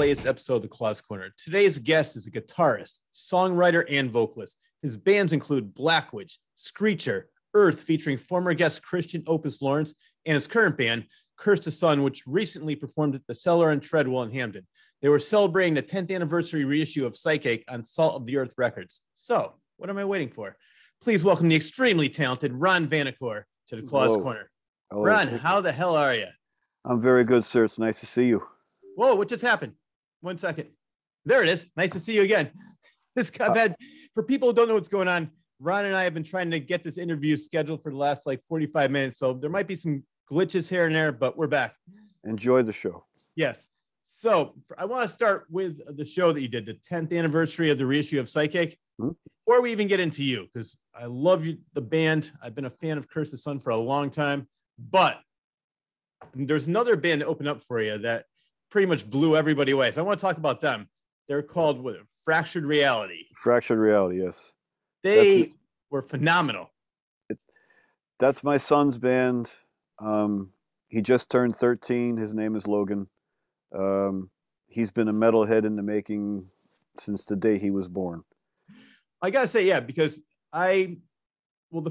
latest episode of the Claus Corner. Today's guest is a guitarist, songwriter, and vocalist. His bands include Black Witch, Screecher, Earth, featuring former guest Christian Opus Lawrence, and his current band, Curse the Sun, which recently performed at the Cellar and Treadwell in Hampton. They were celebrating the 10th anniversary reissue of Psychic on Salt of the Earth Records. So, what am I waiting for? Please welcome the extremely talented Ron Vanacore to the Claus Corner. Hello. Ron, how the hell are you? I'm very good, sir. It's nice to see you. Whoa, what just happened? 1 second. There it is. Nice to see you again. For people who don't know what's going on, Ron and I have been trying to get this interview scheduled for the last 45 minutes. So there might be some glitches here and there, but we're back. Enjoy the show. Yes. So I want to start with the show that you did, the 10th anniversary of the reissue of Psychic. Mm-hmm. Before we even get into you, because I love you, the band. I've been a fan of Curse the Sun for a long time, but there's another band that opened up for you that pretty much blew everybody away. So I want to talk about them. They're called Fractured Reality. Fractured Reality, yes. They were phenomenal. That's my son's band. He just turned 13. His name is Logan. He's been a metalhead in the making since the day he was born. I gotta say, yeah, because the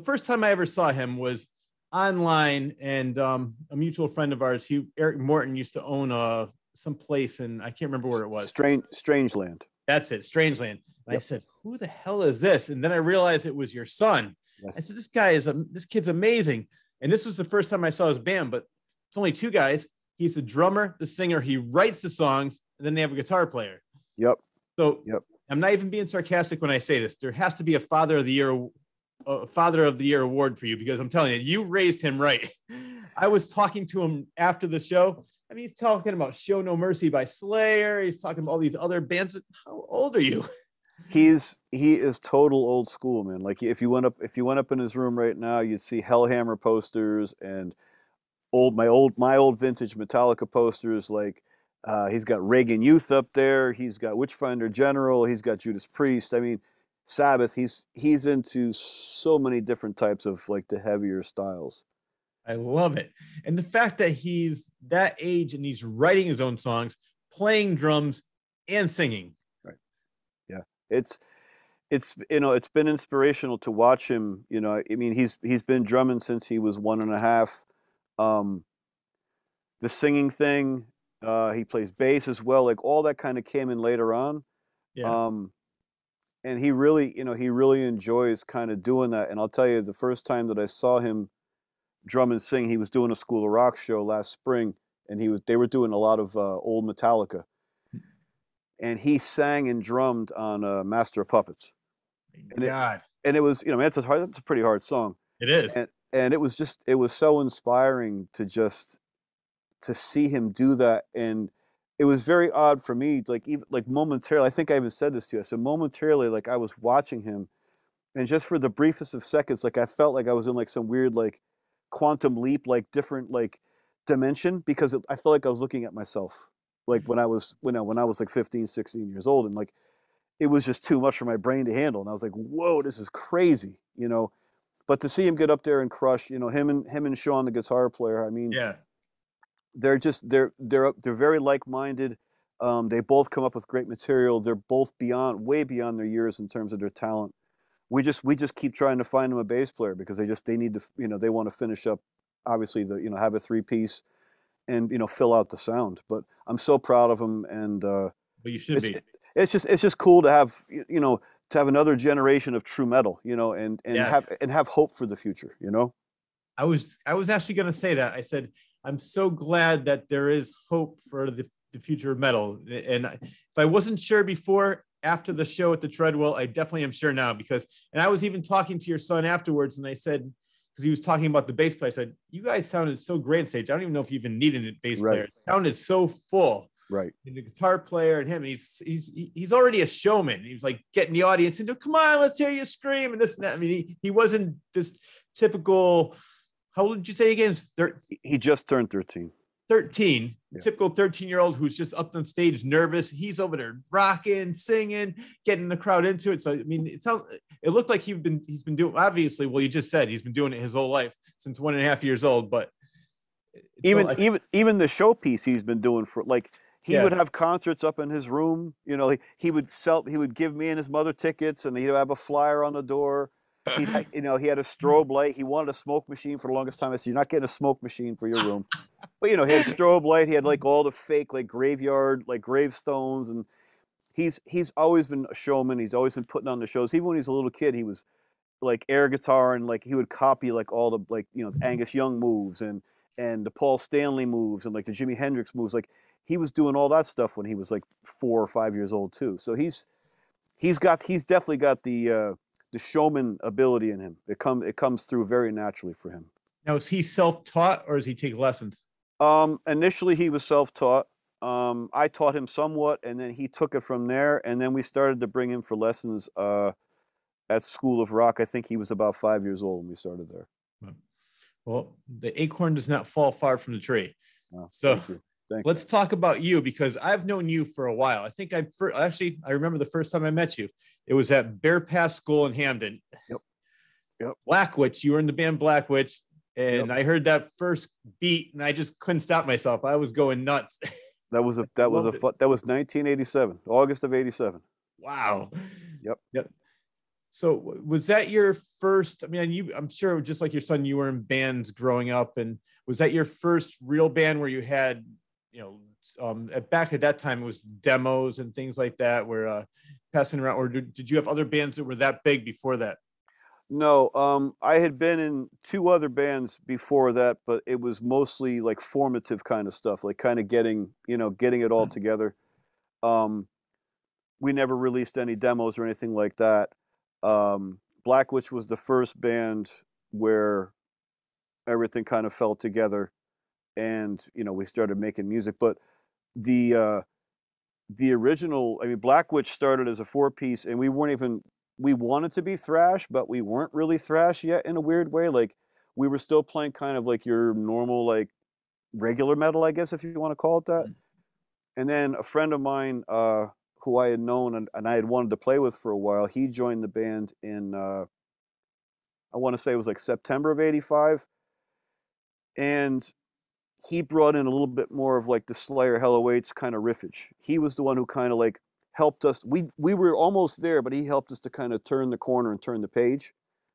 first time I ever saw him was online, and a mutual friend of ours, Eric Morton, used to own some place, and I can't remember where it was. Strangeland. That's it, Strangeland. And yep. I said, "Who the hell is this?" And then I realized it was your son. Yes. I said, "This kid's amazing." And this was the first time I saw his band, but it's only two guys. He's the drummer, the singer. He writes the songs, and then they have a guitar player. Yep. So yep. I'm not even being sarcastic when I say this. There has to be a Father of the Year award for you, because I'm telling you, you raised him right. I was talking to him after the show. I mean, he's talking about Show No Mercy by Slayer. He's talking about all these other bands. How old are you? He is total old school, man. Like if you went up in his room right now, you'd see Hellhammer posters and my old vintage Metallica posters. Like he's got Reagan Youth up there. He's got Witchfinder General. He's got Judas Priest. I mean, Sabbath. He's into so many different types of the heavier styles. I love it. And the fact that he's that age and he's writing his own songs, playing drums and singing. Right. Yeah. It's been inspirational to watch him. I mean, he's been drumming since he was 1.5. The singing thing, he plays bass as well. Like all that kind of came in later on. Yeah. And he really enjoys kind of doing that. And I'll tell you, the first time that I saw him drum and sing, he was doing a School of Rock show last spring, and they were doing a lot of old Metallica, and he sang and drummed on Master of Puppets. And it was, that's a pretty hard song. It is. And it was so inspiring to see him do that. And it was very odd for me, even momentarily, I think I even said this to you. I said momentarily, I was watching him, and just for the briefest of seconds, I felt like I was in some weird, quantum leap, different, dimension, because I felt like I was looking at myself, when I was 15, 16 years old. And it was just too much for my brain to handle. And I was like, whoa, this is crazy, but to see him get up there and crush, him and Sean, the guitar player, I mean, yeah, they're very like-minded. They both come up with great material. They're both way beyond their years in terms of their talent. We just keep trying to find them a bass player, because they need to, they want to finish up, obviously, have a 3-piece and, fill out the sound. But I'm so proud of them. And but you should be. It's just cool to have, to have another generation of true metal, and yes. have hope for the future, I was actually going to say that. I said, I'm so glad that there is hope for the future of metal. And if I wasn't sure before, after the show at the Treadwell, I definitely am sure now, and I was even talking to your son afterwards, and I said, because he was talking about the bass player, I said, you guys sounded so great on stage. I don't even know if you even needed a bass player. It sounded so full. Right. And the guitar player and him, he's already a showman. He was getting the audience into, come on, let's hear you scream, and this and that. I mean, he wasn't this typical, how old did you say again? He just turned 13. 13, yeah. Typical 13-year-old who's just up on stage nervous. He's over there rocking, singing, getting the crowd into it. So I mean, it looked like he's been doing, obviously, well, you just said he's been doing it his whole life since 1.5 years old, but even the showpiece he's been doing for he Yeah. would have concerts up in his room. You know, he would give me and his mother tickets, and he'd have a flyer on the door. You know, he had a strobe light. He wanted a smoke machine for the longest time. I said, "You're not getting a smoke machine for your room." But you know, he had strobe light. He had like all the fake like graveyard like gravestones, and he's always been a showman. He's always been putting on the shows. Even when he was a little kid, he was like air guitar, and like he would copy like all the like, you know, Angus Young moves and the Paul Stanley moves and like the Jimi Hendrix moves. Like he was doing all that stuff when he was like 4 or 5 years old too. So he's definitely got the showman ability in him. It comes through very naturally for him. Now, is he self-taught or does he take lessons? Initially he was self-taught. I taught him somewhat, and then he took it from there. And then we started to bring him for lessons at School of Rock. I think he was about 5 years old when we started there. Well, the acorn does not fall far from the tree. Oh, So thank you. let's talk about you, because I've known you for a while. I think I remember the first time I met you. It was at Bear Path School in Hamden. Yep. Black Witch. You were in the band Black Witch, and Yep. I heard that first beat, and I just couldn't stop myself. I was going nuts. That was 1987, August of '87. Wow. Yep. So was that your first? I mean, I'm sure just like your son, you were in bands growing up, and was that your first real band where you had, you know, back at that time it was demos and things like that, where passing around, or did you have other bands that were that big before that? No, I had been in 2 other bands before that, but it was mostly like formative kind of stuff, like kind of getting it all together. Um, we never released any demos or anything like that. Black Witch was the first band where everything kind of fell together, and you know, we started making music. But the original, I mean, Black Witch started as a 4-piece, and we wanted to be thrash, but we weren't really thrash yet in a weird way. Like we were still playing kind of like your normal, like regular metal, I guess, if you want to call it that. And then a friend of mine, who I had known and I had wanted to play with for a while, he joined the band in, I want to say it was like September of '85. And he brought in a little bit more of like the Slayer Hell Awaits kind of riffage. He was the one who kind of like helped us. We were almost there, but he helped us to kind of turn the corner and turn the page.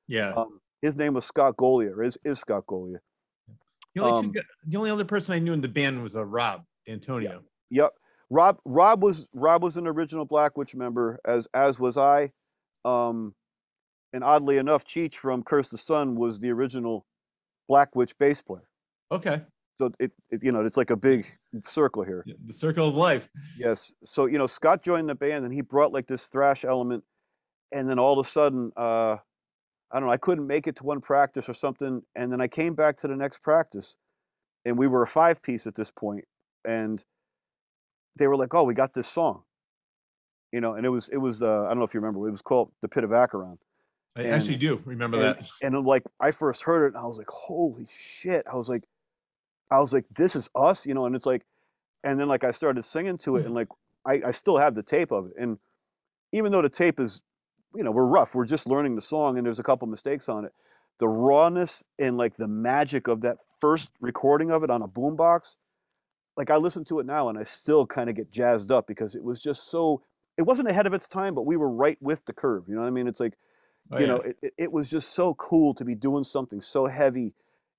Yeah. His name was Scott Golia, or is Scott Golia. The only other person I knew in the band was Rob Antonio. Yep. Rob was an original Black Witch member, as was I. And oddly enough, Cheech from Curse the Sun was the original Black Witch bass player. Okay. So it you know, it's like a big circle here. The circle of life. Yes. So, you know, Scott joined the band and he brought like this thrash element, and then all of a sudden, I don't know, I couldn't make it to one practice or something, and then I came back to the next practice, and we were a 5-piece at this point, and they were like, "Oh, we got this song," you know, and it was I don't know if you remember, it was called "The Pit of Acheron." I actually do remember that. And like I first heard it, and I was like, "Holy shit!" I was like, "This is us," you know, and it's like, and then like I started singing to it, and like I still have the tape of it, and even though the tape is, you know, we're rough, we're just learning the song, and there's a couple mistakes on it, the rawness and like the magic of that first recording of it on a boombox, like I listen to it now and I still kind of get jazzed up because it was just so, it wasn't ahead of its time, but we were right with the curve. You know what I mean? It's like, you know, it was just so cool to be doing something so heavy,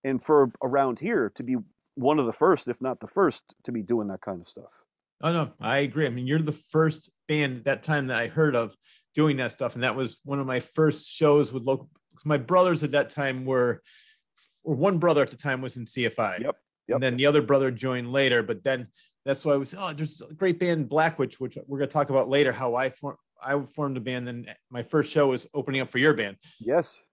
and for around here to be one of the first, if not the first, to be doing that kind of stuff. Oh no, I agree. I mean, you're the first band at that time that I heard of doing that stuff, and that was one of my first shows with local. Because my brothers at that time were, or one brother at the time was in CFI. Yep. And then the other brother joined later. But then that's why I was, there's a great band, Black Witch, which we're going to talk about later. How I formed a band, and my first show was opening up for your band. Yes.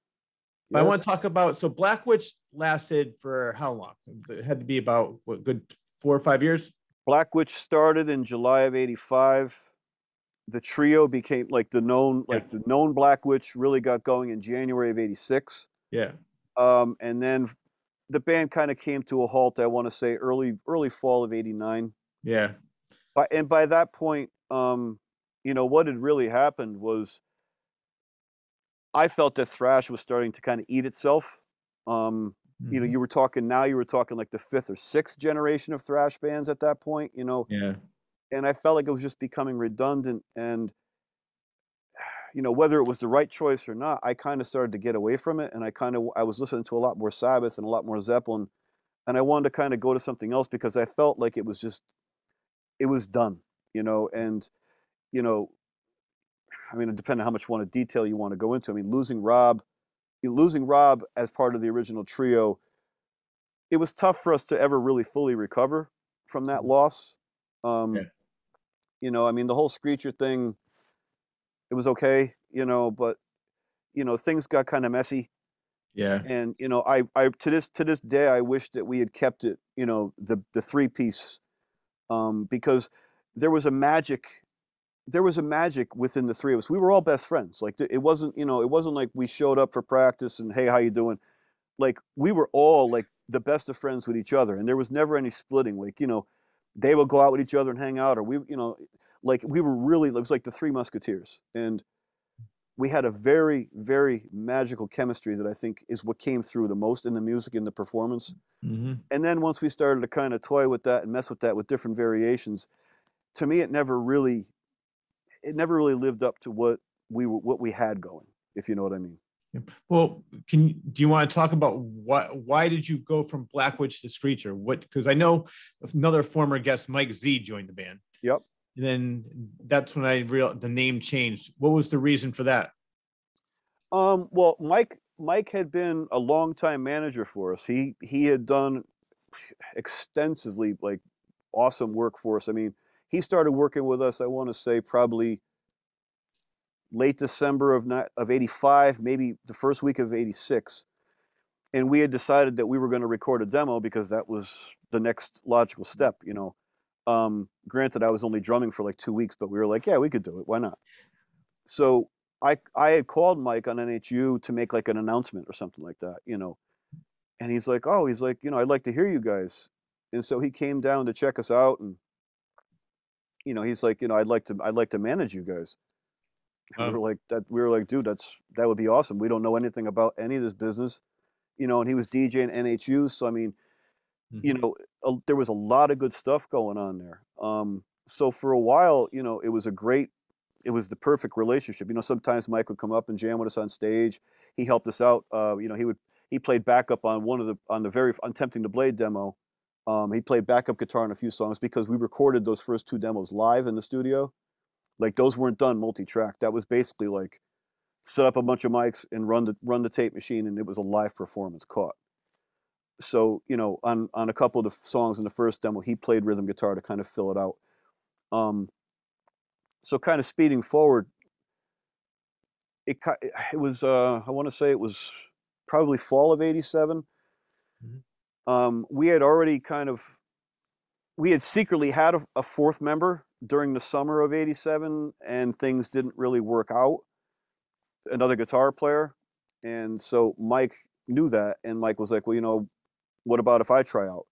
But I want to talk about, so Black Witch lasted for how long? It had to be about what, good 4 or 5 years. Black Witch started in July of '85. The trio became like the known Black Witch really got going in January of '86. Yeah. And then the band kind of came to a halt, I want to say early fall of '89. Yeah. And by that point, you know, what had really happened was I felt that thrash was starting to kind of eat itself. You know, you were talking like the 5th or 6th generation of thrash bands at that point, you know. Yeah. and I felt like it was just becoming redundant. And whether it was the right choice or not, I kind of started to get away from it, and I was listening to a lot more Sabbath and a lot more Zeppelin, and I wanted to kind of go to something else because I felt like it was done, and you know, I mean, depending on how much detail you want to go into. I mean, losing Rob as part of the original trio, it was tough for us to ever really fully recover from that loss. Yeah. Um, I mean, the whole Screecher thing, it was okay, but things got kind of messy. Yeah. And I to this day, I wish that we had kept it, the three piece, because there was a magic. There was a magic within the three of us. We were all best friends. Like it wasn't, it wasn't like we showed up for practice and hey, how you doing? Like we were all like the best of friends with each other, and there was never any splitting. Like they would go out with each other and hang out, or like we were really. It was like the Three Musketeers, and we had a very, very magical chemistry that I think is what came through the most in the music and the performance. Hmm. And then once we started to kind of toy with that and mess with that with different variations, to me it never really lived up to what we had going, if you know what I mean. Well, do you want to talk about why did you go from Black Witch to Screecher? Because I know another former guest, Mike Z, joined the band. Yep. And then that's when I realized the name changed. What was the reason for that? Well, Mike had been a longtime manager for us. He had done extensively like awesome work for us. I mean, he started working with us, I want to say probably late December of 85, maybe the first week of 86. And we had decided that we were going to record a demo because that was the next logical step, Granted, I was only drumming for like 2 weeks, but we were like, yeah, we could do it. Why not? So I had called Mike on NHU to make like an announcement or something like that, and he's like, oh, I'd like to hear you guys. And so he came down to check us out, and he's like, I'd like to manage you guys. And Um, we were like, dude, that would be awesome. We don't know anything about any of this business, and he was DJing NHU. So, I mean, mhm. there was a lot of good stuff going on there. So for a while, it was the perfect relationship. Sometimes Mike would come up and jam with us on stage. He helped us out. He played backup on on the very on Tempting the Blade demo. He played backup guitar on a few songs because we recorded those first two demos live in the studio. Like those weren't done multi-track. That was basically like set up a bunch of mics and run the tape machine, and it was a live performance caught. So on a couple of the songs in the first demo, he played rhythm guitar to kind of fill it out. Um, so kind of speeding forward, it was I want to say it was probably fall of 87. Mhm. We had already we had secretly had a fourth member during the summer of 87, and things didn't really work out, another guitar player. And so Mike knew that, and Mike was like, well, what about if I try out?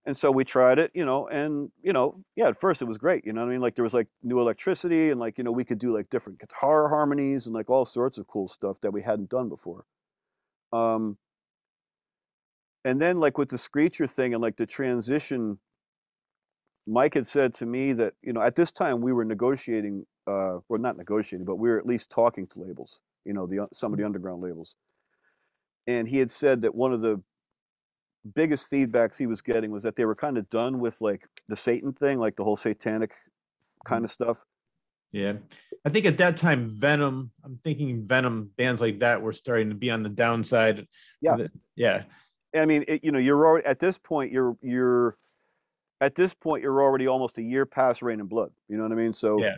And so we tried it, and yeah, at first it was great, what I mean? Like there was like new electricity, and like, we could do like different guitar harmonies and like all sorts of cool stuff that we hadn't done before. Um, and then like with the Screecher thing and like the transition, Mike had said to me that, at this time we were negotiating, well, not negotiating, but we were at least talking to labels, some of the underground labels. And he had said that one of the biggest feedbacks he was getting was that they were kind of done with like the Satan thing, like the whole satanic kind of stuff. Yeah. I think at that time, I'm thinking Venom bands like that were starting to be on the downside. Yeah. Yeah. I mean, you're already at this point, you're already almost a year past Rain and Blood. You know what I mean? So, Yeah.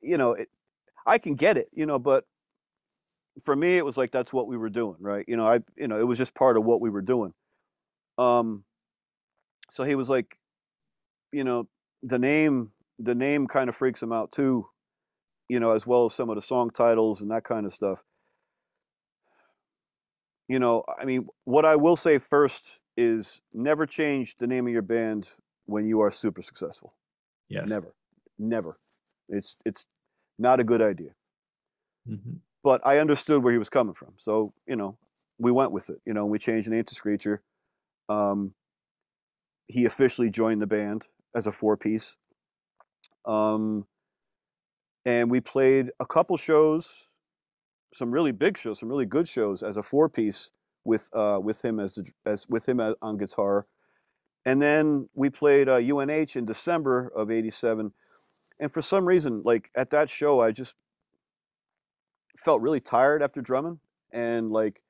you know, it, I can get it, but for me, it was like, that's what we were doing. Right. It was just part of what we were doing. Um, so he was like, you know, the name, the name kind of freaks him out too, as well as some of the song titles and that kind of stuff. I mean, what I will say first is never change the name of your band when you are super successful. Yes. Never, never. It's not a good idea. Mm-hmm. But I understood where he was coming from, so we went with it. We changed the name to Screecher. Um, he officially joined the band as a four-piece. Um, and we played a couple shows, some really big shows, some really good shows as a four-piece with him on guitar. And then we played UNH in December of '87. And for some reason, like at that show, I just felt really tired after drumming, and like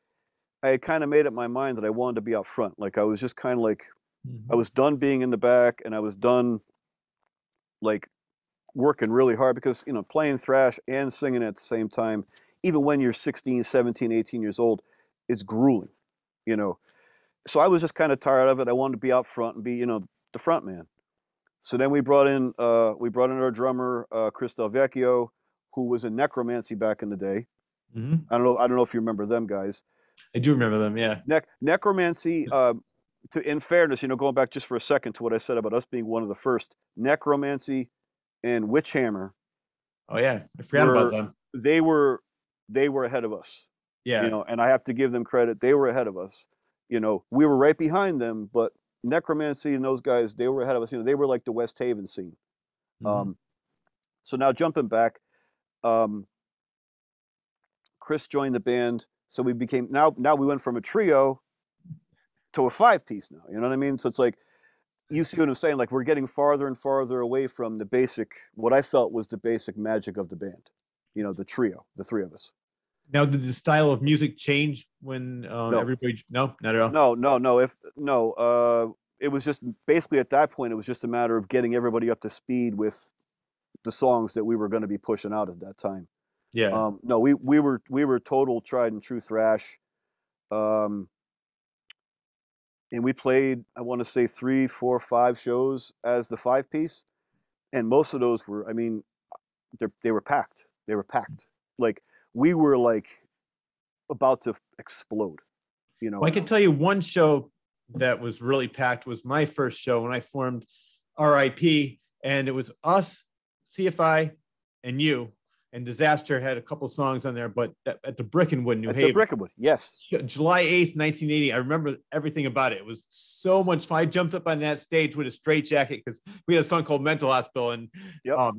I had kind of made up my mind that I wanted to be out front. Like I was just kind of like I was done being in the back, and I was done like working really hard because playing thrash and singing at the same time, even when you're 16, 17, 18 years old, it's grueling, you know. So I was just kind of tired of it. I wanted to be out front and be the front man. So then we brought in our drummer Chris Del Vecchio, who was in Necromancy back in the day. Mm-hmm. I don't know if you remember them guys. I do remember them. Yeah. Necromancy. In fairness, going back just for a second to what I said about us being one of the first, Necromancy and Witchhammer. Oh yeah, I forgot about them. They were ahead of us. Yeah. And I have to give them credit. They were ahead of us. We were right behind them, but Necromancy and those guys, they were ahead of us. They were like the West Haven scene. Mm-hmm. So now jumping back, Chris joined the band. So we became now we went from a trio to a five-piece now. You know what I mean? So it's like, you see what I'm saying? Like we're getting farther and farther away from the basic, what I felt was the basic magic of the band. The trio, the three of us. Now, did the style of music change when No. everybody? No, not at all. No. It was just basically at that point, it was just a matter of getting everybody up to speed with the songs that we were going to be pushing out at that time. Yeah. No, we were total tried and true thrash. And we played, I want to say 3, 4, 5 shows as the five-piece, and most of those were, I mean, they were packed. They were packed. Like we were like about to explode. Well, I can tell you one show that was really packed was my first show when I formed RIP, and it was us, CFI, and you. And Disaster had a couple songs on there, but at the Brickenwood, New Haven. At the Brickenwood, yes. July 8th, 1980. I remember everything about it. It was so much fun. I jumped up on that stage with a straitjacket because we had a song called Mental Hospital, and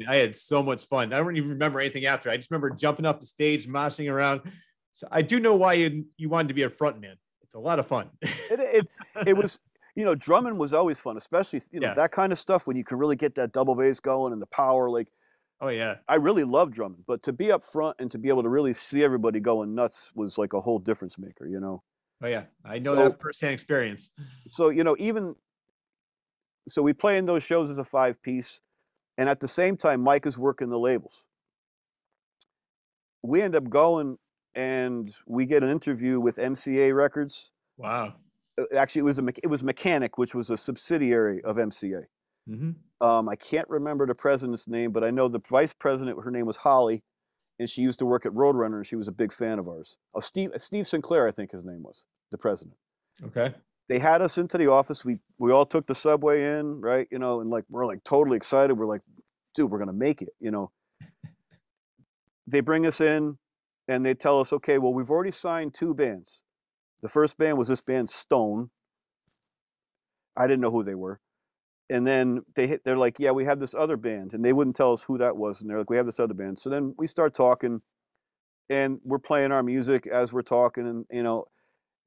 I had so much fun. I don't even remember anything after. I just remember jumping up the stage, moshing around. So I do know why you wanted to be a front man. It's a lot of fun. It was, drumming was always fun, especially, that kind of stuff when you can really get that double bass going and the power, like, oh yeah, I really love drumming, but to be up front and to be able to really see everybody going nuts was like a whole difference maker, Oh yeah, I know that firsthand experience. So so we play in those shows as a five-piece, and at the same time, Mike is working the labels. We end up going and we get an interview with MCA Records. Wow. Actually, it was Mechanic, which was a subsidiary of MCA. Mm-hmm. I can't remember the president's name, but I know the vice president, her name was Holly, and she used to work at Roadrunner, and she was a big fan of ours. Oh, Steve Sinclair, I think his name was, the president. Okay. They had us into the office. We all took the subway in, right? And like we're like totally excited. We're like, dude, we're gonna make it, They bring us in, and they tell us, okay, well, we've already signed 2 bands. The first band was this band Stone. I didn't know who they were. And then they're like, yeah, we have this other band, and they wouldn't tell us who that was. And they're like, we have this other band. So then we start talking, and we're playing our music as we're talking, and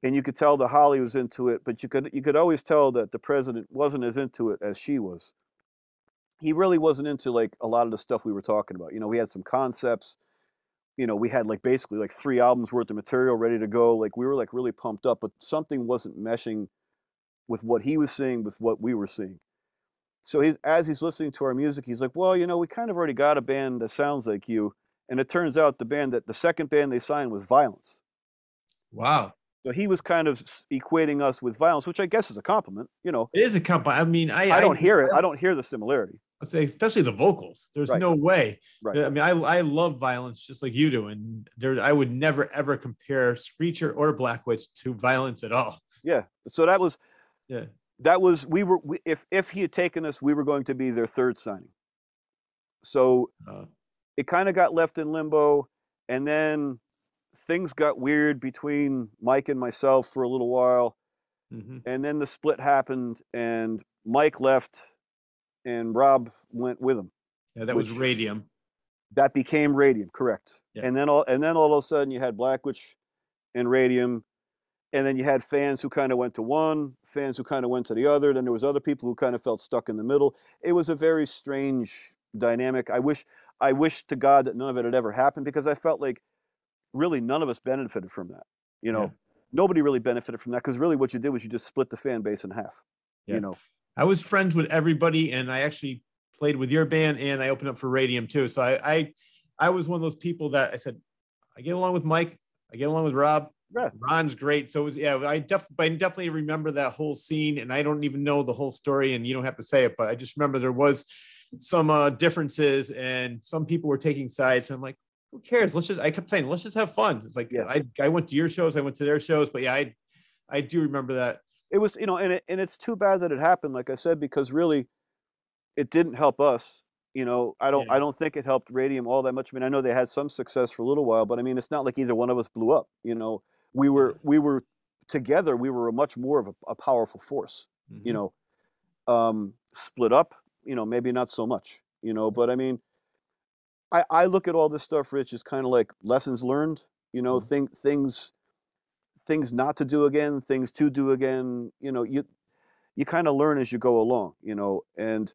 and you could tell that Holly was into it, but you could always tell that the president wasn't as into it as she was. He really wasn't into like a lot of the stuff we were talking about. We had some concepts. We had like basically like 3 albums worth of material ready to go. Like we were like really pumped up, but something wasn't meshing with what he was seeing with what we were seeing. So as he's listening to our music, he's like, well, we kind of already got a band that sounds like you. And it turns out the second band they signed was Violence. Wow. So he was kind of equating us with Violence, which I guess is a compliment, It is a compliment. I mean, I don't hear it. I don't hear the similarity. I'd say, especially the vocals. There's no way. Right. I mean, I love Violence just like you do. And I would never, ever compare Screecher or Black Witch to Violence at all. Yeah. So that was, yeah. That was, if he had taken us, we were going to be their 3rd signing. So it kind of got left in limbo, and then things got weird between Mike and myself for a little while. Mm-hmm. And then the split happened, and Mike left, and Rob went with him. Yeah, that was which Radium. that became Radium, correct. Yeah. And then all of a sudden you had Blackwitch and Radium, and then you had fans who kind of went to one, fans who kind of went to the other. Then there was other people who kind of felt stuck in the middle. It was a very strange dynamic. I wish to God that none of it had ever happened, because I felt like really none of us benefited from that. You Yeah. know, nobody really benefited from that, because really what you did was you just split the fan base in half. Yeah. You know, I was friends with everybody, and I actually played with your band, and I opened up for Radium too. So I was one of those people that I said, I get along with Mike, I get along with Rob. yeah. Ron's great. So it was, yeah, I definitely remember that whole scene, and I don't even know the whole story, and you don't have to say it, but I just remember there was some differences, and some people were taking sides. And I'm like, who cares? I kept saying, let's just have fun. It's like, Yeah. I went to your shows, I went to their shows, but yeah, I do remember that. It was, and it's too bad that it happened, like I said, because really it didn't help us. I don't Yeah. I don't think it helped Radium all that much. I mean, I know they had some success for a little while, but I mean, it's not like either one of us blew up. We were together. We were a much more of a powerful force. Mm-hmm. Split up, maybe not so much. But I mean, I look at all this stuff, Rich, as kind of like lessons learned. Things not to do again, things to do again. You kind of learn as you go along. And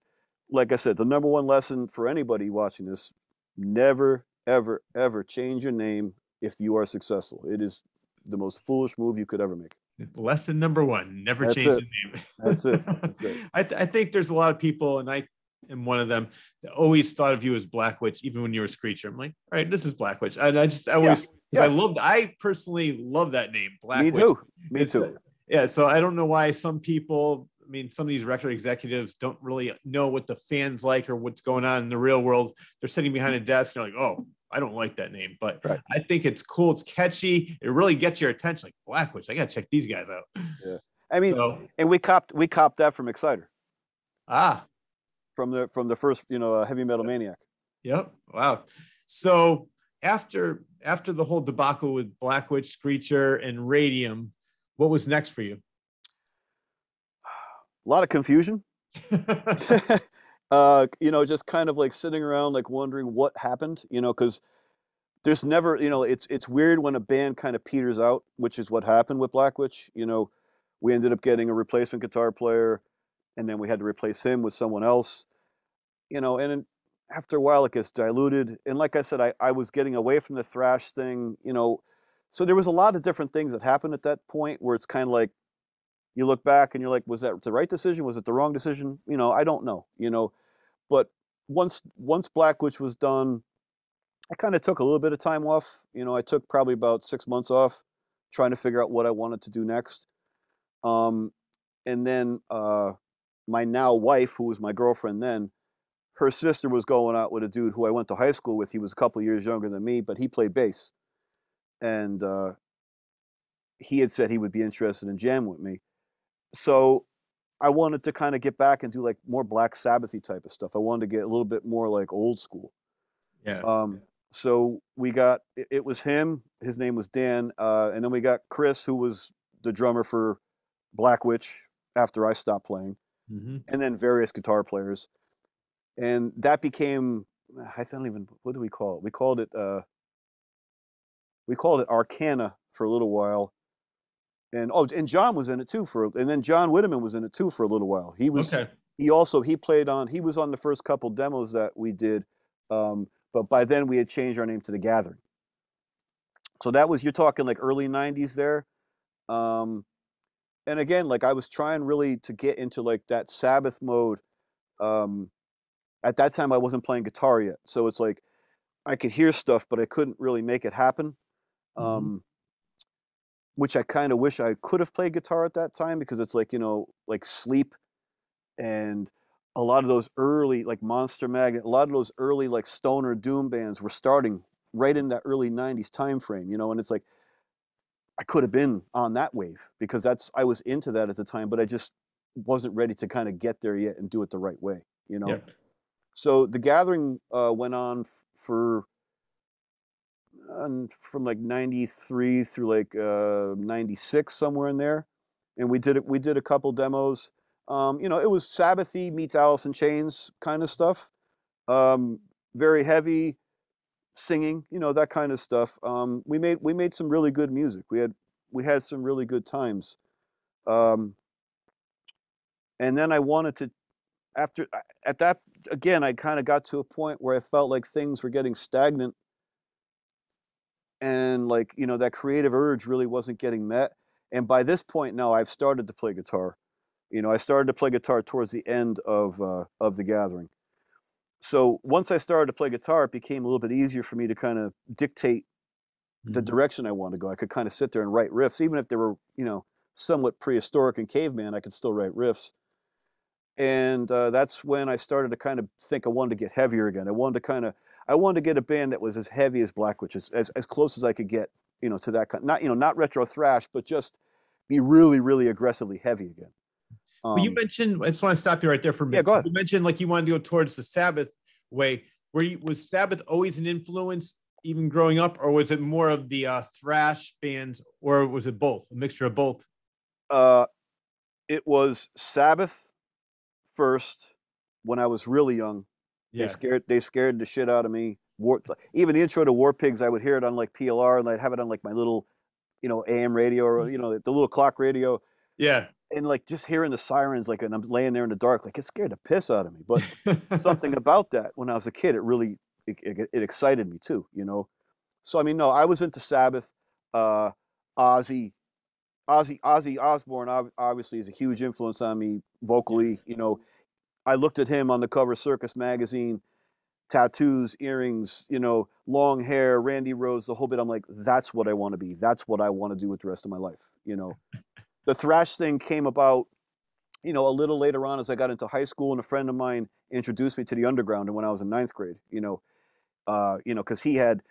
like I said, the number one lesson for anybody watching this: never, ever, ever change your name if you are successful. It is the most foolish move you could ever make. Lesson number one: never That's change it. the name. That's it. That's it. I think there's a lot of people, and I am one of them, that always thought of you as Black Witch, even when you were Screecher. I'm like, all right, this is Black Witch. And I always, because I personally love that name, Black Me Witch. too. Me too. Yeah, so I don't know why some people, I mean, some of these record executives don't really know what the fans like or what's going on in the real world. They're sitting behind a desk and they're like, oh, I don't like that name, but Right. I think it's cool. It's catchy. It really gets your attention. Like Black Witch, I got to check these guys out. Yeah. I mean, and we copped that from Exciter. From the first, Heavy Metal Maniac. Yep. Wow. So after the whole debacle with Black Witch, Screecher, and Radium, what was next for you? A lot of confusion. Just kind of like sitting around, like wondering what happened, because there's never, it's weird when a band kind of peters out, which is what happened with Black Witch. We ended up getting a replacement guitar player, and then we had to replace him with someone else, and then after a while it gets diluted. And like I said, I was getting away from the thrash thing, so there was a lot of different things that happened at that point where it's kind of like, you look back and you're like, was that the right decision? Was it the wrong decision? I don't know, but once Black Witch was done, I kind of took a little bit of time off. I took probably about 6 months off trying to figure out what I wanted to do next. And then my now wife, who was my girlfriend then, her sister was going out with a dude who I went to high school with. He was a couple years younger than me, but he played bass. And he had said he would be interested in jamming with me. So I wanted to kind of get back and do like more Black Sabbath-y type of stuff. I wanted to get a little bit more like old school. Yeah. So it was him, his name was Dan, and then we got Chris, who was the drummer for Black Witch after I stopped playing, Mm-hmm. and then various guitar players. And that became, I don't even, what do we call it? We called it Arcana for a little while. And John was in it too and then John Whitteman was in it too for a little while. He was, okay. he was on the first couple demos that we did. But by then we had changed our name to The Gathering. So you're talking like early 90s there. And again, like I was trying really to get into like that Sabbath mode. At that time I wasn't playing guitar yet. So it's like I could hear stuff, but I couldn't really make it happen. Which I kind of wish I could have played guitar at that time, because it's like, like Sleep and a lot of those early, like Monster Magnet, a lot of those early like stoner doom bands were starting right in that early 90s time frame, and it's like I could have been on that wave, because I was into that at the time, but I just wasn't ready to kind of get there yet and do it the right way. Yeah. So The Gathering went on for from like 93 through like 96, somewhere in there, and we did a couple demos. It was Sabbathy meets Alice in Chains kind of stuff. um, very heavy singing, that kind of stuff. We made some really good music. We had some really good times. Um, and then I wanted to after at that again, I kind of got to a point where I felt like things were getting stagnant, and like that creative urge really wasn't getting met. And by this point now, I've started to play guitar. I started to play guitar towards the end of the gathering. So once I started to play guitar, it became a little bit easier for me to kind of dictate the Mhm. direction I wanted to go. I could kind of sit there and write riffs, even if they were somewhat prehistoric and caveman. I could still write riffs. And that's when I started to kind of think I wanted to get heavier again. I wanted to get a band that was as heavy as Black Witch, as close as I could get, to that kind. Not retro thrash, but just be really, really aggressively heavy again. But you Um, mentioned, I just want to stop you right there for a yeah, minute. go ahead. You mentioned like you wanted to go towards the Sabbath way. Was Sabbath always an influence even growing up, or was it more of the thrash bands, or was it both, a mixture of both? Uh, it was Sabbath first when I was really young. They Yeah. scared the shit out of me. Even the intro to War Pigs, I would hear it on like PLR, and I'd have it on like my little, AM radio, or the little clock radio, Yeah. and like just hearing the sirens, like, and I'm laying there in the dark, like it scared the piss out of me. But something about that when I was a kid, it really it excited me too. So I mean, no, I was into Sabbath, uh, Ozzy, Ozzy Osbourne obviously is a huge influence on me vocally. I looked at him on the cover of Circus magazine, tattoos, earrings, long hair, Randy Rhoads, the whole bit. I'm like, that's what I want to be. That's what I want to do with the rest of my life. The thrash thing came about, a little later on as I got into high school, and a friend of mine introduced me to the underground. And when I was in ninth grade, because he had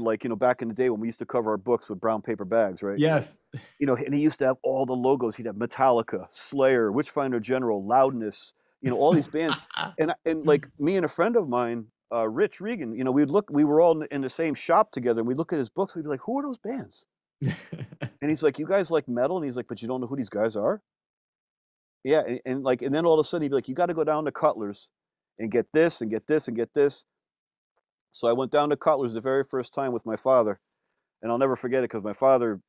like, back in the day when we used to cover our books with brown paper bags, right? Yes. And he used to have all the logos. He'd have Metallica, Slayer, Witchfinder General, Loudness, all these bands. And like me and a friend of mine, Rich Regan, we were all in the same shop together, and we'd look at his books. We'd be like, who are those bands? And he's like, you guys like metal? And he's like, but you don't know who these guys are? Yeah. And then all of a sudden he'd be like, you got to go down to Cutler's and get this and get this and get this. So I went down to Cutler's the very first time with my father, and I'll never forget it because my father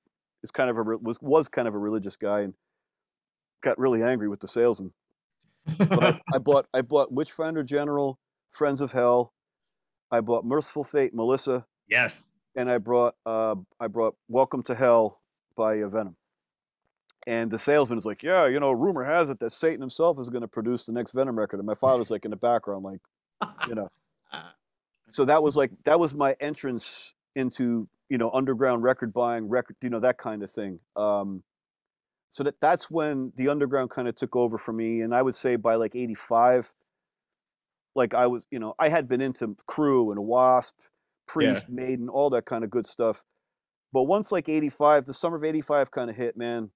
is kind of was kind of a religious guy, and got really angry with the salesman. But I bought Witchfinder General, Friends of Hell. I bought Merciful Fate, Melissa, Yes. and I brought Welcome to Hell by Venom. And the salesman is like, yeah, rumor has it that Satan himself is going to produce the next Venom record. And my father's like in the background, like, you know. So that was my entrance into underground record buying, that kind of thing. So that's when the underground kind of took over for me. And I would say by like 85, like I had been into Crew and Wasp, Yeah. Priest, Maiden, all that kind of good stuff. But once like 85, the summer of 85 kind of hit, man.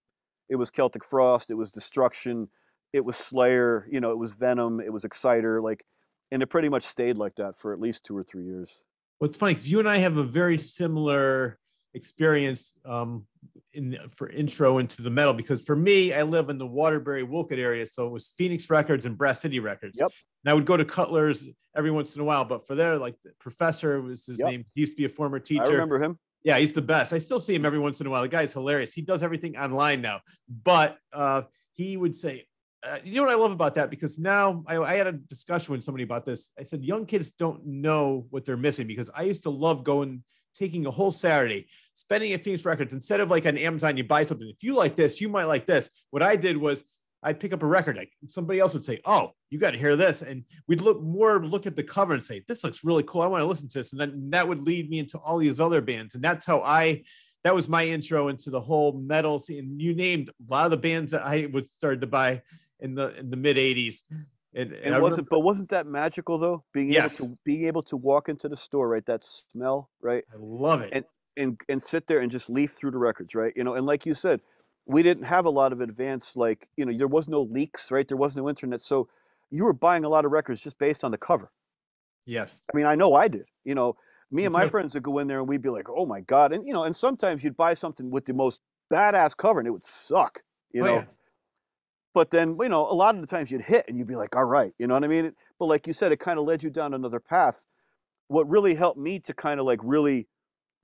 It was Celtic Frost, it was Destruction, it was Slayer, it was Venom, it was Exciter, like, and it pretty much stayed like that for at least 2 or 3 years. Well, it's funny because you and I have a very similar experience for intro into the metal. Because for me, I live in the Waterbury Wolcott area, so it was Phoenix Records and Brass City Records. Yep. And I would go to Cutler's every once in a while, but for there, like the Professor was his Yep. name. He used to be a former I teacher. remember him. Yeah, he's the best. I still see him every once in a while. The guy's hilarious. He does everything online now. But he would say, you know what I love about that? Because now I had a discussion with somebody about this. I said, young kids don't know what they're missing, because I used to love taking a whole Saturday, spending at Phoenix Records. Instead of like on Amazon, you buy something. If you like this, you might like this. What I did was I'd pick up a record. Like somebody else would say, oh, you got to hear this. And we'd look at the cover and say, this looks really cool. I want to listen to this. And then that would lead me into all these other bands. And that's how that was my intro into the whole metal scene. You named a lot of the bands that I would start to buy in the mid 80s. And wasn't that magical though? Yes. Being able to walk into the store, right? That smell, right? I love it. And sit there and just leaf through the records, right? And like you said, we didn't have a lot of advanced, like, there was no leaks, right? There was no internet. So you were buying a lot of records just based on the cover. Yes. I mean, I know I did. Me and my too. friends would go in there and we'd be like, oh my God. And sometimes you'd buy something with the most badass cover and it would suck. Oh, yeah. But then, a lot of the times you'd hit and you'd be like, all right, you know what I mean? but like you said, it kind of led you down another path. What really helped me to kind of like really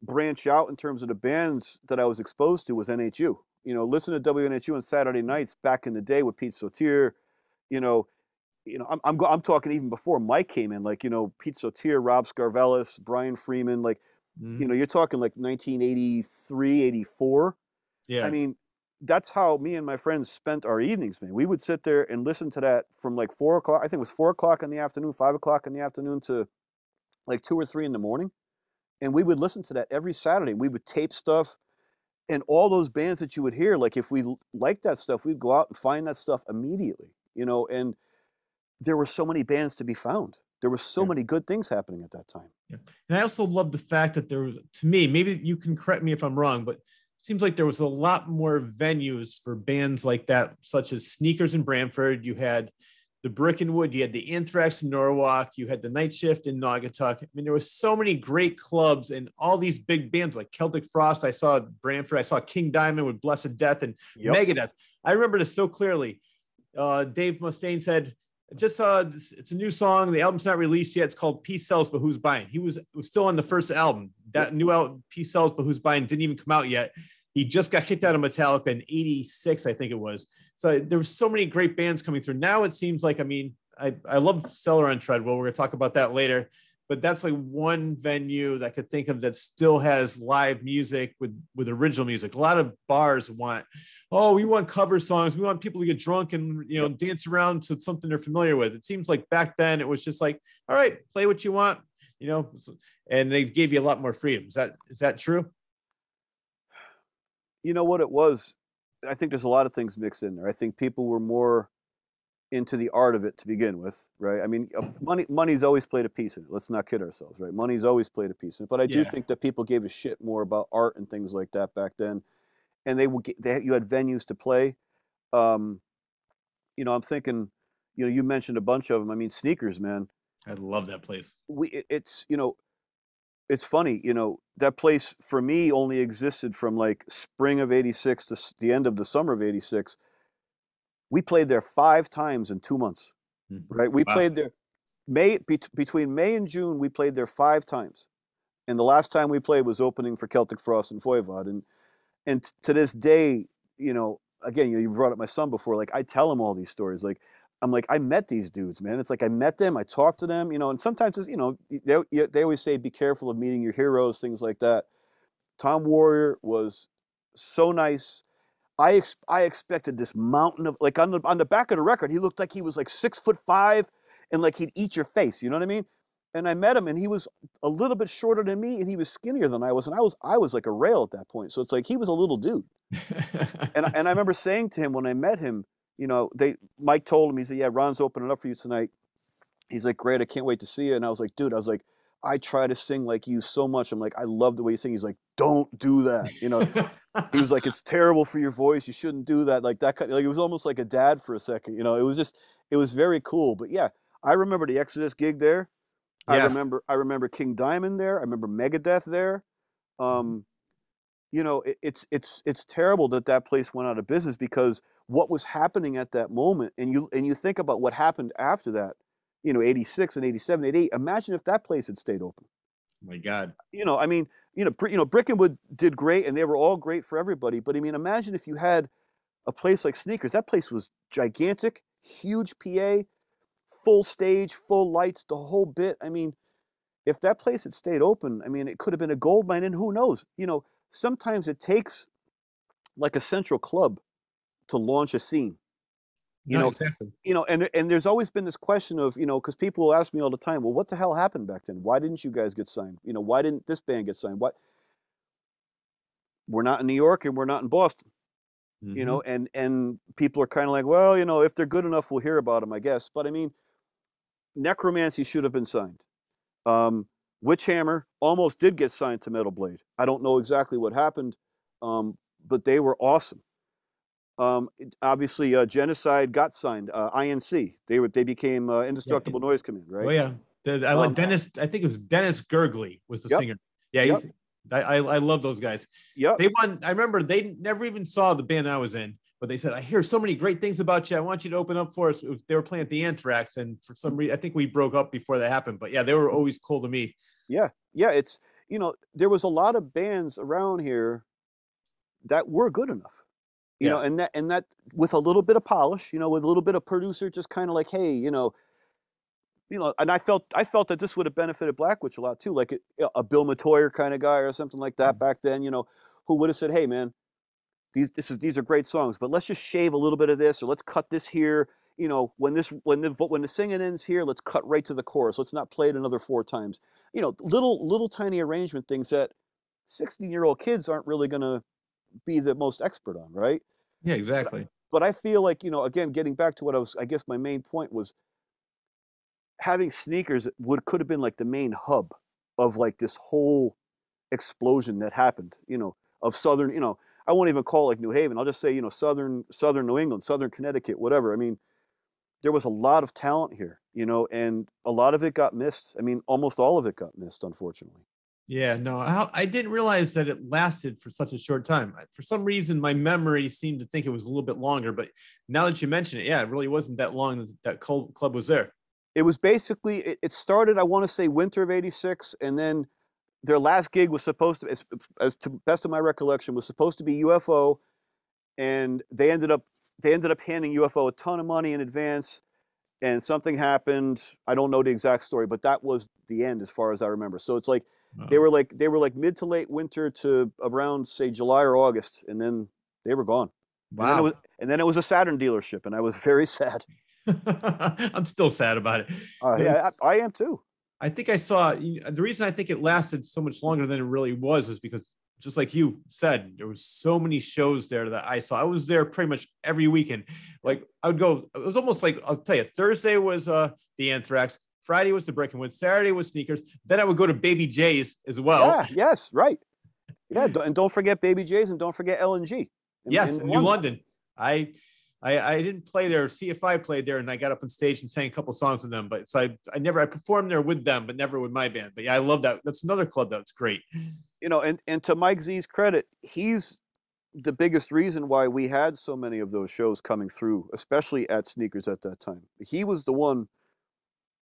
branch out in terms of the bands that I was exposed to was NHU. Listen to WNHU on Saturday nights back in the day with Pete Sotir. You know, I'm talking even before Mike came in. Like Pete Sotir, Rob Scarvellis, Brian Freeman. Like you're talking like 1983, 84. Yeah. I mean, that's how me and my friends spent our evenings, man. We would sit there and listen to that from like 4 o'clock. I think it was 4 o'clock in the afternoon, 5 o'clock in the afternoon to like 2 or 3 in the morning. And we would listen to that every Saturday. We would tape stuff, and all those bands that you would hear, like if we liked that stuff, we'd go out and find that stuff immediately, and there were so many bands to be found. There were so many good things happening at that time. Yeah. And I also love the fact that there was, to me, maybe you can correct me if I'm wrong, but it seems like there was a lot more venues for bands like that, such as Sneakers in Brantford. You had the Brick and Wood, you had the Anthrax in Norwalk, you had the Night Shift in Naugatuck. I mean, there was so many great clubs and all these big bands like Celtic Frost. I saw Brantford, I saw King Diamond with Blessed Death and Megadeth. I remember this so clearly. Dave Mustaine said, it's a new song. The album's not released yet. It's called Peace Sells, But Who's Buying? It was still on the first album. That new album, Peace Sells, But Who's Buying, didn't even come out yet. He just got kicked out of Metallica in 86, I think it was. So there were so many great bands coming through. Now it seems like, I love Cellar on Treadwell. We're going to talk about that later. But that's like one venue that I could think of that still has live music with original music. A lot of bars we want cover songs. We want people to get drunk and, dance around to something they're familiar with. It seems like back then it was just like, all right, play what you want, and they gave you a lot more freedom. Is that true? You know what it was? I think there's a lot of things mixed in there. I think people were more into the art of it to begin with, right? I mean, money's always played a piece in it. Let's not kid ourselves, right? Money's always played a piece in it. But I do think that people gave a shit more about art and things like that back then. And you had venues to play. I'm thinking, you mentioned a bunch of them. I mean, Sneakers, man. I love that place. It's funny, that place for me only existed from like spring of 86 to the end of the summer of 86. We played there 5 times in 2 months, right? We played there between May and June. We played there 5 times. And the last time we played was opening for Celtic Frost and Voivod. And to this day, again, you brought up my son before, like I tell him all these stories. Like, I'm like, I met these dudes, man. It's like I met them, I talked to them, and sometimes it's, they always say be careful of meeting your heroes, things like that. Tom Warrior was so nice. I expected this mountain of, like on the back of the record, he looked like he was like 6'5" and like he'd eat your face, you know what I mean? And I met him, and he was a little bit shorter than me, and he was skinnier than I was, and I was like a rail at that point. So it's like he was a little dude. and I remember saying to him when I met him, Mike told him, he said, yeah, Ron's opening up for you tonight. He's like, great, I can't wait to see you. And I was like, dude, I try to sing like you so much. I'm like, I love the way you sing. He's like, don't do that. He was like, it's terrible for your voice. You shouldn't do that. Like that kind of, like, it was almost like a dad for a second. It was very cool. But yeah, I remember the Exodus gig there. Yes. I remember King Diamond there. I remember Megadeth there. It's terrible that place went out of business, because what was happening at that moment, and you think about what happened after that, 86 and 87, 88. Imagine if that place had stayed open. Oh my God. Brick and Wood did great, and they were all great for everybody. But I mean, imagine if you had a place like Sneakers. That place was gigantic, huge PA, full stage, full lights, the whole bit. I mean, if that place had stayed open, I mean, it could have been a gold mine, and who knows? Sometimes it takes like a central club to launch a scene. Exactly. And there's always been this question of, because people will ask me all the time, well, what the hell happened back then? Why didn't you guys get signed? Why didn't this band get signed? We're not in New York and we're not in Boston, and people are kind of like, well, if they're good enough, we'll hear about them, I guess. But I mean, Necromancy should have been signed. Witchhammer almost did get signed to Metal Blade. I don't know exactly what happened, but they were awesome. Obviously, Genocide got signed. INC, they became Indestructible Noise Command, right? Oh yeah, I like Dennis. I think it was Dennis Gergley was the singer. Yeah, I love those guys. Yeah, they won. I remember they never even saw the band I was in, but they said, I hear so many great things about you. I want you to open up for us. They were playing at the Anthrax, and for some reason, I think we broke up before that happened. But yeah, they were always cool to me. Yeah, yeah. It's there was a lot of bands around here that were good enough, Yeah, and that with a little bit of polish, with a little bit of producer, just kind of like, hey, and I felt that this would have benefited Black Witch a lot too, like a Bill Matoyer kind of guy or something like that back then, who would have said, hey man, these are great songs, but let's just shave a little bit of this, or let's cut this here. When the singing ends here, let's cut right to the chorus. Let's not play it another 4 times. Little tiny arrangement things that 16-year-old kids aren't really gonna be the most expert on, right? yeah, But, exactly. but I feel like, again, getting back to what I guess my main point was, having Sneakers could have been like the main hub of like this whole explosion that happened, of Southern, I won't even call it like New Haven. I'll just say, Southern New England, Southern Connecticut, whatever. I mean, there was a lot of talent here, and a lot of it got missed. I mean, almost all of it got missed, unfortunately. Yeah, no, I didn't realize that it lasted for such a short time. For some reason, my memory seemed to think it was a little bit longer, but now that you mention it, yeah, it really wasn't that long that club was there. It was basically, it started, I want to say, winter of '86, and then their last gig was supposed to, as to best of my recollection, was supposed to be UFO, and they ended up handing UFO a ton of money in advance, and something happened. I don't know the exact story, but that was the end as far as I remember. So it's like they Oh, were like mid to late winter to around, say, July or August, and then they were gone. And then it wow. was and then it was a Saturn dealership, and I was very sad. I'm still sad about it. Yeah, I am too. I think I saw the reason I think it lasted so much longer than it really was is because, just like you said, there was so many shows there that I saw. I was there pretty much every weekend. Like I would go, it was almost like, I'll tell you, Thursday was the Anthrax, Friday was the Breckenwood, Saturday was Sneakers. Then I would go to Baby J's as well. Yeah, yes, right. Yeah, and don't forget Baby J's, and don't forget LNG Yes, in in New London. London. I I didn't play there. CFI played there, and I got up on stage and sang a couple songs with them. But so I performed there with them, but never with my band. But yeah, I love that. That's another club that's great. And to Mike Z's credit, he's the biggest reason why we had so many of those shows coming through, especially at Sneakers at that time. He was the one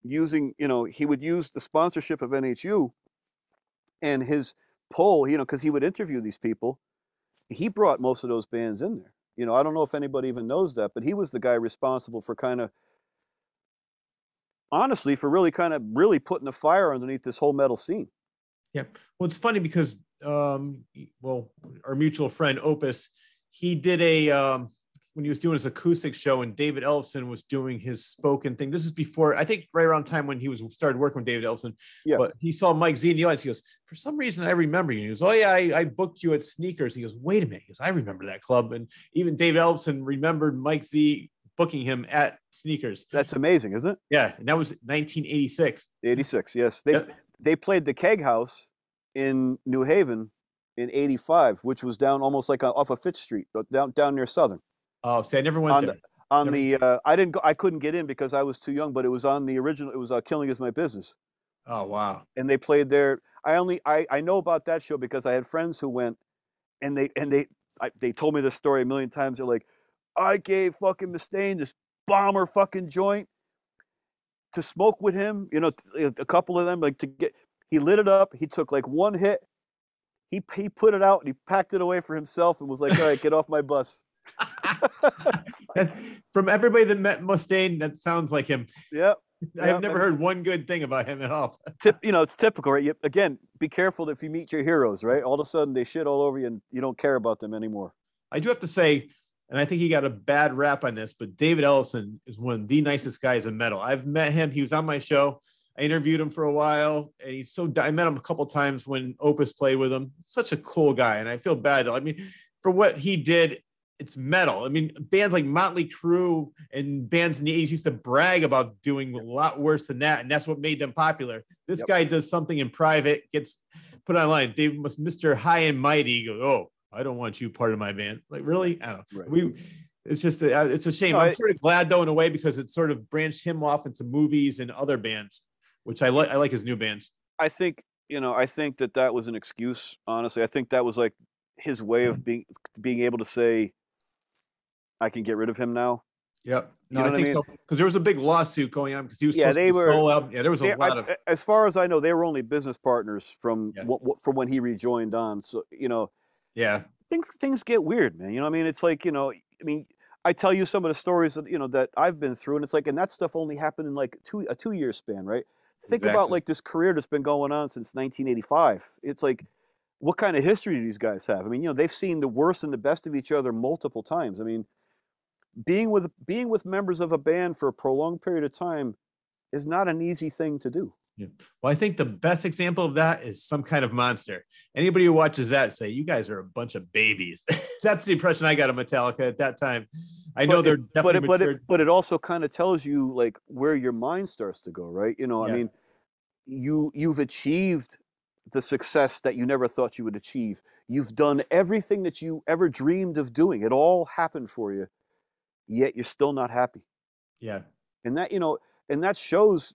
using, he would use the sponsorship of NHU and his pull, because he would interview these people. He brought most of those bands in there. I don't know if anybody even knows that, but he was the guy responsible for kind of, honestly, for really kind of really putting the fire underneath this whole metal scene. Yeah. Well, it's funny because, well, our mutual friend Opus, he did when he was doing his acoustic show, and David Ellefson was doing his spoken thing. This is before, I think, right around time when he was started working with David Ellefson. Yeah. But he saw Mike Z in the audience. He goes, for some reason, I remember you. He goes, oh yeah, I booked you at Sneakers. He goes, wait a minute. He goes, I remember that club. And even David Ellefson remembered Mike Z booking him at Sneakers. That's amazing, isn't it? Yeah, and that was 1986. 86, yes. Yep. They played the Keg House in New Haven in '85, which was down almost like off of Fitch Street, down near Southern. Oh, see, I never went there. I couldn't get in because I was too young, but it was on the original. It was Killing Is My Business, Oh, wow. and they played there. I know about that show because I had friends who went, and they told me this story a million times. They're like, I gave fucking Mustaine this bomber fucking joint to smoke with him. A couple of them, like, to get. He lit it up. He took like one hit. He put it out and he packed it away for himself and was like, all right, get off my bus. From everybody that met Mustaine, that sounds like him. Yep. I have never heard one good thing about him at all. It's typical, right? Again, be careful if you meet your heroes, right? All of a sudden they shit all over you and you don't care about them anymore. I do have to say, and I think he got a bad rap on this, but David Ellefson is one of the nicest guys in metal. I've met him. He was on my show. I interviewed him for a while. And I met him a couple times when Opus played with him. Such a cool guy. And I feel bad. I mean, for what he did, it's metal. I mean, bands like Motley Crue and bands in the 80s used to brag about doing a lot worse than that. And that's what made them popular. This guy does something in private, gets put online. David was Mr. High and Mighty. He goes, oh, I don't want you part of my band. Like, really? I don't know. Right. It's just, it's a shame. I'm sort of glad though, in a way, because it sort of branched him off into movies and other bands, which I like. I like his new bands. I think that was an excuse. Honestly, I think that was like his way of being able to say, I can get rid of him now. Yep. No, You know I what I think mean? so because there was a big lawsuit going on because he was Yeah, supposed to they be were. solo album. Yeah, there was a lot of As far as I know, they were only business partners yeah, from when he rejoined on. So yeah, things get weird, man. You know what I mean? It's like, I mean, I tell you some of the stories that that I've been through, and it's like, and that stuff only happened in like a 2 year span, right? Think about exactly. like this career that's been going on since 1985. It's like, what kind of history do these guys have? I mean, they've seen the worst and the best of each other multiple times. I mean, being with members of a band for a prolonged period of time is not an easy thing to do. Yeah. Well, I think the best example of that is Some Kind of Monster. Anybody who watches that say, you guys are a bunch of babies. That's the impression I got of Metallica at that time. I know But they're it but definitely it but it matured. but it also kind of tells you like where your mind starts to go, right? I Yeah. mean, you've achieved the success that you never thought you would achieve. You've done everything that you ever dreamed of doing. It all happened for you, yet you're still not happy. Yeah. And that shows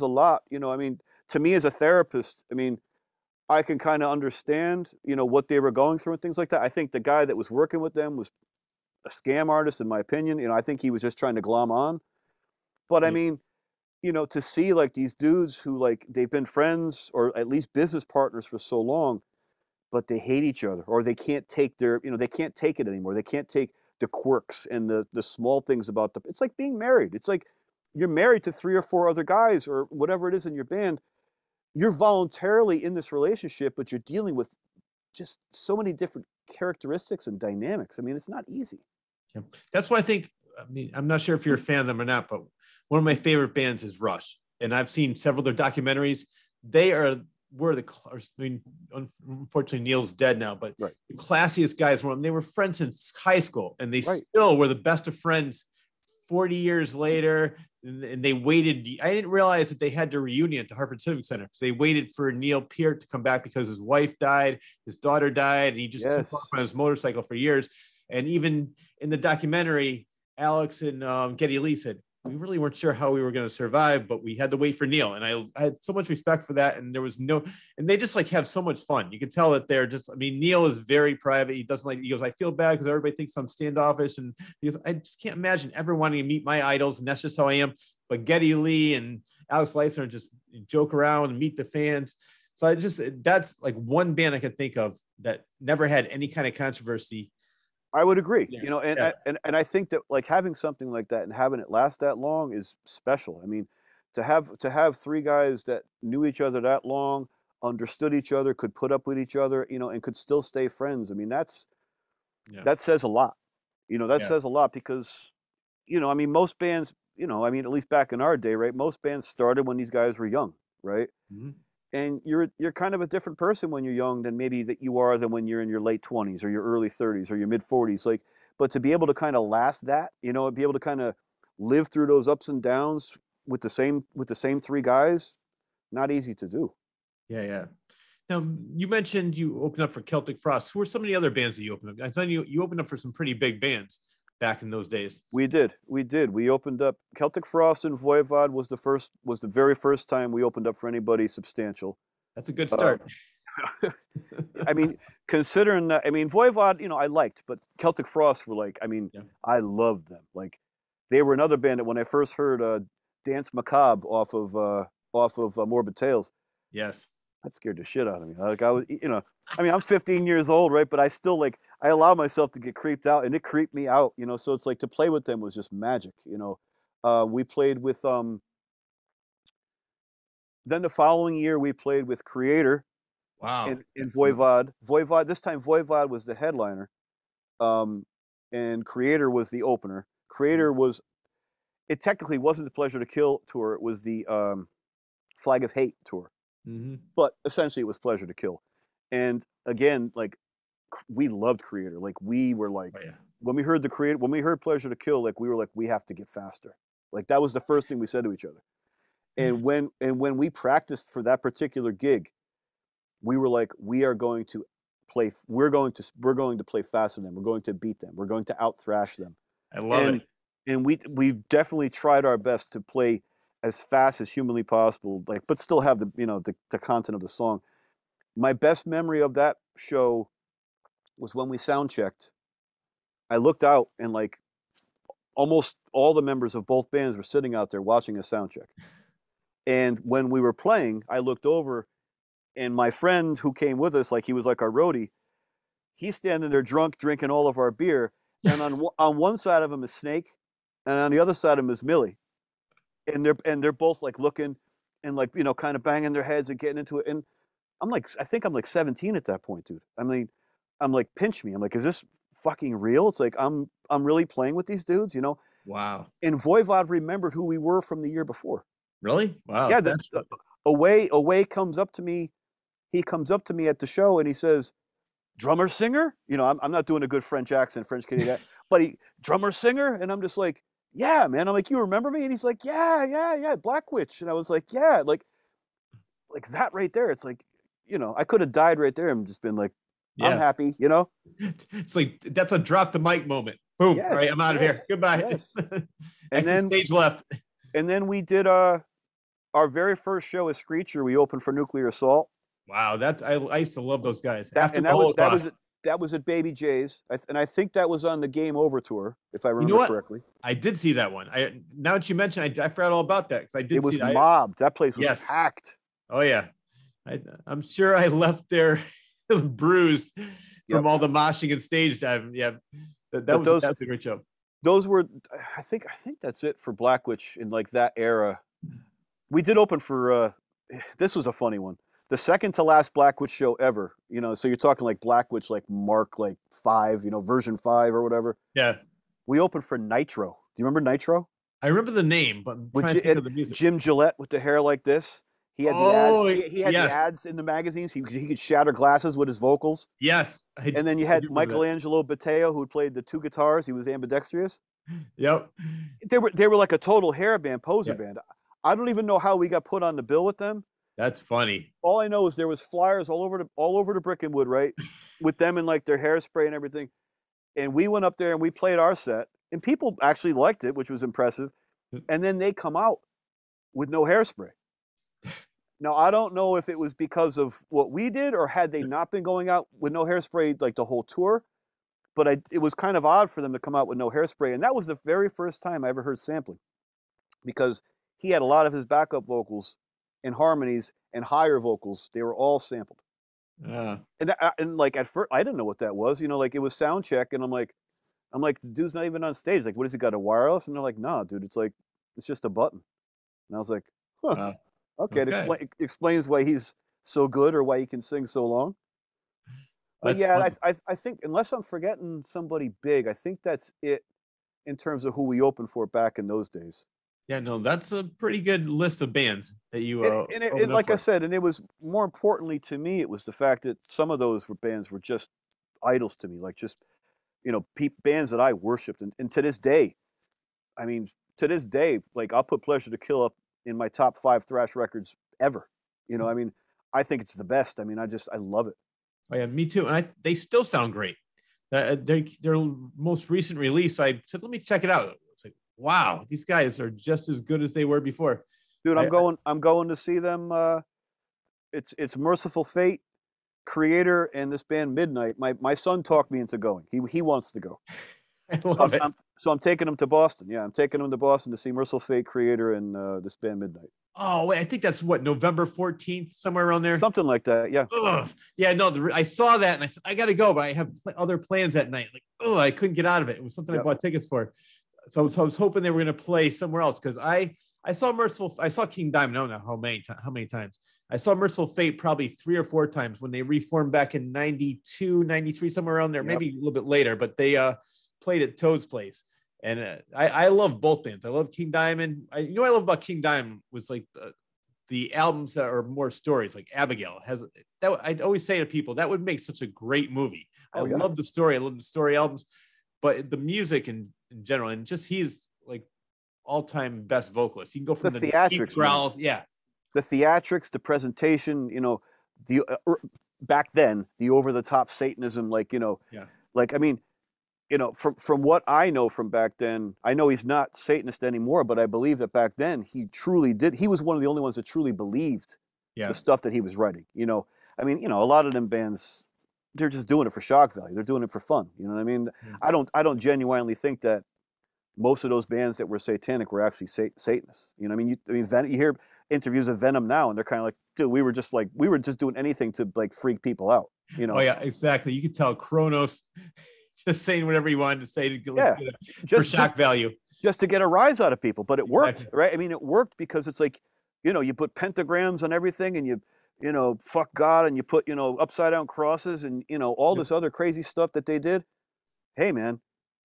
a lot. I mean, to me as a therapist, I mean, I can kind of understand, what they were going through and things like that. I think the guy that was working with them was a scam artist, in my opinion. I think he was just trying to glom on. But I Yeah. mean, to see like these dudes who like they've been friends or at least business partners for so long, but they hate each other or they can't take they can't take it anymore. They can't take the quirks and the small things about it's like being married. It's like you're married to 3 or 4 other guys or whatever it is in your band. You're voluntarily in this relationship, but you're dealing with just so many different characteristics and dynamics. I mean, it's not easy. Yeah. That's why I think, I mean, I'm not sure if you're a fan of them or not, but one of my favorite bands is Rush. And I've seen several of their documentaries. They are were the, I mean, unfortunately Neil's dead now, but Right. the classiest guys were. They were friends since high school, and they Right. still were the best of friends 40 years later. And they waited. I didn't realize that they had their reunion at the Hartford Civic Center because they waited for Neil Peart to come back because his wife died, his daughter died, and he just took off Yes. on his motorcycle for years. And even in the documentary, Alex and Geddy Lee said, we really weren't sure how we were going to survive, but we had to wait for Neil. And I had so much respect for that. And there was and they just like have so much fun. You can tell that they're just, I mean, Neil is very private. He doesn't like, he goes, I feel bad because everybody thinks I'm standoffish. And he goes, I just can't imagine ever wanting to meet my idols. And that's just how I am. But Geddy Lee and Alex Leisner just joke around and meet the fans. So that's like one band I can think of that never had any kind of controversy. I would agree. Yes. And I think that like having something like that and having it last that long is special. I mean, to have 3 guys that knew each other that long, understood each other, could put up with each other, and could still stay friends. I mean, Yeah. that says a lot. That Yeah. says a lot because, I mean, most bands, I mean, at least back in our day, right? Most bands started when these guys were young, right? Mm-hmm. And you're kind of a different person when you're young than maybe that you are than when you're in your late 20s or your early 30s or your mid 40s. Like, but to be able to kind of last that, be able to kind of live through those ups and downs with the same 3 guys, not easy to do. Yeah. Yeah. Now, you mentioned you opened up for Celtic Frost. Who are some of the other bands that you opened up? I thought you opened up for some pretty big bands back in those days. We did. We opened up Celtic Frost and Voivod was the very first time we opened up for anybody substantial. That's a good Uh, start. I mean, considering that, I mean, Voivod, I liked, but Celtic Frost were like, I mean, Yeah. I loved them. Like, they were another band that when I first heard Dance Macabre off of Morbid Tales, Yes. that scared the shit out of me. Like, I was, I mean, I'm 15 years old, right? But I still like, I allow myself to get creeped out, and it creeped me out, So it's like to play with them was just magic, We played with then the following year we played with Creator Wow. in Voivod. Voivod, this time Voivod was the headliner, and Creator was the opener. Creator was, it technically wasn't the Pleasure to Kill tour, it was the Flag of Hate tour, Mm-hmm. but essentially it was Pleasure to Kill. And again, like, we loved Creator. Like, we were like, Oh, yeah. when we heard Pleasure to Kill, like, we were like, we have to get faster. Like, that was the first thing we said to each other. And when we practiced for that particular gig, we were like, we're going to play faster than them. We're going to beat them. We're going to out thrash them. I love And it. and we definitely tried our best to play as fast as humanly possible, like, but still have the content of the song. My best memory of that show was when we sound checked. I looked out and like almost all the members of both bands were sitting out there watching a sound check. And when we were playing, I looked over, and my friend who came with us, like he was like our roadie, he's standing there drunk, drinking all of our beer. And on one side of him is Snake, and on the other side of him is Millie. And they're both like looking and like, you know, kind of banging their heads and getting into it. And I'm like, I think I'm like 17 at that point, dude. I mean, I'm like, pinch me. I'm like, is this fucking real? It's like I'm really playing with these dudes, you know? Wow. And Voivod remembered who we were from the year before. Really? Wow. Yeah, That's Away comes up to me. He comes up to me at the show and he says, "Drummer singer?" You know, I'm not doing a good French accent, French Canadian, but he drummer singer, and I'm just like, "Yeah, man." I'm like, "You remember me?" And he's like, "Yeah, Black Witch." And I was like, "Yeah," like that right there. It's like, you know, I could have died right there and just been like, "I'm yeah. happy," you know. It's like that's a drop the mic moment. Boom. Yes, All right, I'm out of here. Goodbye. Yes. And then stage left. And then we did our very first show as Screecher. We opened for Nuclear Assault. Wow, that's I used to love those guys. That was at Baby J's, and I think that was on the Game Over tour, if I remember correctly. I did see that one. Now that you mentioned, I forgot all about that because I did. It was see mobbed. That place was packed. Oh yeah, I'm sure I left there bruised from all the moshing and stage diving. Yeah, that's a great show. Those were, I think that's it for Black Witch in like that era. We did open for. This was a funny one. The second to last Black Witch show ever, you know, so you're talking like Black Witch, like Mark, like 5, you know, version 5 or whatever. Yeah. We opened for Nitro. Do you remember Nitro? I remember the name, but I'm trying to think of the music. Jim Gillette with the hair like this. He had the ads. He had the ads in the magazines. He could shatter glasses with his vocals. Yes. And then you had Michelangelo Batteo, who played the 2 guitars. He was ambidextrous. Yep. They were like a total hair band, poser band. I don't even know how we got put on the bill with them. That's funny. All I know is there was flyers all over the Brickenwood, right, with them and like their hairspray and everything. And we went up there and we played our set, and people actually liked it, which was impressive. And then they come out with no hairspray. Now I don't know if it was because of what we did or had they not been going out with no hairspray like the whole tour, but it was kind of odd for them to come out with no hairspray. And that was the very first time I ever heard sampling, because he had a lot of his backup vocals and harmonies and higher vocals, they were all sampled. And like at first I didn't know what that was, you know, like it was sound check, and I'm like, the dude's not even on stage. Like, what has he got, a wireless? And they're like, "No, dude, it's just a button." And I was like, huh, okay. It explains why he's so good or why he can sing so long. But I think, unless I'm forgetting somebody big, I think that's it in terms of who we opened for back in those days. Yeah, no, that's a pretty good list of bands that you. And like I said, and it was, more importantly to me, it was the fact that some of those bands were just idols to me, like just, you know, bands that I worshipped, and to this day, I mean, like I'll put Pleasure to Kill up in my top 5 thrash records ever. You know, I mean, I think it's the best. I mean, I love it. Oh yeah, me too. And they still sound great. Their most recent release, I said, let me check it out. It's like, wow, these guys are just as good as they were before. Dude, I'm going to see them. It's Merciful Fate, Creator, and this band Midnight. My son talked me into going. He wants to go. I love it. So I'm taking him to Boston. Yeah, I'm taking him to Boston to see Merciful Fate, Creator, and this band Midnight. Oh wait, I think that's what, November 14th, somewhere around there. Something like that. Yeah. Ugh. Yeah, no, I saw that and I said I got to go, but I have other plans that night. Like, oh, I couldn't get out of it. It was something I bought tickets for. So I was hoping they were going to play somewhere else, because I saw King Diamond. I don't know how many times. I saw Merciful Fate probably 3 or 4 times when they reformed back in 92, 93, somewhere around there, maybe a little bit later, but they played at Toad's Place. And I love both bands. I love King Diamond. What I love about King Diamond was like the albums that are more stories, like Abigail has that. I'd always say to people that would make such a great movie. I love the story. I love the story albums, but the music in general, and just he's like all-time best vocalist. You can go from the theatrics, growls, the theatrics, the presentation. You know, the back then the over-the-top Satanism, like, you know, like, I mean, you know, from what I know from back then, I know he's not Satanist anymore, but I believe that back then he truly did. He was one of the only ones that truly believed the stuff that he was writing. You know, I mean, you know, a lot of them bands, they're just doing it for shock value. They're doing it for fun. You know what I mean? Yeah. I don't genuinely think that most of those bands that were satanic were actually Satanists. You know what I mean? You hear interviews of Venom now, and they're kind of like, dude, we were just doing anything to like freak people out. You know? Oh yeah, exactly. You could tell Kronos just saying whatever he wanted to say to Yeah, for shock value. Just to get a rise out of people, but it worked, Exactly. right? I mean, it worked because it's like, you put pentagrams on everything, and fuck God, and you put, upside down crosses, and all Yep. this other crazy stuff that they did. Hey, man,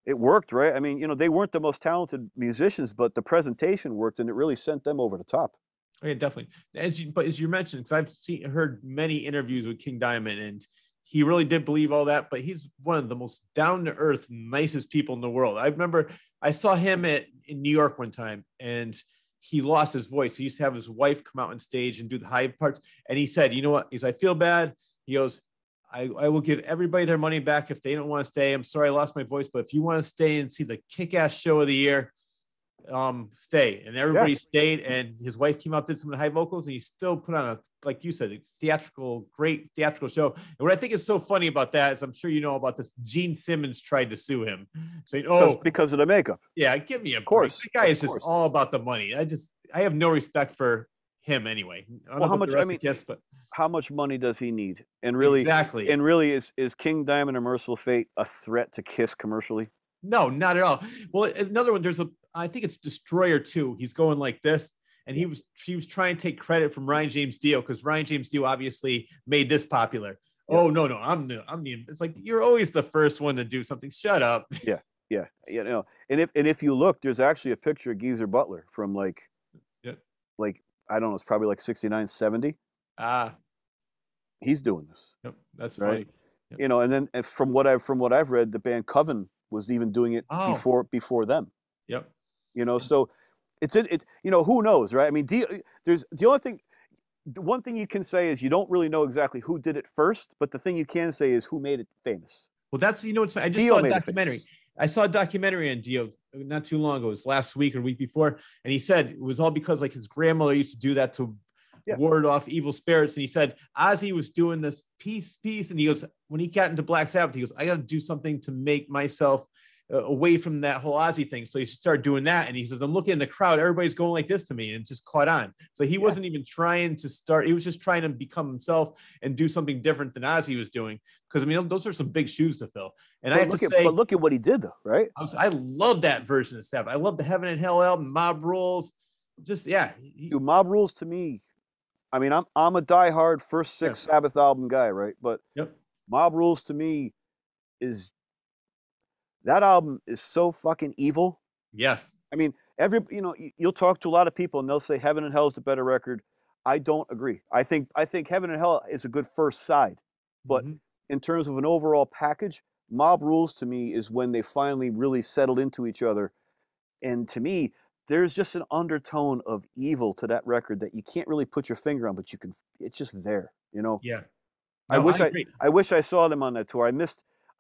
it worked, right? I mean, they weren't the most talented musicians, but the presentation worked, and it really sent them over the top. Oh, yeah, definitely. As you mentioned, because I've heard many interviews with King Diamond, and he really did believe all that. But he's one of the most down to earth, nicest people in the world. I remember I saw him in New York one time, and he lost his voice. He used to have his wife come out on stage and do the high parts, and he said, "You know what? I feel bad." He goes, I will give everybody their money back if they don't want to stay. I'm sorry I lost my voice, but if you want to stay and see the kick-ass show of the year, stay." And everybody stayed, and his wife came up, did some of the high vocals, and he still put on like you said, great theatrical show. And what I think is so funny about that is, I'm sure you know about this, Gene Simmons tried to sue him, saying, because of the makeup. Yeah, give me a break. Course. The guy is just all about the money. I have no respect for him anyway. Well, how much money does he need? And really, exactly. And really, is King Diamond or Merciful Fate a threat to Kiss commercially? No, not at all. Well, another one, I think it's Destroyer 2. He's going like this, and he was trying to take credit from Ryan James Dio, because Ryan James Dio obviously made this popular. Yeah. Oh no, I'm new. It's like, you're always the first one to do something. Shut up. Yeah. And if you look, there's actually a picture of Geezer Butler from like I don't know, it's probably like 69, 70. He's doing this. Yep, that's right. Funny. Yep. And then from what I've read, the band Coven was even doing it before them. Yep. So it's who knows, right? I mean, there's the one thing you can say is you don't really know exactly who did it first, but the thing you can say is who made it famous. Well, that's it's I just saw a documentary. I saw a documentary on Dio not too long ago. It was last week or the week before, and he said it was all because like his grandmother used to do that to ward off evil spirits. And he said Ozzy was doing this peace, and he goes, when he got into Black Sabbath, he goes, I got to do something to make myself away from that whole Ozzy thing. So he started doing that, and he says, I'm looking in the crowd, everybody's going like this to me, and it just caught on. So he wasn't even trying to start, he was just trying to become himself and do something different than Ozzy was doing, because those are some big shoes to fill. And but look at what he did though, right? I love that version of Sabbath. I love the Heaven and Hell album, Mob Rules. Just Dude, Mob Rules to me, I mean, I'm a diehard first 6 Sabbath album guy, right? But Mob Rules to me is, that album is so fucking evil. Yes. I mean, you'll talk to a lot of people and they'll say Heaven and Hell is the better record. I don't agree. I think Heaven and Hell is a good first side, but in terms of an overall package, Mob Rules to me is when they finally really settled into each other. And to me, there's just an undertone of evil to that record that you can't really put your finger on, but it's just there, Yeah. No, I wish I saw them on that tour.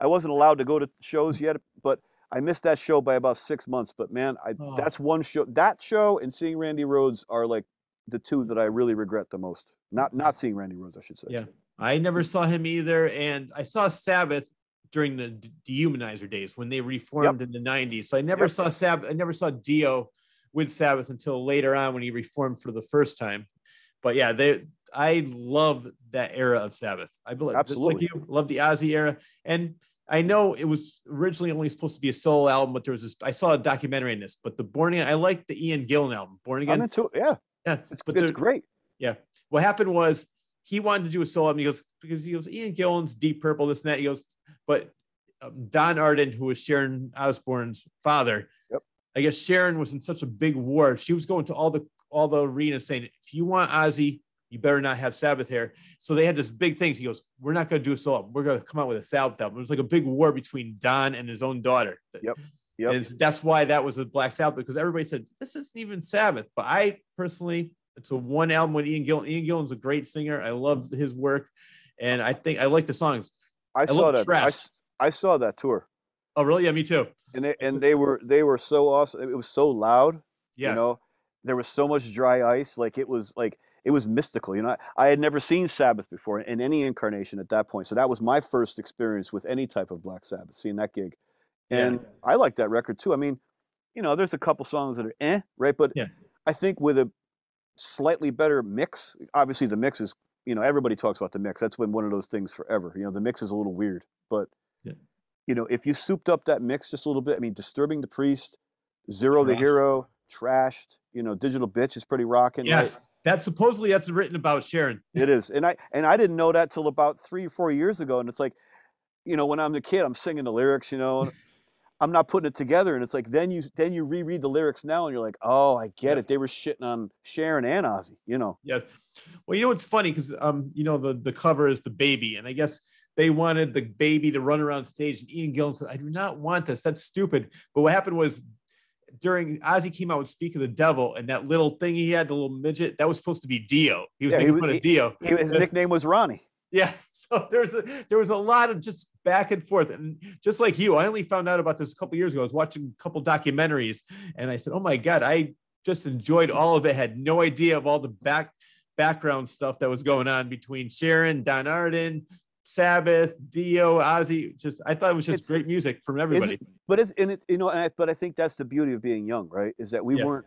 I wasn't allowed to go to shows yet, but I missed that show by about 6 months. But man, that's one show. That show and seeing Randy Rhoads are like the two that I really regret the most. Not seeing Randy Rhoads, I should say. Yeah, I never saw him either, and I saw Sabbath during the Dehumanizer days when they reformed in the 90s. So I never saw Sabbath. I never saw Dio with Sabbath until later on when he reformed for the first time. But yeah, I love that era of Sabbath. I believe, absolutely, just like you, love the Ozzy era. And I know it was originally only supposed to be a solo album, but there was I saw a documentary on this. But the Born Again, I like the Ian Gillan album, Born Again. I'm into it. Yeah, it's great. Yeah, what happened was he wanted to do a solo album. Because Ian Gillan's Deep Purple, this and that. He goes, but Don Arden, who was Sharon Osbourne's father, I guess Sharon was in such a big war. She was going to all the arenas saying, if you want Ozzy, you better not have Sabbath here. So they had this big thing. He goes, we're not going to do a solo album. We're going to come out with a Sabbath album. It was like a big war between Don and his own daughter. Yep. And that's why that was a Black Sabbath, because everybody said, this isn't even Sabbath. But I personally, it's a one album with Ian Gillan. Ian Gillan's a great singer. I love his work. And I think I like the songs. I saw that tour. Oh, really? Yeah, me too. And they were so awesome. It was so loud. Yes. There was so much dry ice. Like it was like it was mystical. You know, I had never seen Sabbath before in any incarnation at that point. So that was my first experience with any type of Black Sabbath, seeing that gig. Yeah. And I like that record too. I mean, you know, there's a couple songs that are right? But Yeah. I think with a slightly better mix, obviously the mix is, you know, everybody talks about the mix. That's been one of those things forever. You know, the mix is a little weird, but Yeah. you know, if you souped up that mix just a little bit, I mean, Disturbing the Priest, Zero the Trash. Hero, Trashed, you know, Digital Bitch is pretty rocking, right? Yes. That's supposedly that's written about Sharon. It is. And I didn't know that till about 3 or 4 years ago. And it's like, you know, when I'm a kid, I'm singing the lyrics, you know, I'm not putting it together. And it's like, then you reread the lyrics now and you're like, oh, I get it. They were shitting on Sharon and Ozzy, you know. Yes. Well, you know what's funny because you know, the cover is the baby, and I guess they wanted the baby to run around stage, and Ian Gillan said, "I do not want this. That's stupid." But what happened was during Ozzy came out with "Speak of the Devil," and that little thing he had, the little midget, that was supposed to be Dio. He was making fun of Dio. His nickname was Ronnie. Yeah, so there was a lot of just back and forth, and just like you, I only found out about this a couple years ago. I was watching a couple documentaries, and I said, "Oh my God, I just enjoyed all of it." Had no idea of all the background stuff that was going on between Sharon, Don Arden, Sabbath, Dio, Ozzy. Just I thought it was just great music from everybody. But you know, but I think that's the beauty of being young, right? Is that we weren't,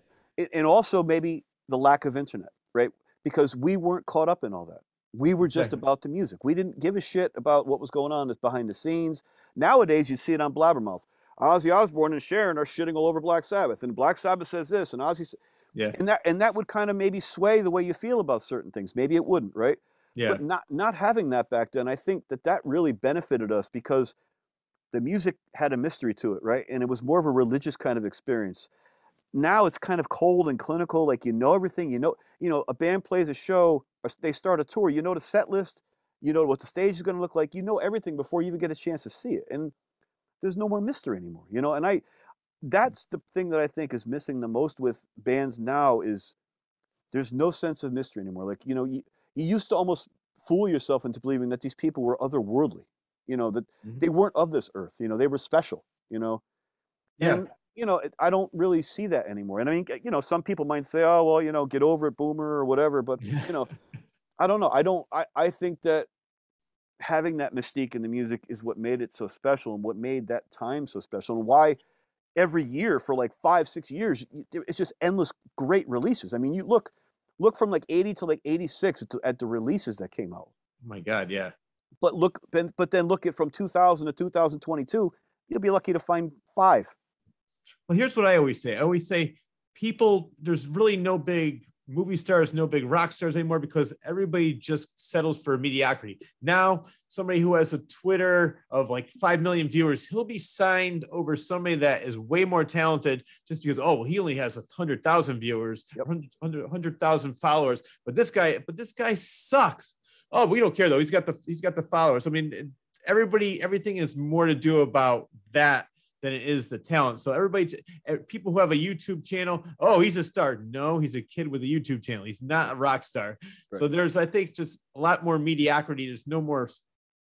and also maybe the lack of internet, right? Because we weren't caught up in all that. We were just about the music. We didn't give a shit about what was going on behind the scenes. Nowadays, you see it on Blabbermouth. Ozzy Osbourne and Sharon are shitting all over Black Sabbath, and Black Sabbath says this, and Ozzy, and that would kind of maybe sway the way you feel about certain things. Maybe it wouldn't, right? Yeah. But not having that back then, I think that really benefited us because the music had a mystery to it, right? And it was more of a religious kind of experience. Now it's kind of cold and clinical, like you know everything. You know, a band plays a show, or they start a tour. You know the set list. You know what the stage is going to look like. You know everything before you even get a chance to see it. And there's no more mystery anymore, you know. And that's the thing that I think is missing the most with bands now is there's no sense of mystery anymore. Like, you know, you used to almost fool yourself into believing that these people were otherworldly, you know, that they weren't of this earth, you know, they were special, you know. And, you know, I don't really see that anymore. And I mean, you know, some people might say, oh, well, you know, get over it, boomer, or whatever. But, you know, I don't know. I think that having that mystique in the music is what made it so special and what made that time so special and why every year for like 5-6 years, it's just endless great releases. I mean, you look from like 80 to like 86 at the releases that came out. Oh my God, yeah. But then look at from 2000 to 2022, you'll be lucky to find 5. Well, here's what I always say. I always say people, there's really no big movie stars, no big rock stars anymore because everybody just settles for mediocrity. Now, somebody who has a Twitter of like 5 million viewers, he'll be signed over somebody that is way more talented just because, oh, well, he only has 100,000 viewers, 100,000 followers. But this guy sucks. Oh, we don't care though. He's got the followers. I mean, everything is more to do about that than it is the talent. So people who have a YouTube channel, oh, he's a star. No, he's a kid with a YouTube channel. He's not a rock star. Right. So there's, I think, just a lot more mediocrity. There's no more,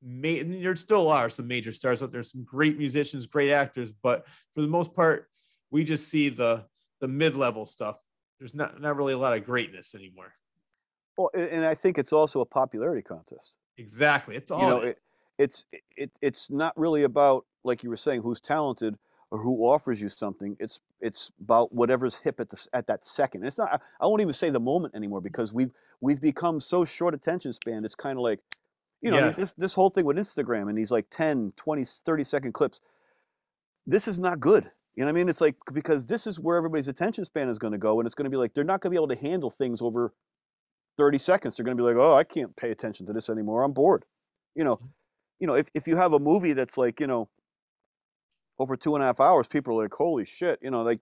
there still are some major stars out there, some great musicians, great actors, but for the most part, we just see the mid-level stuff. There's not really a lot of greatness anymore. Well, and I think it's also a popularity contest. Exactly. It's all it's not really about, like you were saying, who's talented or who offers you something. It's about whatever's hip at that second. It's not. I won't even say the moment anymore because we've become so short attention span. It's kind of like, you know, this whole thing with Instagram and these like 10, 20, 30-second clips. This is not good. You know what I mean? It's like, because this is where everybody's attention span is going to go, and it's going to be like they're not going to be able to handle things over 30 seconds. They're going to be like, oh, I can't pay attention to this anymore. I'm bored. You know, if you have a movie that's like, you know, over 2.5 hours, people are like, holy shit, you know, like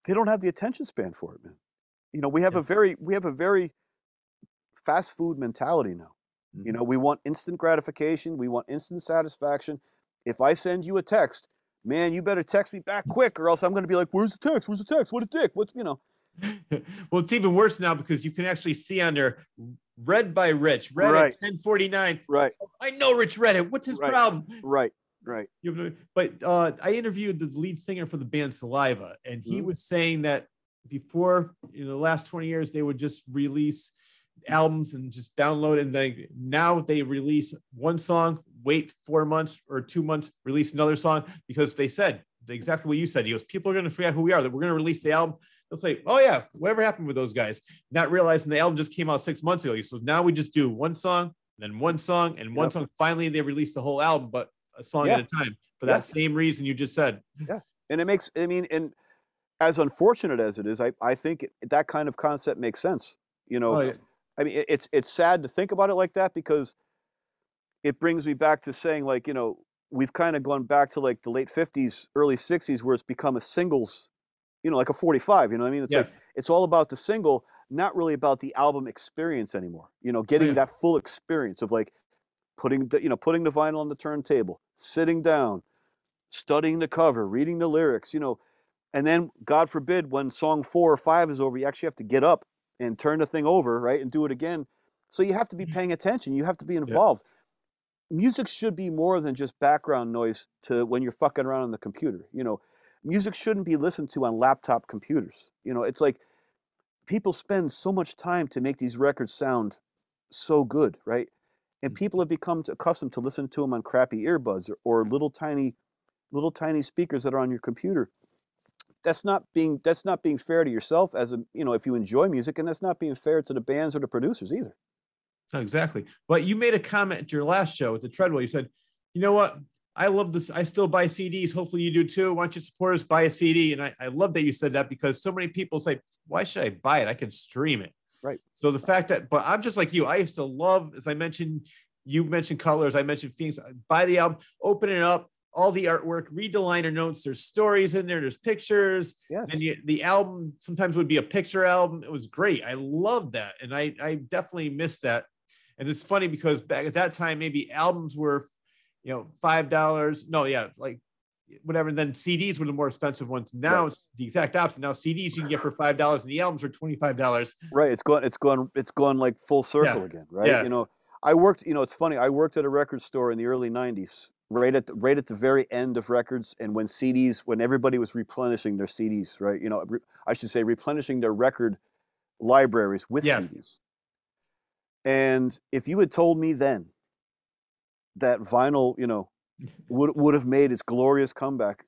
they don't have the attention span for it, man. You know, we have a very fast food mentality now. You know, we want instant gratification. We want instant satisfaction. If I send you a text, man, you better text me back quick or else I'm going to be like, where's the text? Where's the text? What a dick. What's, you know. Well, it's even worse now because you can actually see on there, read by Rich, read at 10:49. Right. I know Rich read it. What's his problem? Right. But I interviewed the lead singer for the band Saliva, and he was saying that before, the last 20 years, they would just release albums and just download it. And then now they release one song, wait 4 months or 2 months, release another song, because they said exactly what you said. He goes, people are going to forget who we are, that we're going to release the album. They'll say, oh yeah, whatever happened with those guys? Not realizing the album just came out 6 months ago. So now we just do one song, then one song, and one song. Finally, they released the whole album, but a song at a time, for that same reason you just said. Yeah. And it makes, I mean, and as unfortunate as it is, I think that kind of concept makes sense. I mean, it's sad to think about it like that, because it brings me back to saying, like, we've kind of gone back to like the late 50s, early 60s, where it's become a singles, like a 45, I mean? It's like, it's all about the single, not really about the album experience anymore, getting that full experience of like putting the vinyl on the turntable, sitting down, studying the cover, reading the lyrics, and then, God forbid, when song 4 or 5 is over, you actually have to get up and turn the thing over, right, and do it again. So you have to be paying attention. You have to be involved. Music should be more than just background noise to when you're fucking around on the computer. Music shouldn't be listened to on laptop computers. It's like people spend so much time to make these records sound so good, right? And people have become accustomed to listen to them on crappy earbuds or little tiny speakers that are on your computer. That's not being fair to yourself as if you enjoy music, and that's not being fair to the bands or the producers either. No, exactly. But you made a comment at your last show at the Treadwell. You said, you know what? I love this. I still buy CDs. Hopefully you do too. Why don't you support us? Buy a CD. And I love that you said that, because so many people say, why should I buy it? I can stream it. Right. So the fact that, but I'm just like you. I used to love, as I mentioned, you mentioned Colors. I mentioned Phoenix. Buy the album, open it up, all the artwork, read the liner notes. There's stories in there. There's pictures. Yes. And the album sometimes would be a picture album. It was great. I love that. And I definitely missed that. And it's funny because back at that time, maybe albums were, $5. No, yeah, like whatever. And then CDs were the more expensive ones. Now it's the exact opposite. Now CDs you can get for $5 and the albums are $25. Right. It's gone like full circle again. Right. Yeah. I worked, it's funny. I worked at a record store in the early 90s, right at the very end of records. And when everybody was replenishing their CDs, right. I should say replenishing their record libraries with CDs. And if you had told me then that vinyl, would have made its glorious comeback,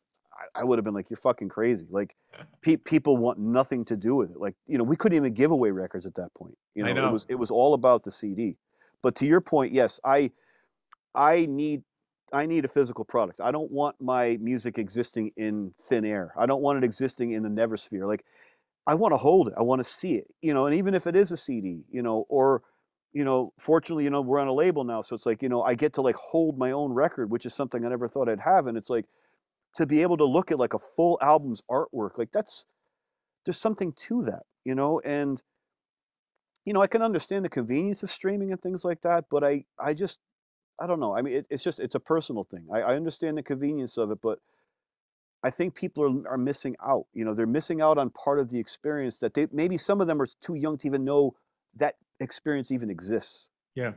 I would have been like, you're fucking crazy. Like, people want nothing to do with it. Like, we couldn't even give away records at that point. I know. It was all about the CD. But to your point, yes, I need a physical product. I don't want my music existing in thin air. I don't want it existing in the never sphere. Like, I want to hold it. I want to see it. And even if it is a CD, or fortunately, we're on a label now. So it's like, I get to like hold my own record, which is something I never thought I'd have. And it's like, to be able to look at like a full album's artwork, like there's something to that, and, I can understand the convenience of streaming and things like that, but I don't know. I mean, it's a personal thing. I understand the convenience of it, but I think people are missing out. They're missing out on part of the experience that maybe some of them are too young to even know that experience even exists. Yeah.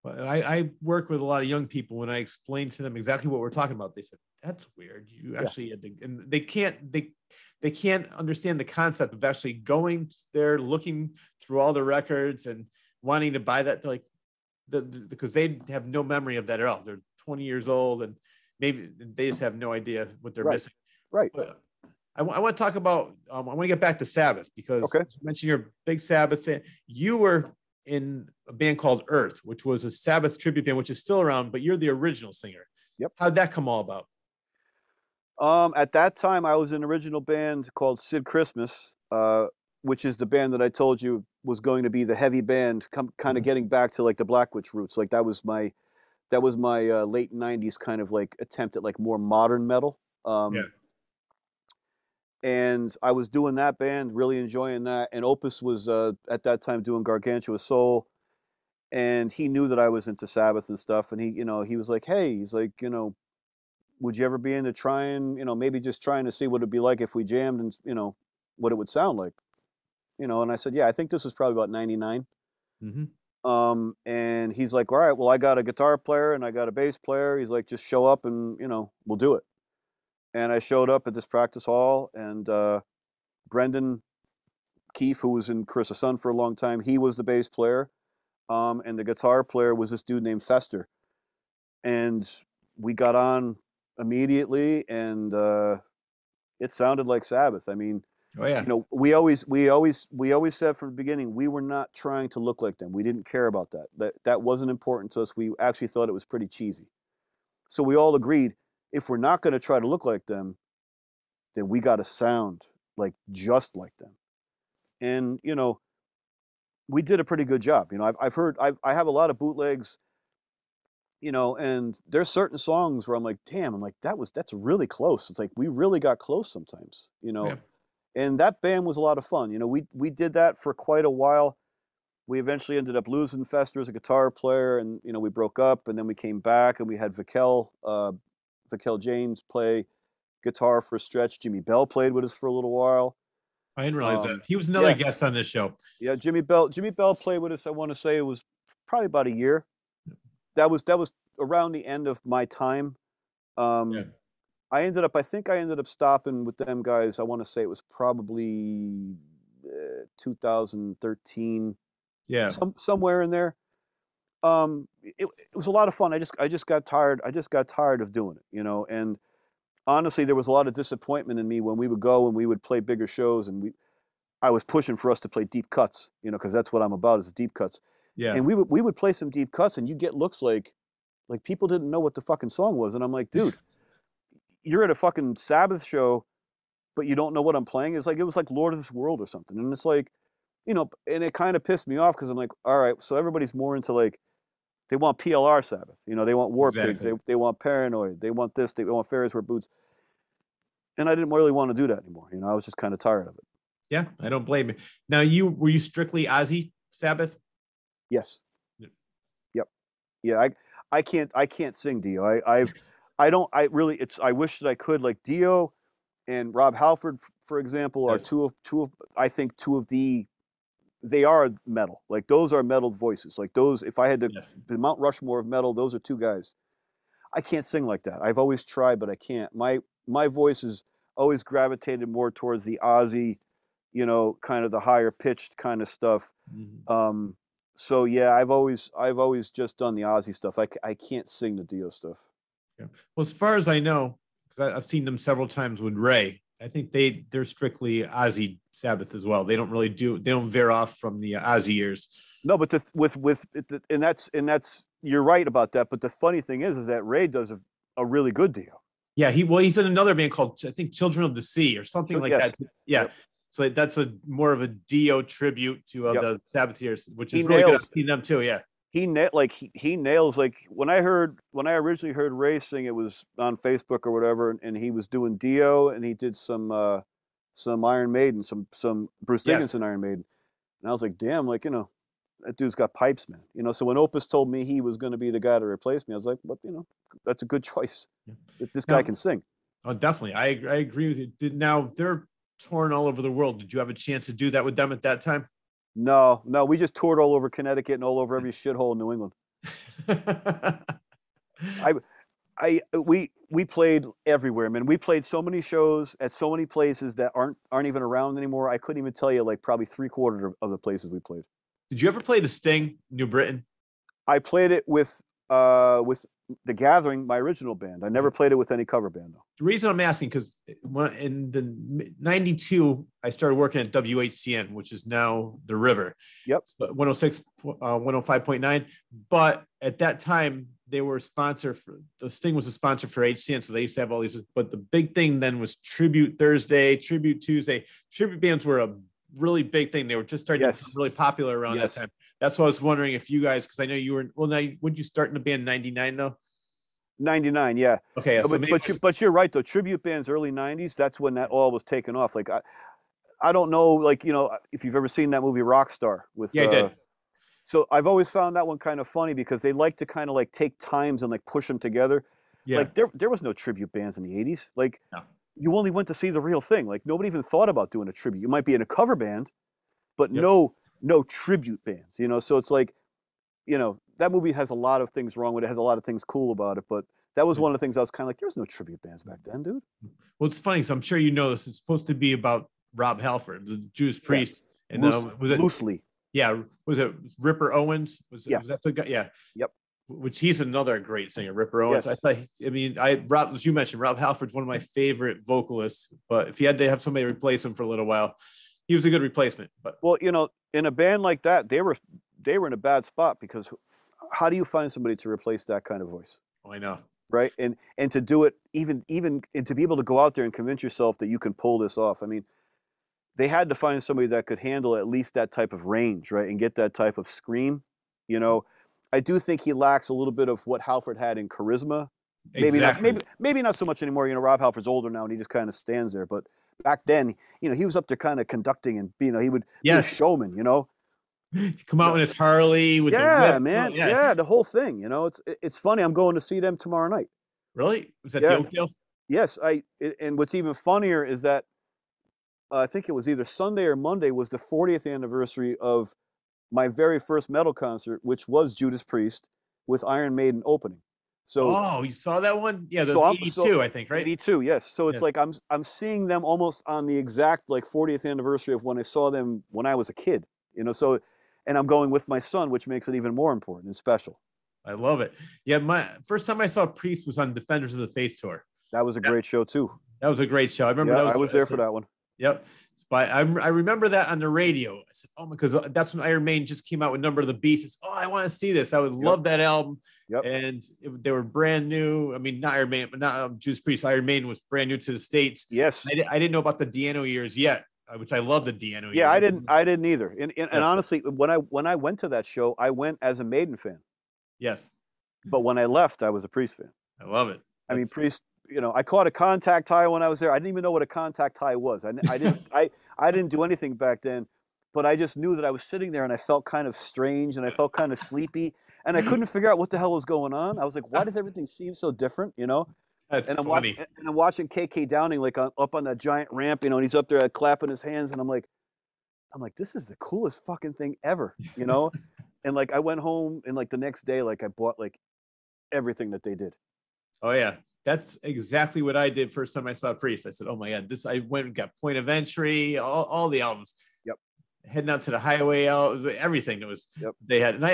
Well, I work with a lot of young people. When I explain to them exactly what we're talking about, they said, that's weird. You actually had to, and they can't understand the concept of actually going there, looking through all the records and wanting to buy that. Like, because they have no memory of that at all. They're 20 years old and maybe they just have no idea what they're missing. Right. But I want to talk about, I want to get back to Sabbath, because you mentioned you're a big Sabbath fan. You were in a band called Earth, which was a Sabbath tribute band, which is still around, but you're the original singer. Yep. How'd that come all about? At that time, I was in an original band called Sid Christmas, which is the band that I told you was going to be the heavy band, kind of getting back to like the Black Witch roots. Like that was my late 90s kind of like attempt at like more modern metal. And I was doing that band, really enjoying that. And Opus was at that time doing Gargantua Soul, and he knew that I was into Sabbath and stuff. And he was like, hey, he's like, would you ever be into trying, maybe just trying to see what it'd be like if we jammed and, what it would sound like, And I said, yeah, I think this was probably about 99. Mm-hmm. And he's like, all right, well, I got a guitar player and I got a bass player. He's like, just show up and, we'll do it. And I showed up at this practice hall, and Brendan Keefe, who was in Chris' Son for a long time, he was the bass player. And the guitar player was this dude named Fester. And we got on immediately, and it sounded like Sabbath. I mean, Oh yeah. you know, we always said from the beginning, we were not trying to look like them. We didn't care about that. That wasn't important to us. We actually thought it was pretty cheesy. So we all agreed, if we're not going to try to look like them, then we got to sound like just like them. And you know, we did a pretty good job. You know, I have a lot of bootlegs, you know, and there's certain songs where I'm like, damn, I'm like, that's really close. It's like we really got close sometimes, you know. Yeah. And that band was a lot of fun. You know, we did that for quite a while. We eventually ended up losing Fester as a guitar player, and you know, we broke up, and then we came back, and we had Vakel James play guitar for a stretch. Jimmy Bell played with us for a little while. I didn't realize that. He was another Yeah, guest on this show. yeah. Jimmy Bell played with us. I want to say it was probably about a year. That was around the end of my time. Yeah. I think I ended up stopping with them guys. I want to say it was probably 2013. Yeah. Somewhere in there. It was a lot of fun. I just got tired. I just got tired of doing it, you know. And honestly, there was a lot of disappointment in me when we would go and we would play bigger shows, and I was pushing for us to play deep cuts, you know, because that's what I'm about, is deep cuts. Yeah. And we would play some deep cuts, and you get looks like people didn't know what the fucking song was, and I'm like, dude, you're at a fucking Sabbath show, but you don't know what I'm playing. It was like Lord of this World or something, and it's like, you know, and it kind of pissed me off because I'm like, all right, so everybody's more into like, they want PLR Sabbath, you know, they want War Pigs, they want Paranoid, they want this, they want Fairies Wear Boots, and I didn't really want to do that anymore. You know, I was just kind of tired of it. Yeah, I don't blame you. Now, were you strictly Ozzy Sabbath? Yes. Yep. Yeah, I can't sing Dio. I wish that I could. Like Dio and Rob Halford, for example, are two of they are metal. Like those are metal voices. Like those, if I had to, the Mount Rushmore of metal, those are two guys. I can't sing like that. I've always tried, but I can't. My voice is always gravitated more towards the Ozzy, you know, kind of the higher pitched kind of stuff. Mm-hmm. So yeah, I've always just done the Ozzy stuff. I can't sing the Dio stuff. Yeah. Well, as far as I know, because I've seen them several times with Ray, I think they're strictly Ozzy Sabbath as well. They don't veer off from the Ozzy years. No, but and that's you're right about that. But the funny thing is that Ray does a really good Dio. Yeah, he's in another band called, I think, Children of the Sea or something like that. Yeah. Yep. So that's more of a Dio tribute to the Sabbath years, which is really good. I've seen them too. Yeah. He nails, like when I originally heard Ray sing, it was on Facebook or whatever, and he was doing Dio, and he did some Iron Maiden, some Bruce Dickinson Iron Maiden, and I was like, damn, like, you know, that dude's got pipes, man. You know, so when Opus told me he was going to be the guy to replace me, I was like, well, you know, that's a good choice. This guy can sing. Oh, definitely. I agree with you. Now they're touring all over the world. Did you have a chance to do that with them at that time? No, we just toured all over Connecticut and all over every shithole in New England. We played everywhere, man. We played so many shows at so many places that aren't even around anymore. I couldn't even tell you like probably 3/4 of the places we played. Did you ever play the Sting, New Britain? I played it with The Gathering, my original band. I never played it with any cover band though. The reason I'm asking, because in the 92, I started working at WHCN, which is now The River. Yep. 106, 105.9. But at that time, they were a sponsor the Sting was a sponsor for HCN. So they used to have all these, but the big thing then was Tribute Thursday, Tribute Tuesday. Tribute bands were a really big thing. They were just starting to become really popular around that time. That's why I was wondering if you guys, because I know you were, now, would you start in the band 99 though? 99, yeah. Okay. So but you're right though. Tribute bands, early 90s, that's when that all was taken off. Like I don't know, like, you know, if you've ever seen that movie Rockstar with I did. So I've always found that one kind of funny because they like to kind of like take times and like push them together. Yeah. Like there was no tribute bands in the 80s. Like you only went to see the real thing. Like nobody even thought about doing a tribute. You might be in a cover band, but no tribute bands, you know? So it's like, you know, that movie has a lot of things wrong with it. It has a lot of things cool about it, but that was one of the things I was kind of like, there was no tribute bands back then, dude. Well, it's funny because I'm sure you know this. It's supposed to be about Rob Halford, the Judas Yeah, Priest, and was it? loosely. Yeah, was it Ripper Owens? Yeah. Was that the guy? Yeah. Yep. Which he's another great singer, Ripper Owens. Yes. Rob, as you mentioned, Rob Halford's one of my favorite vocalists. But if you had to have somebody replace him for a little while, he was a good replacement. But well, in a band like that, they were in a bad spot because how do you find somebody to replace that kind of voice? I know, right? And to do it even and to be able to go out there and convince yourself that you can pull this off. I mean, they had to find somebody that could handle at least that type of range, right, and get that type of scream. I do think he lacks a little bit of what Halford had in charisma. exactly. Maybe not so much anymore. Rob Halford's older now, and he just kind of stands there. But back then, he was up there kind of conducting, and he would be a showman. Come out in his Harley with the whip. Man, yeah, the whole thing. It's funny. I'm going to see them tomorrow night. Really? Was that the Oakdale? Yes, and what's even funnier is that I think it was either Sunday or Monday was the 40th anniversary of my very first metal concert, which was Judas Priest with Iron Maiden opening. So, you saw that one? Yeah, that was 82, I think, right? 82, yes. So it's like I'm seeing them almost on the exact 40th anniversary of when I saw them when I was a kid. So, and I'm going with my son, which makes it even more important and special. I love it. Yeah, my first time I saw Priest was on Defenders of the Faith tour. That was a great show too. That was a great show. I remember I was there for that one. Yep. But I remember that on the radio. I said, "Oh my," because that's when Iron Maiden just came out with Number of the Beast. It's, I want to see this. I would love that album. Yep. And they were brand new. I mean, not Iron Maiden, but not Judas Priest. Iron Maiden was brand new to the States. Yes. I didn't know about the Diano years yet, which I love the Diano years. Yeah, I didn't either. And honestly, when I went to that show, I went as a Maiden fan. Yes. But when I left, I was a Priest fan. I love it. I mean, Priest. I caught a contact high when I was there. I didn't even know what a contact high was. I didn't do anything back then, but I just knew that I was sitting there and I felt kind of strange and I felt kind of sleepy and I couldn't figure out what the hell was going on. I was like, why does everything seem so different? That's funny. I'm watching KK Downing up on that giant ramp, and he's up there clapping his hands, and I'm like, this is the coolest fucking thing ever, And I went home and the next day, I bought everything that they did. Oh yeah. That's exactly what I did first time I saw Priest. I said, "Oh my God, I went and got Point of Entry, all the albums." Yep. Heading out to the Highway out, everything that was they had, and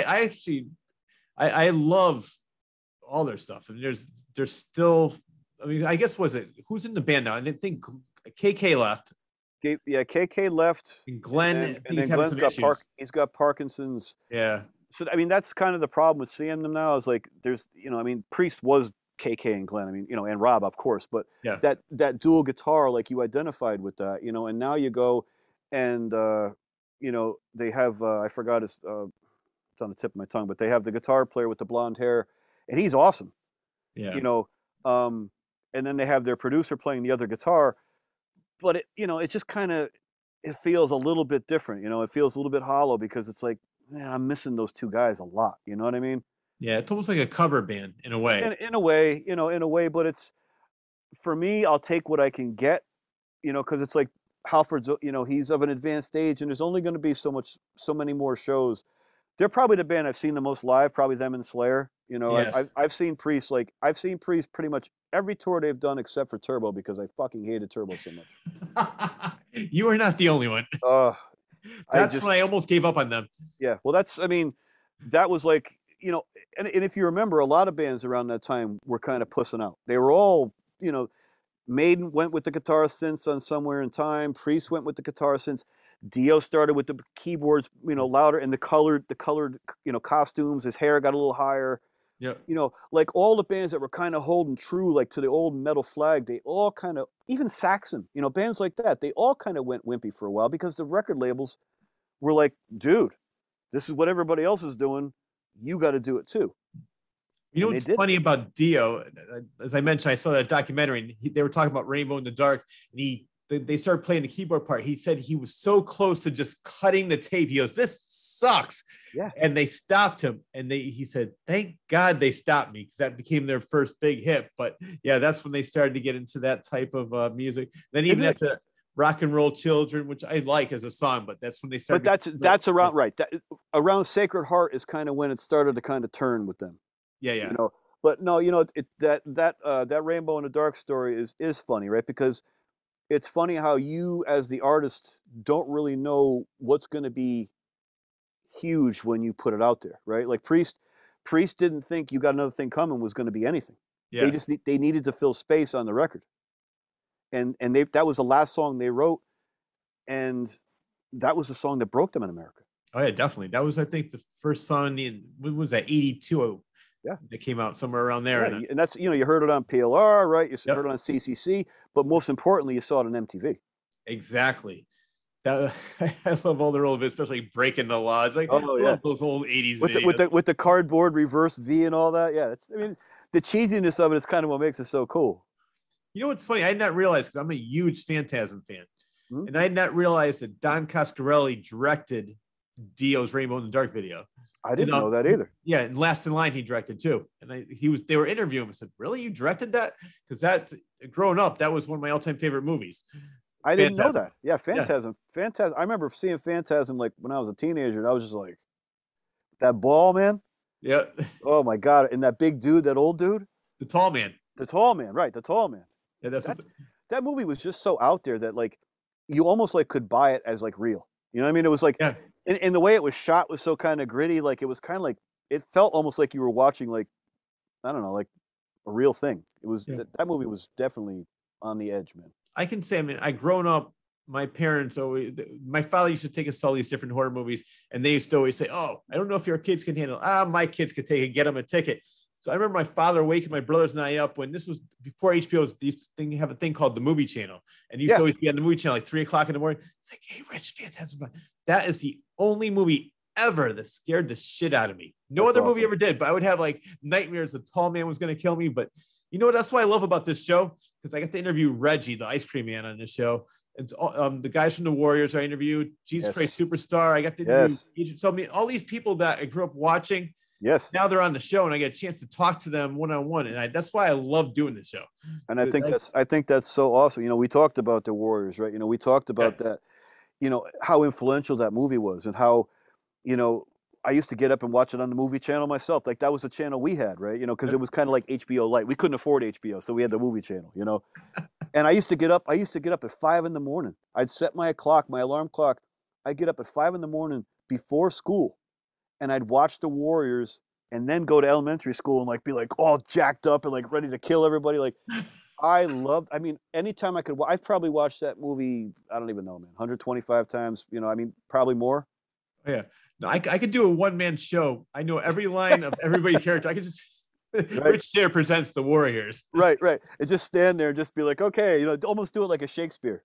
I love all their stuff. And there's still, I mean, I guess who's in the band now? I didn't think KK left. Yeah, KK left. And Glenn, and then Glenn's got he's got Parkinson's. Yeah. So I mean, that's kind of the problem with seeing them now. Is there's I mean, Priest was KK and Glenn, I mean, and Rob, of course, but that dual guitar, you identified with that, and now you go and, they have, I forgot it's on the tip of my tongue, but they have the guitar player with the blonde hair and he's awesome. Yeah. And then they have their producer playing the other guitar, but it just kind of, it feels a little bit different, it feels a little bit hollow because it's like, man, I'm missing those two guys a lot. You know what I mean? Yeah, it's almost like a cover band in a way. In a way, but it's, for me, I'll take what I can get, because it's like Halford's, he's of an advanced age, and there's only going to be so many more shows. They're probably the band I've seen the most live, probably them and Slayer. Yes. I've seen Priest, pretty much every tour they've done except for Turbo because I fucking hated Turbo so much. You are not the only one. That's when I almost gave up on them. Yeah, well, that was and if you remember, a lot of bands around that time were kind of pussing out. They were all, Maiden went with the guitar synths on Somewhere in Time. Priest went with the guitar synths. Dio started with the keyboards, louder, and the colored, costumes. His hair got a little higher. Yeah. All the bands that were kind of holding true, to the old metal flag, they all kind of, even Saxon, bands like that, they all kind of went wimpy for a while because the record labels were like, dude, this is what everybody else is doing. You got to do it too. What's funny about Dio? As I mentioned, I saw that documentary, and they were talking about Rainbow in the Dark, and they started playing the keyboard part. He said he was so close to just cutting the tape. He goes, "This sucks." Yeah. And they stopped him, and he said, "Thank God they stopped me," because that became their first big hit. But yeah, that's when they started to get into that type of music. Then even after Rock and Roll Children, which I like as a song, but that's when they started. But that's around right. Around Sacred Heart is kind of when it started to kind of turn with them. Yeah. But no, that Rainbow in the Dark story is funny, right? Because it's funny how you, as the artist, don't really know what's going to be huge when you put it out there, right? Like Priest didn't think You Got Another Thing Coming was going to be anything. Yeah. They needed to fill space on the record, and that was the last song they wrote, and that was the song that broke them in America. Oh yeah, definitely. That was, I think, the first song in, what was that, 82? Yeah, that came out somewhere around there. Yeah, and that's, you heard it on PLR, right? You Yep. heard it on CCC, but most importantly, you saw it on MTV. Exactly. That I love all the role of it, especially breaking the law. It's like, Oh I yeah, love those old 80s with the cardboard reverse V and all that. Yeah, I mean, the cheesiness of it is kind of what makes it so cool. You know what's funny? I did not realize, because I'm a huge Phantasm fan, Hmm? and I did not realize that Don Coscarelli directed Dio's Rainbow in the Dark video. I didn't know that either. Yeah, and Last in Line he directed too. And they were interviewing him and said, "Really, you directed that?" Because that, growing up, that was one of my all-time favorite movies. I didn't know that. Yeah, Phantasm. Yeah. Phantasm. I remember seeing Phantasm like when I was a teenager, and I was just like, that ball, man. Yeah. Oh my god! And that big dude, that old dude, the tall man. The tall man, right? The tall man. Yeah, that movie was just so out there that like you almost like could buy it as like real. You know what I mean? It was like, yeah. And the way it was shot was so kind of gritty. Like it was kind of like, it felt almost like you were watching like, I don't know, like a real thing. It was that movie was definitely on the edge, man. I can say, I mean, I grown up, my parents always, my father used to take us to all these different horror movies, and they used to always say, "Oh, I don't know if your kids can handle it." My kids could take it, get them a ticket. So I remember my father waking my brothers and I up when this was before HBO. They have a thing called the Movie Channel, and used to always be on the Movie Channel like 3:00 in the morning. It's like, "Hey, Rich, Phantasm." That is the only movie ever that scared the shit out of me. No other movie ever did, but I would have like nightmares. The tall man was going to kill me. But you know what? That's what I love about this show, because I got to interview Reggie, the ice cream man, on this show. And the guys from the Warriors I interviewed, Jesus Christ Superstar. I got to interview all these people that I grew up watching. Yes. Now they're on the show, and I get a chance to talk to them one-on-one, and that's why I love doing the show. And I think that's so awesome. You know, we talked about the Warriors, right? You know, we talked about that. You know how influential that movie was, and how, you know, I used to get up and watch it on the Movie Channel myself. Like that was the channel we had, right? You know, because it was kind of like HBO Light. We couldn't afford HBO, so we had the Movie Channel. You know, and I used to get up. I used to get up at 5 a.m. I'd set my alarm clock. I'd get up at 5 a.m. before school, and I'd watch the Warriors, and then go to elementary school and like be like all jacked up and like ready to kill everybody. Like I mean, anytime I could, I've probably watched that movie, I don't even know, man, 125 times, you know, I mean, probably more. Oh, yeah. No, I could do a one-man show. I know every line of everybody's character. I could just, Rich there presents the Warriors. Right. And just stand there and just be like, okay, you know, almost do it like a Shakespeare.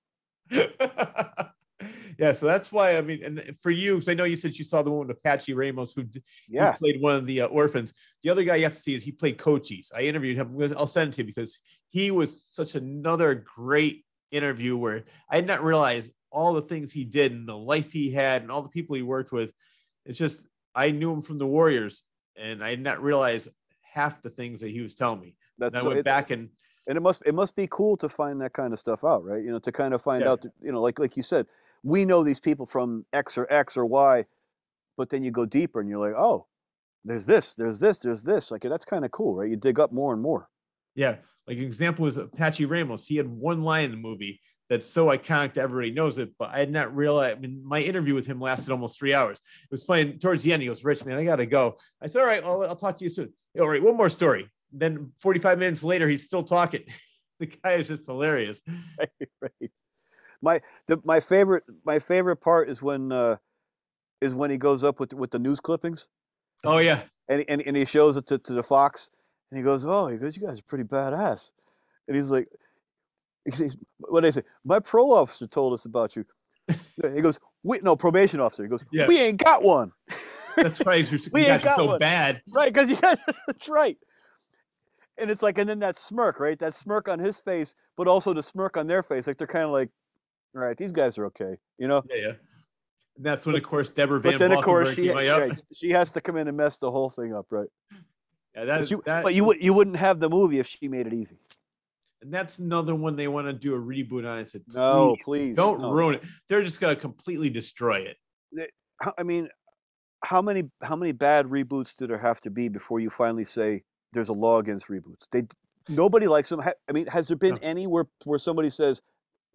Yeah, so that's why, I mean, and for you, because I know you said you saw the one with Apache Ramos, who played one of the orphans. The other guy you have to see is he played Cochise. I interviewed him. I'll send it to you, because he was such another great interview where I did not realize all the things he did and the life he had and all the people he worked with. It's just, I knew him from the Warriors, and I did not realize half the things that he was telling me. I went back and it must be cool to find that kind of stuff out, right? You know, to kind of find out, you know, like you said, we know these people from X or Y, but then you go deeper and you're like, oh, there's this. Like, that's kind of cool, right? You dig up more and more. Yeah. Like an example was Apache Ramos. He had one line in the movie that's so iconic that everybody knows it, but I had not realized. I mean, my interview with him lasted almost 3 hours. It was funny. Towards the end, he goes, "Rich, man, I got to go." I said, "All right, I'll talk to you soon." All right, one more story. Then 45 minutes later, he's still talking. The guy is just hilarious. Right. My favorite part is when he goes up with the news clippings. Oh yeah. And he shows it to the Fox, and he goes, "You guys are pretty badass." And he's like, what do they say? "My parole officer told us about you." He goes, probation officer. He goes, "We ain't got one." That's right. We ain't got so one. Bad. Right, because that's right. And it's like, and then that smirk, right? That smirk on his face, but also the smirk on their face. Like they're kind of like, all right, these guys are okay, you know? Yeah. And that's when, of course, Deborah Van Valkenburg, of course, she has to come in and mess the whole thing up, right? Yeah, but you wouldn't have the movie if she made it easy. And that's another one they want to do a reboot on. I said, please don't ruin it. They're just going to completely destroy it. I mean, how many bad reboots do there have to be before you finally say there's a law against reboots? Nobody likes them. I mean, has there been any where somebody says,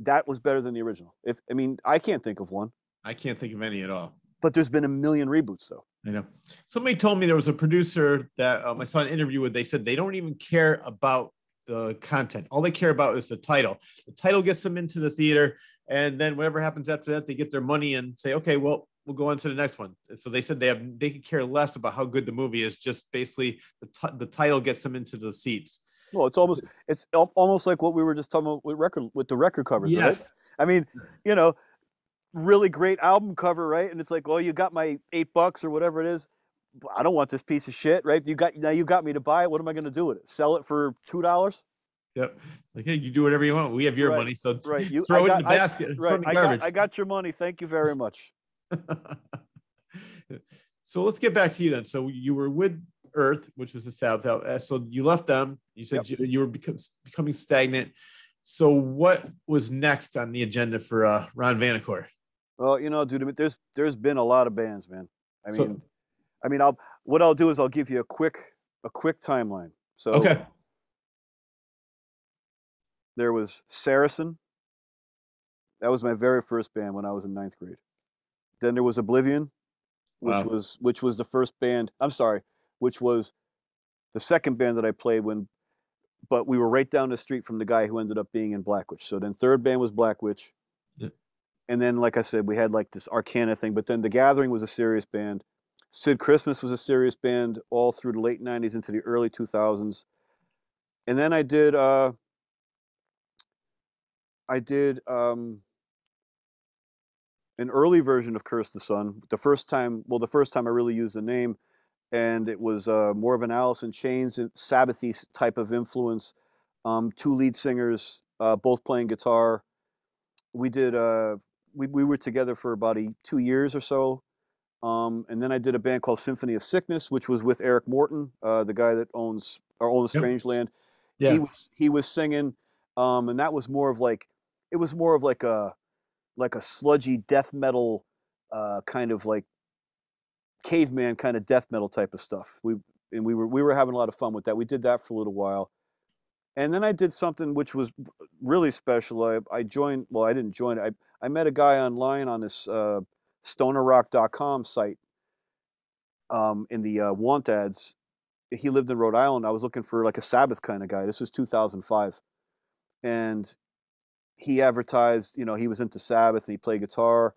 that was better than the original. I mean, I can't think of one. I can't think of any at all. But there's been a million reboots, though. I know. Somebody told me there was a producer that I saw an interview with. They said they don't even care about the content. All they care about is the title. The title gets them into the theater, and then whatever happens after that, they get their money and say, okay, well, we'll go on to the next one. So they said they could care less about how good the movie is. Just basically the title gets them into the seats. Well, it's almost like what we were just talking about with the record covers, yes. Right? I mean, really great album cover, right? And it's like, well, you got my $8 or whatever it is. I don't want this piece of shit, right? You got me to buy it. What am I going to do with it? Sell it for $2? Yep. Like, hey, you do whatever you want. We have your money, so right. Throw it in the basket. Right. I got your money. Thank you very much. So let's get back to you then. So you were with Earth, which was the South. So you left them. You said you were becoming stagnant. So what was next on the agenda for Ron Vanacore? Well, dude, there's been a lot of bands, man. What I'll do is I'll give you a quick timeline. So okay. There was Saracen. That was my very first band when I was in 9th grade. Then there was Oblivion, which was the first band. I'm sorry, which was the second band that I played but we were right down the street from the guy who ended up being in Black Witch. So then third band was Black Witch. Yeah. And then, like I said, we had like this Arcana thing, but then The Gathering was a serious band. Sid Christmas was a serious band all through the late 90s into the early 2000s. And then I did an early version of Curse the Sun. The first time I really used the name, and it was more of an Alice in Chains, Sabbathy type of influence. 2 lead singers, both playing guitar. We did we were together for about 2 years or so, and then I did a band called Symphony of Sickness, which was with Eric Morton, the guy that owns Strangeland. Yeah. He was singing, and that was more of like a sludgy death metal, kind of like caveman kind of death metal type of stuff. We were having a lot of fun with that. We did that for a little while, and then I did something which was really special. I joined. Well, I didn't join. I met a guy online on this stonerrock.com site. In the want ads, he lived in Rhode Island. I was looking for like a Sabbath kind of guy. This was 2005, and he advertised, he was into Sabbath and he played guitar,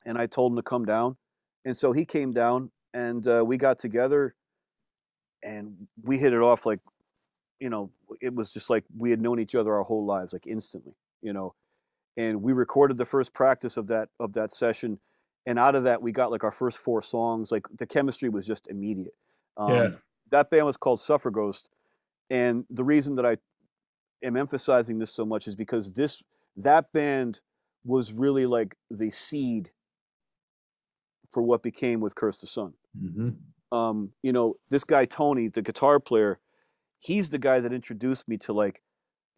and I told him to come down. And so he came down, and we got together, and we hit it off like, it was just like we had known each other our whole lives, like instantly, and we recorded the first practice of that session. And out of that, we got like our first 4 songs. Like the chemistry was just immediate. That band was called Suffer Ghost. And the reason that I am emphasizing this so much is because that band was really like the seed for what became with Curse the Sun. Mm-hmm. This guy Tony, the guitar player, he's the guy that introduced me to like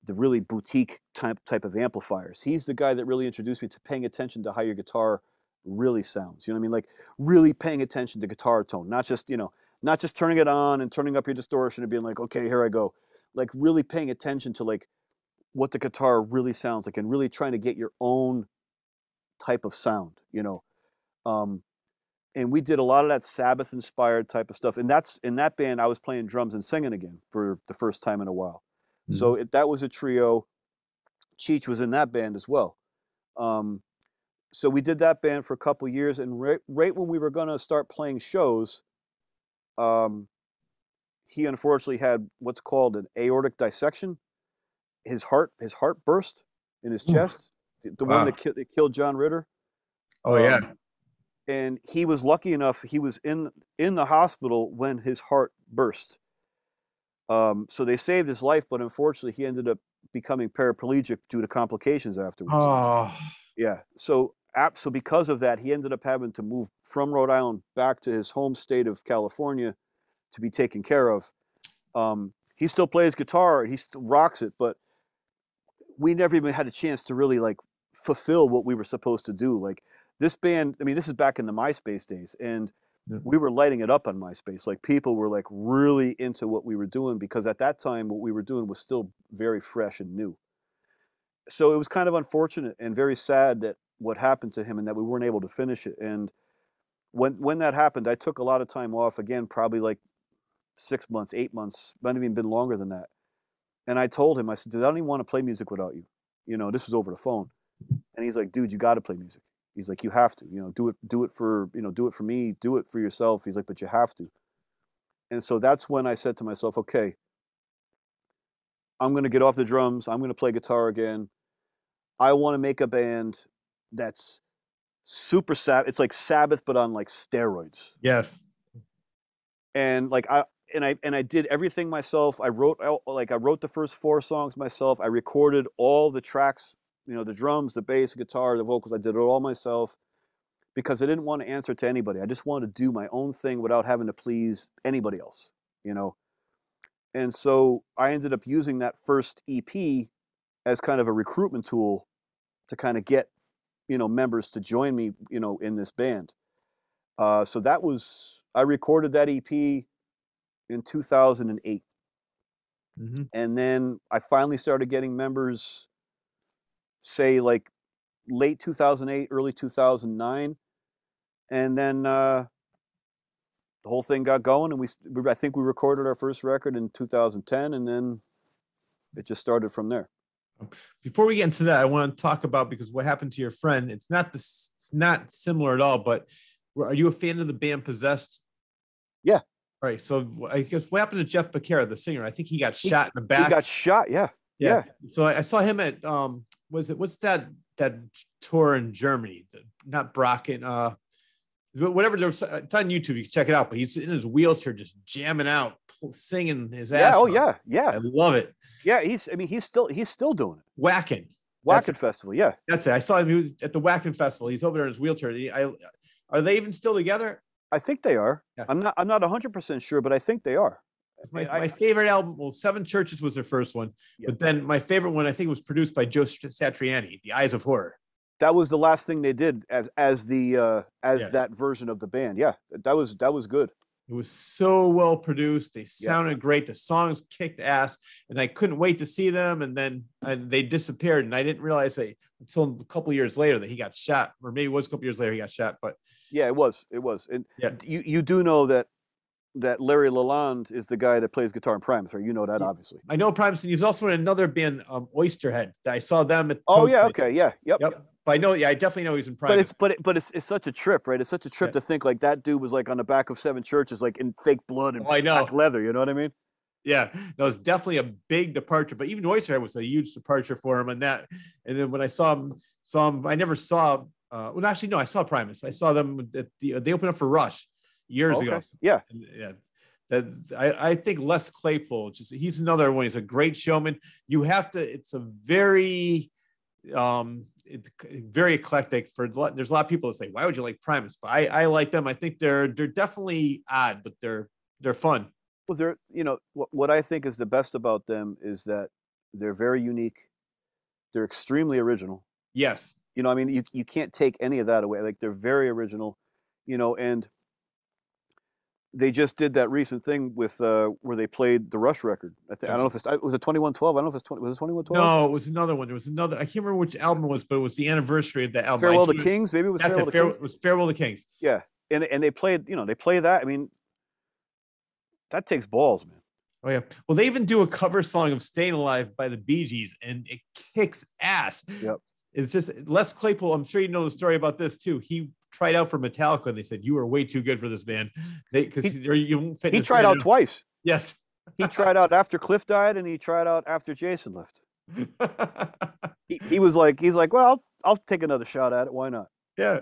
the really boutique type of amplifiers. He's the guy that really introduced me to paying attention to how your guitar really sounds. You know what I mean? Like really paying attention to guitar tone, not just turning it on and turning up your distortion and being like, okay, here I go. Like really paying attention to like what the guitar really sounds like and really trying to get your own type of sound, and we did a lot of that Sabbath inspired type of stuff. And that's in that band, I was playing drums and singing again for the first time in a while. Mm-hmm. So that was a trio. Cheech was in that band as well. So we did that band for a couple years, and right when we were going to start playing shows, he unfortunately had what's called an aortic dissection. His heart burst in his chest, the one that killed John Ritter. Oh yeah. And he was lucky enough; he was in the hospital when his heart burst. So they saved his life, but unfortunately, he ended up becoming paraplegic due to complications afterwards. Oh. Yeah. So because of that, he ended up having to move from Rhode Island back to his home state of California to be taken care of. He still plays guitar, he still rocks it, but we never even had a chance to really like fulfill what we were supposed to do. Like this band, I mean, this is back in the MySpace days, and we were lighting it up on MySpace. Like people were like really into what we were doing, because at that time what we were doing was still very fresh and new. so it was kind of unfortunate and very sad that what happened to him and that we weren't able to finish it. And when that happened, I took a lot of time off, again, probably like 6 months, 8 months, might have even been longer than that. And I told him, I said, dude, I don't even want to play music without you. This was over the phone. And he's like, dude, you got to play music. He's like, you have to, do it for, do it for me, do it for yourself. He's like, but you have to. And so that's when I said to myself, okay, I'm going to get off the drums. I'm going to play guitar again. I want to make a band that's super Sabbath. It's like Sabbath, but on like steroids. Yes. And like I did everything myself. I wrote the first 4 songs myself. I recorded all the tracks, the drums, the bass, the guitar, the vocals. I did it all myself because I didn't want to answer to anybody. I just wanted to do my own thing without having to please anybody else, And so I ended up using that first EP as kind of a recruitment tool to kind of get, members to join me, in this band. So I recorded that EP in 2008. Mm-hmm. And then I finally started getting members, say like late 2008, early 2009. And then the whole thing got going, and I think we recorded our first record in 2010, and then it just started from there. Before we get into that, I want to talk about, because what happened to your friend, it's not similar at all, but are you a fan of the band Possessed? Yeah. All right. So I guess what happened to Jeff Becerra, the singer? I think he got shot in the back. He got shot. Yeah. Yeah. So I saw him at, what's that tour in Germany? Not Brocken, whatever. It's on YouTube. You can check it out. But he's in his wheelchair, just jamming out, singing his ass off. Yeah. I love it. Yeah, he's still doing it. Whacking Festival. Yeah, that's it. I saw him at the Whacking Festival. He's over there in his wheelchair. Are they even still together? I think they are. Yeah. I'm not 100% sure, but I think they are. My favorite album, well, Seven Churches was their first one, but then my favorite one, I think, was produced by Joe Satriani, The Eyes of Horror. That was the last thing they did as that version of the band. Yeah, that was good. It was so well produced. They sounded great. The songs kicked ass, and I couldn't wait to see them. And then they disappeared, and I didn't realize until a couple years later that he got shot, or maybe it was a couple years later he got shot. But yeah, it was. And you do know that Larry Lalonde is the guy that plays guitar in Primus, right? You know that, obviously. I know Primus, and he's also in another band, Oysterhead. I saw them at. Oh yeah, okay, yeah, yep. But I know, I definitely know he's in Primus. But it's such a trip, right? It's such a trip to think like that dude was like on the back of Seven Churches, like in fake blood and black leather. You know what I mean? Yeah, that was definitely a big departure. But even Oysterhead was a huge departure for him, and then when I saw him, I never saw. Well, actually, no, I saw Primus. I saw them they opened up for Rush years ago. Yeah, I think Les Claypool, he's another one. He's a great showman. You have to. It's a very very eclectic. There's a lot of people that say, why would you like Primus? But I like them. I think they're definitely odd, but they're fun. Well, they're, what I think is the best about them is that they're very unique. They're extremely original. Yes. I mean, you can't take any of that away. Like, they're very original, and they just did that recent thing with where they played the Rush record. I don't know if was it 2112. I don't know if it's was it 2112. No, it was another one. There was another. I can't remember which album it was, but it was the anniversary of the album. Farewell to Kings. Maybe it was Farewell to Kings. It was Farewell to Kings. Yeah, and they played. They play that. I mean, that takes balls, man. Oh yeah. Well, they even do a cover song of "Staying Alive" by the Bee Gees, and it kicks ass. Yep. It's just Les Claypool. I'm sure you know the story about this too. He tried out for Metallica, and they said, "You are way too good for this band." Because you won't fit. He tried out twice. Yes. He tried out after Cliff died, and he tried out after Jason left. he's like, well, I'll take another shot at it. Why not? Yeah,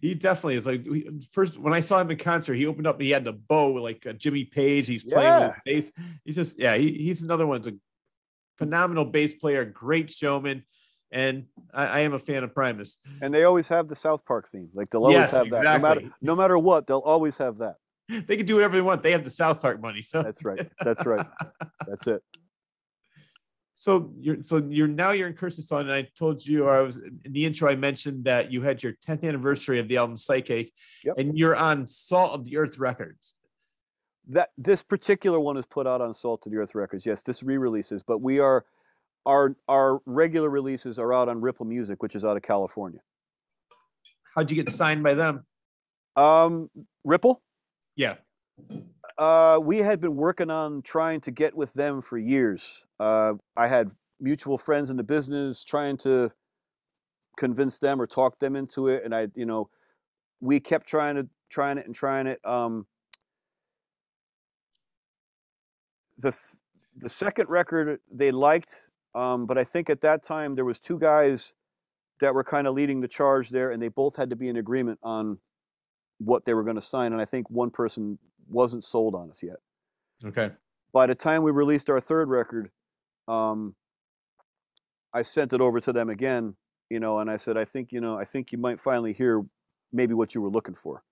he definitely is. Like, first, when I saw him in concert, he opened up. He had the bow like Jimmy Page. He's playing with bass. He's just he's another one. He's a phenomenal bass player, great showman. And I am a fan of Primus. And they always have the South Park theme. Like, they'll always have that. No matter what, they'll always have that. They can do whatever they want. They have the South Park money. So that's right. That's it. So you're now in Curse the Sun, and I told you, I was in the intro, I mentioned that you had your 10th anniversary of the album Psychic, and you're on Salt of the Earth Records. This particular one is put out on Salt of the Earth Records. Yes, this re-releases, but we are our regular releases are out on Ripple Music, which is out of California. How'd you get signed by them? Ripple. Yeah. We had been working on trying to get with them for years. I had mutual friends in the business trying to convince them or talk them into it, and we kept trying it. The second record they liked, but I think at that time there was two guys that were kind of leading the charge there, and they both had to be in agreement on what they were going to sign, and I think one person wasn't sold on us yet. Okay. By the time we released our third record, I sent it over to them again, and I said, I think you might finally hear maybe what you were looking for.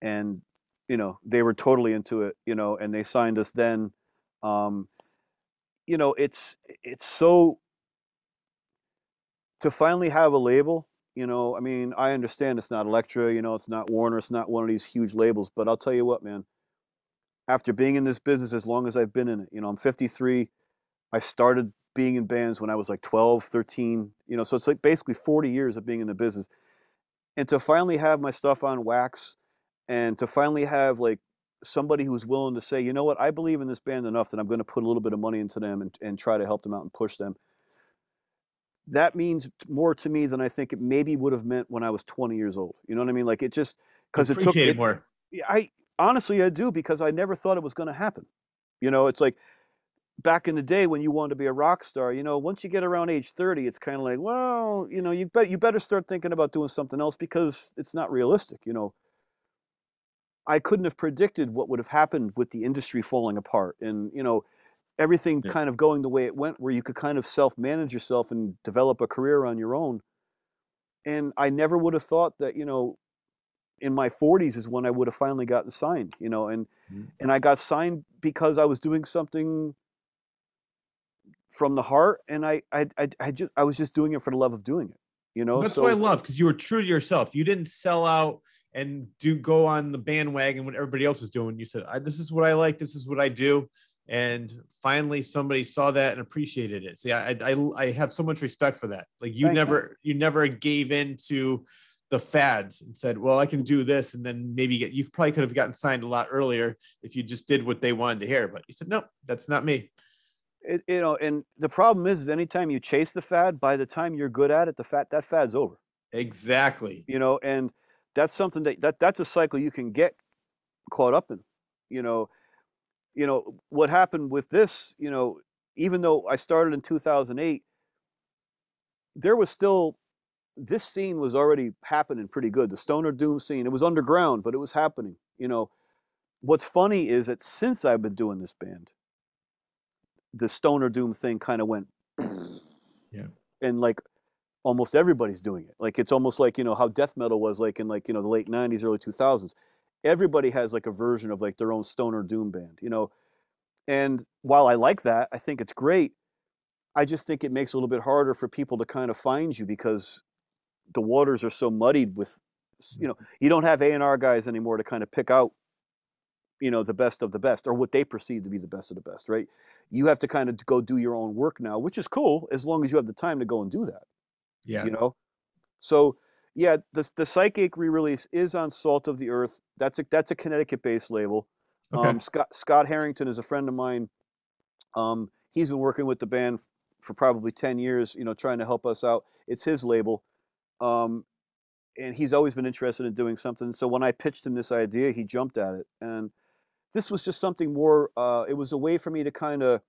And, they were totally into it, and they signed us then. It's so, to finally have a label, I mean, I understand it's not Elektra, it's not Warner, it's not one of these huge labels, but I'll tell you what, man, after being in this business as long as I've been in it, I'm 53. I started being in bands when I was like 12, 13, so it's like basically 40 years of being in the business. And to finally have my stuff on wax, and to finally have like somebody who's willing to say, you know what, I believe in this band enough that I'm going to put a little bit of money into them and try to help them out and push them. That means more to me than I think it maybe would have meant when I was 20 years old. You know what I mean? Like, it just, because it took it more. I honestly, I do, because I never thought it was going to happen. It's like back in the day when you wanted to be a rock star, once you get around age 30, it's kind of like, well, you better start thinking about doing something else because it's not realistic. I couldn't have predicted what would have happened with the industry falling apart and, everything kind of going the way it went, where you could kind of self-manage yourself and develop a career on your own. And I never would have thought that, in my 40s is when I would have finally gotten signed, and I got signed because I was doing something from the heart, and I was just doing it for the love of doing it, That's So what I love, because you were true to yourself. You didn't sell out and go on the bandwagon what everybody else was doing. You said, this is what I like, this is what I do. And finally somebody saw that and appreciated it. So yeah, I have so much respect for that. Like, you never gave in to the fads and said, well, I can do this, and then maybe you probably could have gotten signed a lot earlier if you just did what they wanted to hear. But you said, no, that's not me. And the problem is anytime you chase the fad, by the time you're good at it, that fad's over. Exactly. And that's something that's a cycle you can get caught up in. What happened with this, even though I started in 2008, there was still, this scene was already happening pretty good. The stoner doom scene, it was underground, but it was happening. What's funny is that since I've been doing this band, the stoner doom thing kind of went, and like almost everybody's doing it. Like, it's almost like, how death metal was like in, like, the late 90s, early 2000s. Everybody has like a version of like their own stoner doom band, and while I like that, I think it's great, I just think it makes it a little bit harder for people to kind of find you, because the waters are so muddied with, you don't have A&R guys anymore to kind of pick out, the best of the best, or what they perceive to be the best of the best, right? You have to kind of go do your own work now, which is cool, as long as you have the time to go and do that. Yeah. So yeah, the Psychic re-release is on Salt of the Earth. That's a Connecticut-based label. Okay. Scott Harrington is a friend of mine. He's been working with the band for probably 10 years, trying to help us out. It's his label. And he's always been interested in doing something. So when I pitched him this idea, he jumped at it. And this was just something more, it was a way for me to kind of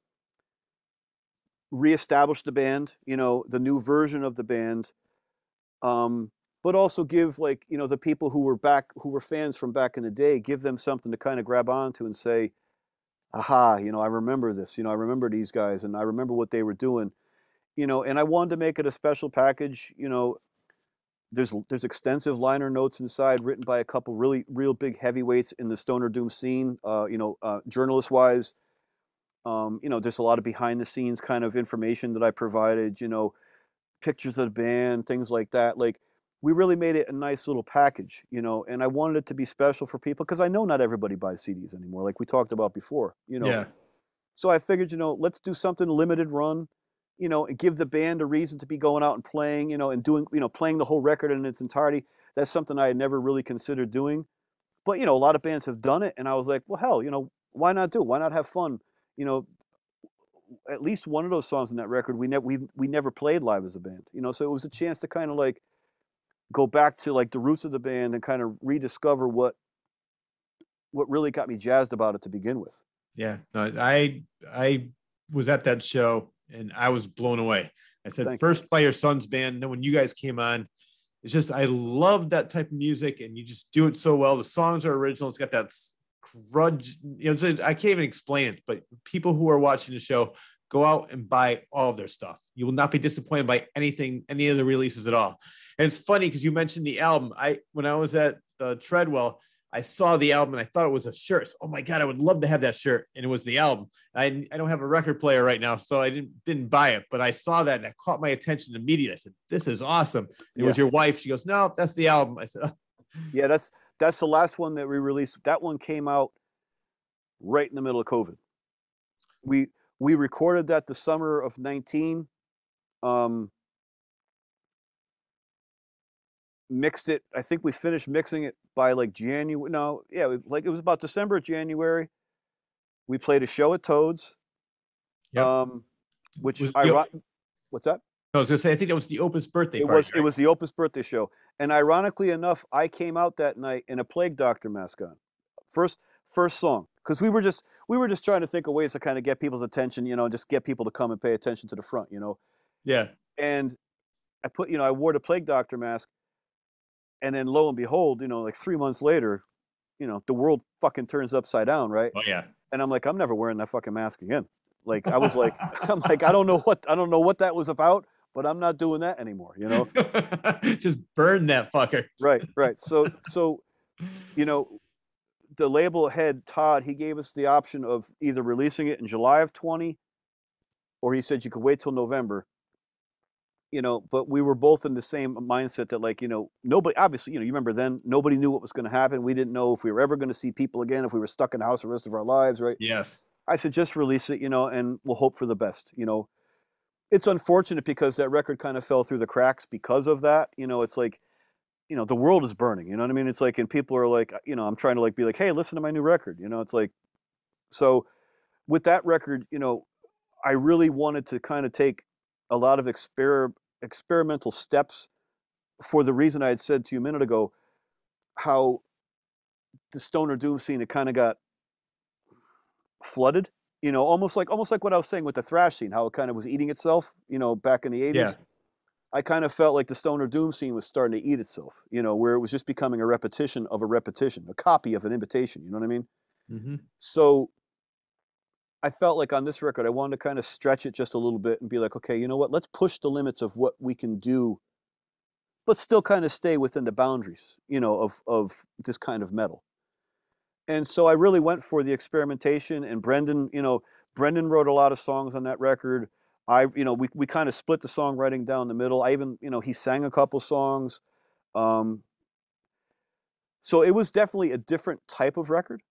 reestablish the band, the new version of the band, but also give, like, the people who were fans from back in the day, give them something to kind of grab onto and say, aha, I remember this, I remember these guys, and I remember what they were doing, and I wanted to make it a special package. There's extensive liner notes inside, written by a couple real big heavyweights in the stoner doom scene, journalist wise. There's a lot of behind the scenes kind of information that I provided, pictures of the band, things like that. Like, we really made it a nice little package, and I wanted it to be special for people, because I know not everybody buys CDs anymore, like we talked about before, Yeah. So I figured, let's do something limited run, give the band a reason to be going out and playing, and doing, playing the whole record in its entirety. That's something I had never really considered doing. But, a lot of bands have done it. And I was like, well, hell, why not do it? Why not have fun? You know, at least one of those songs in that record, we never played live as a band, so it was a chance to kind of like go back to like the roots of the band and kind of rediscover what really got me jazzed about it to begin with. Yeah, no, I was at that show and I was blown away. I said, Thank first by your son's band. Then when you guys came on, it's just, I love that type of music and you just do it so well. The songs are original. It's got that grudge, I can't even explain it, but people who are watching the show, go out and buy all of their stuff. You will not be disappointed by anything, any of the releases at all. And it's funny because you mentioned the album. When I was at the Treadwell, I saw the album and I thought it was a shirt. Oh my God, I would love to have that shirt. And it was the album. I don't have a record player right now, so I didn't buy it, but I saw that and that caught my attention immediately. I said, this is awesome. It was your wife. She goes, no, that's the album. I said, oh. Yeah, that's the last one that we released. That one came out right in the middle of COVID. We recorded that the summer of 19. Mixed it. I think we finished mixing it by like January. No, yeah, it was about December, January. We played a show at Toad's. Yep. Which what's that? I was gonna say, I think that was the Opus birthday party. It was the Opus birthday show, and ironically enough, I came out that night in a Plague Doctor mask on. First song, because we were just trying to think of ways to kind of get people's attention, just get people to come and pay attention to the front, Yeah. And I wore the Plague Doctor mask, and then lo and behold, like 3 months later, the world fucking turns upside down, right? Oh yeah. And I'm like, I'm never wearing that fucking mask again. Like I was like, I'm like, I don't know what that was about, but I'm not doing that anymore, Just burn that fucker. Right. So the label head, Todd, he gave us the option of either releasing it in July of 20, or he said you could wait till November. But we were both in the same mindset that, like, nobody, obviously, you remember then, nobody knew what was going to happen. We didn't know if we were ever going to see people again, if we were stuck in the house the rest of our lives, right? Yes. I said, just release it, and we'll hope for the best. It's unfortunate because that record kind of fell through the cracks because of that. It's like, the world is burning, you know what I mean? It's like, and people are like, I'm trying to like be like, hey, listen to my new record. It's like, so with that record, I really wanted to kind of take a lot of experimental steps for the reason I had said to you a minute ago, how the stoner doom scene, it kind of got flooded, almost like what I was saying with the thrash scene, how it kind of was eating itself, back in the 80s. Yeah. I kind of felt like the stoner doom scene was starting to eat itself, where it was just becoming a repetition of a repetition, a copy of an imitation, you know what I mean? Mm-hmm. So I felt like on this record, I wanted to kind of stretch it just a little bit and be like, okay, you know what? Let's push the limits of what we can do, but still kind of stay within the boundaries, of this kind of metal. And so I really went for the experimentation. And Brendan wrote a lot of songs on that record. We kind of split the songwriting down the middle. I even, he sang a couple songs. So it was definitely a different type of record.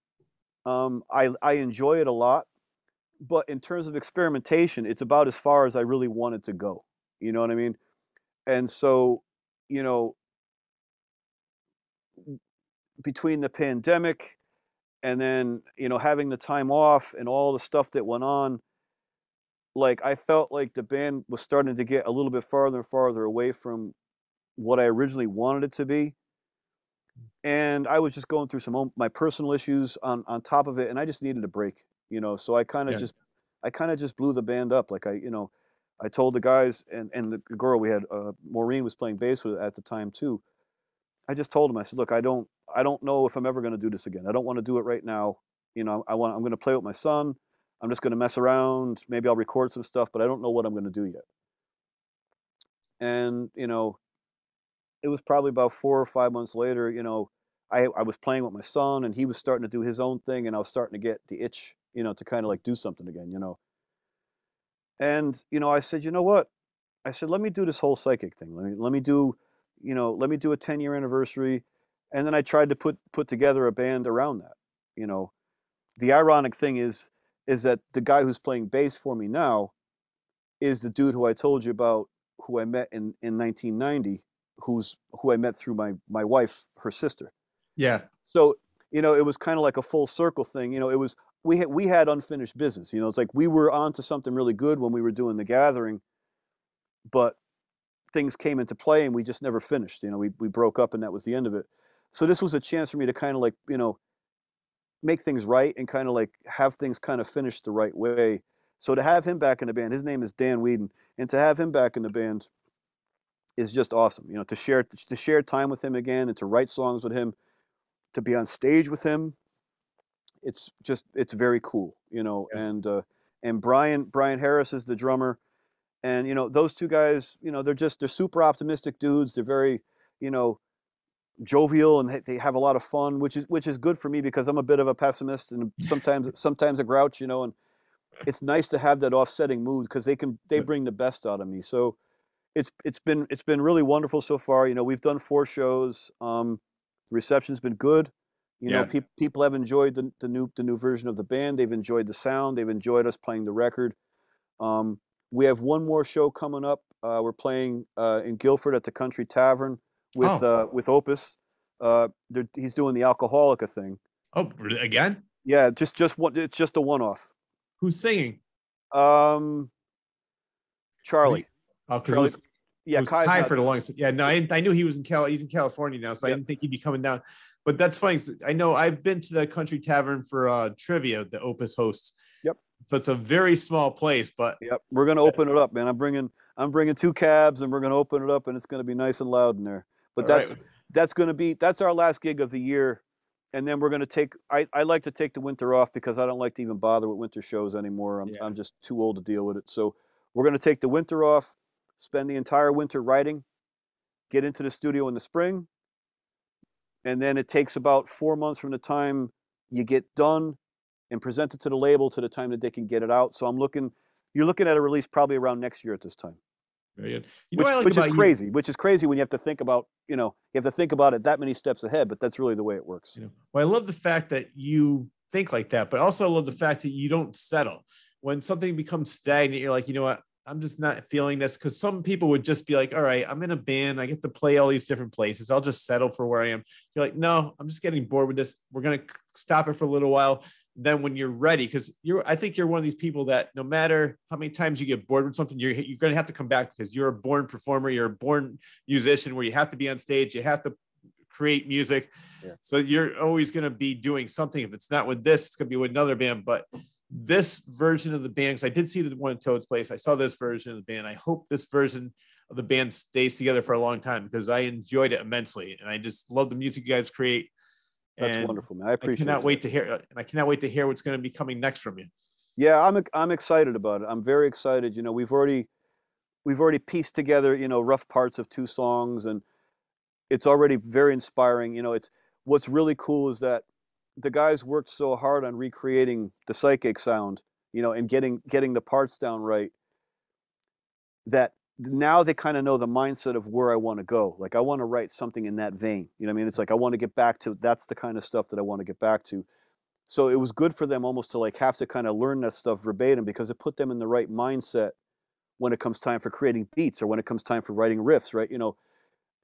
I enjoy it a lot. But in terms of experimentation, it's about as far as I really wanted to go. You know what I mean? And so, between the pandemic and then, having the time off and all the stuff that went on, like I felt like the band was starting to get a little bit farther and farther away from what I originally wanted it to be. And I was just going through my personal issues on top of it, and I just needed a break, so I kind of just blew the band up. Like I told the guys and the girl we had, Maureen was playing bass with at the time too. I just told them, I said, look, I don't know if I'm ever going to do this again. I don't want to do it right now. I'm going to play with my son. I'm just going to mess around. Maybe I'll record some stuff, but I don't know what I'm going to do yet. And, it was probably about 4 or 5 months later, I was playing with my son and he was starting to do his own thing, and I was starting to get the itch, to kind of like do something again, And, I said, you know what? I said, let me do this whole psychic thing. Let me do a 10-year anniversary. And then I tried to put together a band around that. The ironic thing is that the guy who's playing bass for me now, is the dude who I told you about, who I met in 1990, who I met through my wife, her sister. Yeah. So, it was kind of like a full circle thing. It was, we had unfinished business. It's like we were on to something really good when we were doing the gathering, but things came into play and we just never finished. We broke up and that was the end of it. So this was a chance for me to kind of like, make things right and kind of like have things kind of finished the right way. So to have him back in the band, his name is Dan Whedon, and to have him back in the band is just awesome. To share time with him again and to write songs with him, to be on stage with him, it's very cool. Yeah. And Brian Harris is the drummer, and those two guys, they're super optimistic dudes. They're very, you know, jovial, and they have a lot of fun, which is good for me because I'm a bit of a pessimist and sometimes a grouch, and it's nice to have that offsetting mood because they bring the best out of me. So it's been really wonderful so far. We've done 4 shows. The reception's been good. Yeah. People have enjoyed the new version of the band. They've enjoyed the sound. They've enjoyed us playing the record. Um, we have one more show coming up. We're playing in Guilford at the Country Tavern with Oh. with Opus. He's doing the Alcoholica thing. Oh, again? Yeah, just one. It's just a one-off. Who's singing? Um, He, Charlie. oh, because Charlie. it Yeah, was Kai's Kai not. for the longest. Yeah, no, I knew he was he's in California now, so I Yep. didn't think he'd be coming down. But that's funny. I know I've been to the Country Tavern for trivia, the Opus hosts. Yep. So it's a very small place, but Yep. We're gonna open it up, man. I'm bringing 2 cabs, and we're gonna open it up, and it's gonna be nice and loud in there. But all right. that's our last gig of the year, and then we're gonna take. I like to take the winter off because I don't like to even bother with winter shows anymore. I'm Yeah. I'm just too old to deal with it. So we're gonna take the winter off, spend the entire winter writing, get into the studio in the spring, and then it takes about 4 months from the time you get done and present it to the label to the time that they can get it out. So you're looking at a release probably around next year at this time, Very good. You know which what I like which is about you? crazy. Which is crazy when you have to think about it that many steps ahead. But that's really the way it works. Well, I love the fact that you think like that, but also I love the fact that you don't settle. When something becomes stagnant, you're like, you know what? I'm just not feeling this, because some people would just be like, all right, I'm in a band. I get to play all these different places. I'll just settle for where I am. You're like, no, I'm just getting bored with this. We're going to stop it for a little while. Then when you're ready, because I think you're one of these people that no matter how many times you get bored with something, you're going to have to come back because you're a born performer. You're a born musician where you have to be on stage. You have to create music. Yeah. So you're always going to be doing something. If it's not with this, it's going to be with another band. But this version of the band, because I did see the one at Toad's Place, I saw this version of the band. I hope this version of the band stays together for a long time because I enjoyed it immensely, and I just love the music you guys create. That's wonderful, man. I appreciate it. I cannot wait to hear what's going to be coming next from you. Yeah, I'm excited about it. I'm very excited. We've already pieced together rough parts of 2 songs, and it's already very inspiring. It's what's really cool is that the guys worked so hard on recreating the psychic sound, and getting the parts down right, that now they kind of know the mindset of where I want to go. Like I want to write something in that vein. You know what I mean? It's like I want to get back to, that's the kind of stuff that I want to get back to. So it was good for them almost to like have to kind of learn that stuff verbatim because it put them in the right mindset when it comes time for creating beats or when it comes time for writing riffs, right?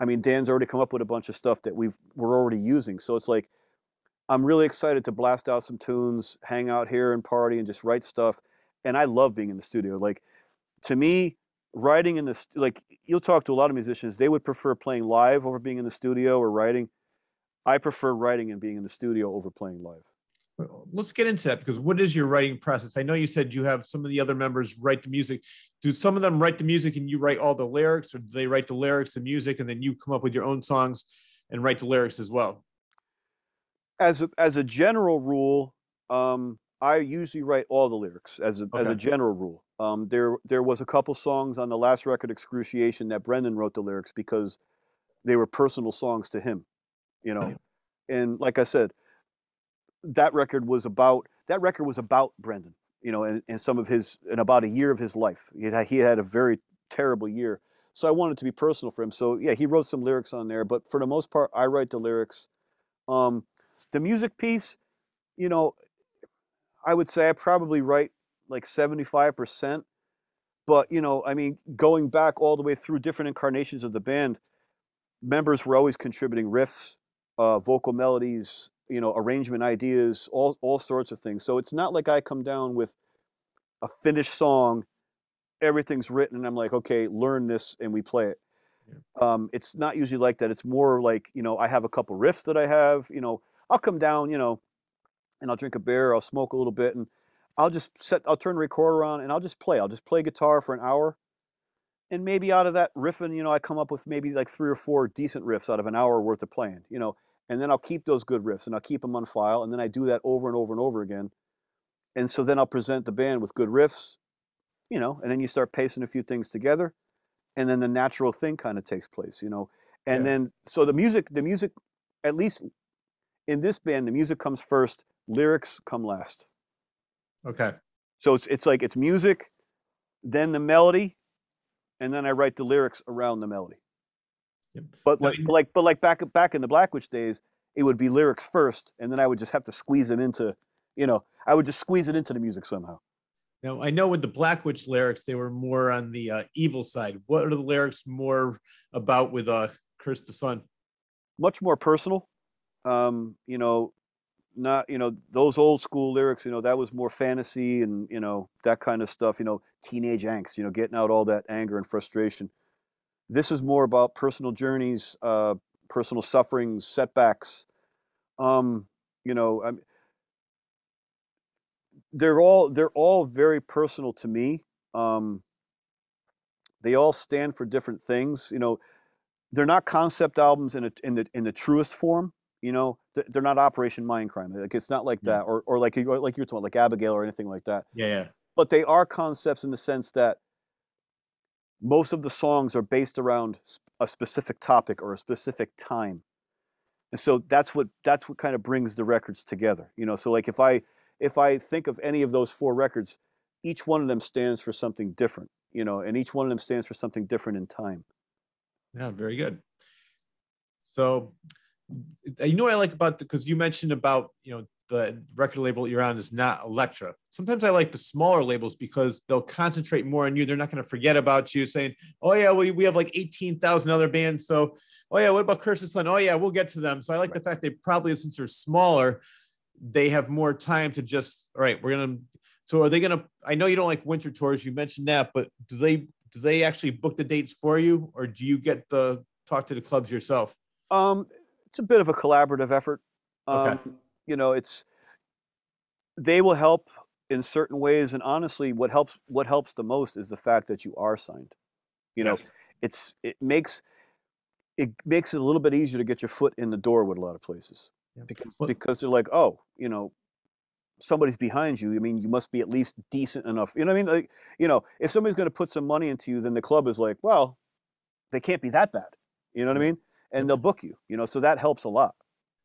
I mean, Dan's already come up with a bunch of stuff that we're already using. So it's like, I'm really excited to blast out some tunes, hang out here and party and just write stuff. And I love being in the studio. Like to me, writing in this, like you'll talk to a lot of musicians, they would prefer playing live over being in the studio or writing. I prefer writing and being in the studio over playing live. Let's get into that, because what is your writing process? I know you said you have some of the other members write the music. Do some of them write the music and you write all the lyrics, or do they write the lyrics and music and then you come up with your own songs and write the lyrics as well? As a general rule, I usually write all the lyrics as a general rule. There was a couple songs on the last record, Excruciation, that Brendan wrote the lyrics because they were personal songs to him, And like I said, that record was about Brendan, and some of his, in about a year of his life. He had a very terrible year. So I wanted it to be personal for him. So yeah, he wrote some lyrics on there, but for the most part, I write the lyrics. The music piece, I would say I probably write like 75%, But, you know, I mean, going back all the way through different incarnations of the band, members were always contributing riffs, vocal melodies, you know, arrangement ideas, all sorts of things. So it's not like I come down with a finished song, everything's written, and I'm like, okay, learn this, and we play it. Yeah. It's not usually like that. It's more like, you know, I have a couple riffs that I have, you know, I'll come down, you know, and I'll drink a beer, I'll smoke a little bit, and I'll turn the recorder on and I'll just play. I'll just play guitar for an hour. And maybe out of that riffing, you know, I come up with maybe like 3 or 4 decent riffs out of an hour worth of playing, you know, and then I'll keep those good riffs and I'll keep them on file. And then I do that over and over and over again. And so then I'll present the band with good riffs, you know, and then you start pacing a few things together. And then the natural thing kind of takes place, you know. And Yeah. then, so the music, at least in this band, the music comes first, lyrics come last. Okay. So it's like it's music, then the melody, and then I write the lyrics around the melody. Yep. But Now, like back in the Blackwitch days, it would be lyrics first, and then I would just have to squeeze it into, you know, I would just squeeze it into the music somehow. now I know with the Black Witch lyrics, they were more on the evil side. What are the lyrics more about with Curse the Sun? Much more personal. You know, not, you know, those old school lyrics, you know, that was more fantasy and, you know, that kind of stuff, you know, teenage angst, you know, getting out all that anger and frustration. This is more about personal journeys, personal sufferings, setbacks. You know, they're all very personal to me. Um, they all stand for different things. You know, they're not concept albums in the truest form. You know, they're not Operation Mindcrime. Like it's not like Yeah. that, or like you're talking about, like Abigail or anything like that. Yeah, yeah. But they are concepts in the sense that most of the songs are based around a specific topic or a specific time. And so that's what kind of brings the records together. You know, so like if I think of any of those 4 records, each one of them stands for something different, you know, and each one of them stands for something different in time. Yeah, very good. So, you know what I like about because you mentioned about, you know, the record label you're on is not Elektra. Sometimes I like the smaller labels because they'll concentrate more on you. They're not going to forget about you saying, oh yeah, we have like 18,000 other bands. So, oh yeah, what about Curse the Sun? Oh yeah, we'll get to them. So I like the fact they probably, since they're smaller, they have more time to just, all right, so are they going to, I know you don't like winter tours. You mentioned that, but do they actually book the dates for you, or do you get the talk to the clubs yourself? It's a bit of a collaborative effort. Okay. You know, they will help in certain ways, and honestly, what helps the most is the fact that you are signed. You know, Yes. it makes it a little bit easier to get your foot in the door with a lot of places, Yeah. because Well, they're like, oh, you know, somebody's behind you. I mean, you must be at least decent enough. You know what I mean? Like, you know, if somebody's going to put some money into you, then the club is like, well, they can't be that bad. You know what I yeah. mean? And Yep. they'll book you. You know, so that helps a lot.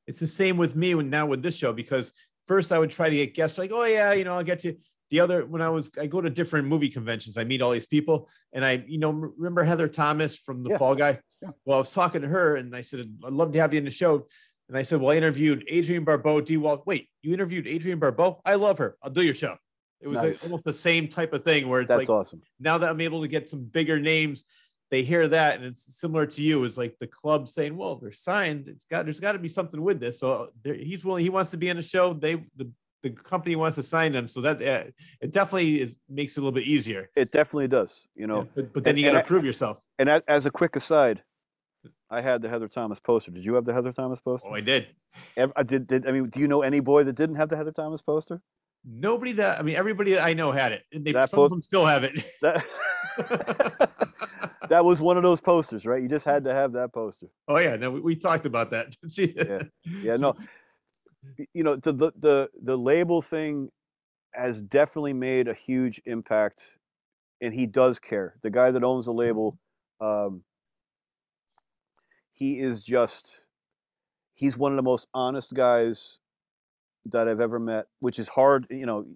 It's the same with me now with this show, because first I would try to get guests like, oh yeah, you know, I'll get you. The other, when I go to different movie conventions, I meet all these people, and I, you know, remember Heather Thomas from The Yeah. Fall Guy? Yeah. Well, I was talking to her, and I said, I'd love to have you in the show. And I said, well, I interviewed Adrienne Barbeau. Wait, you interviewed Adrienne Barbeau? I love her. I'll do your show. It was Nice. almost the same type of thing where it's That's like, awesome. now that I'm able to get some bigger names, they hear that, and it's similar to you. It's like the club saying, well, they're signed. There's got to be something with this. So he's willing. He wants to be in a show. The company wants to sign them. So that it definitely makes it a little bit easier. It definitely does. You Yeah, know, but then you got to prove yourself. and as a quick aside, I had the Heather Thomas poster. Did you have the Heather Thomas poster? Oh, I did. I mean, do you know any boy that didn't have the Heather Thomas poster? Everybody that I know had it. Some of them still have it. That that was one of those posters, right? You just had to have that poster. Oh yeah, no, we talked about that. Yeah, no. You know, the label thing has definitely made a huge impact, and he does care. The guy that owns the label, um, he's one of the most honest guys that I've ever met, which is hard. You know,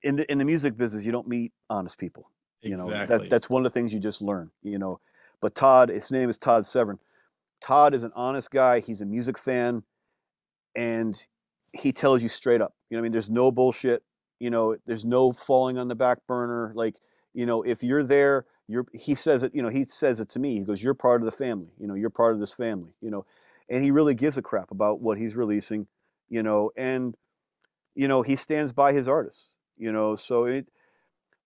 in the music business, you don't meet honest people. You know, Exactly. that's one of the things you just learn. You know, but Todd, his name is Todd Severin. Todd is an honest guy. He's a music fan, and he tells you straight up. You know, what I mean, there's no bullshit. You know, there's no falling on the back burner. Like, If you're there, he says it, he says it to me. He goes, you're part of the family, you're part of this family, and he really gives a crap about what he's releasing, and, he stands by his artists, so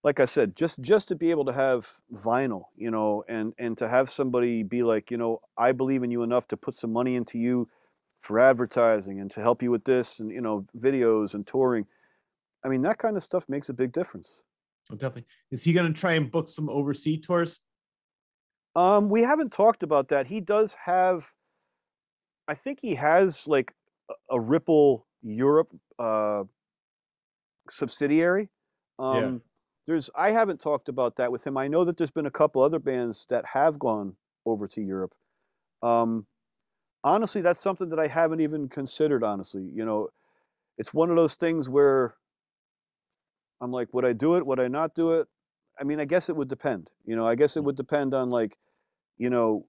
like I said, just to be able to have vinyl, and to have somebody be like, I believe in you enough to put some money into you for advertising and to help you with this and, videos and touring. I mean, that kind of stuff makes a big difference. Oh, definitely. Is he going to try and book some overseas tours? We haven't talked about that. He does have, I think he has like a Ripple Europe subsidiary. Yeah. I haven't talked about that with him. I know that there's been a couple other bands that have gone over to Europe. Honestly, that's something that I haven't even considered, honestly. It's one of those things where I'm like, would I do it? Would I not do it? I mean, I guess it would depend. I guess it would depend on like, you know,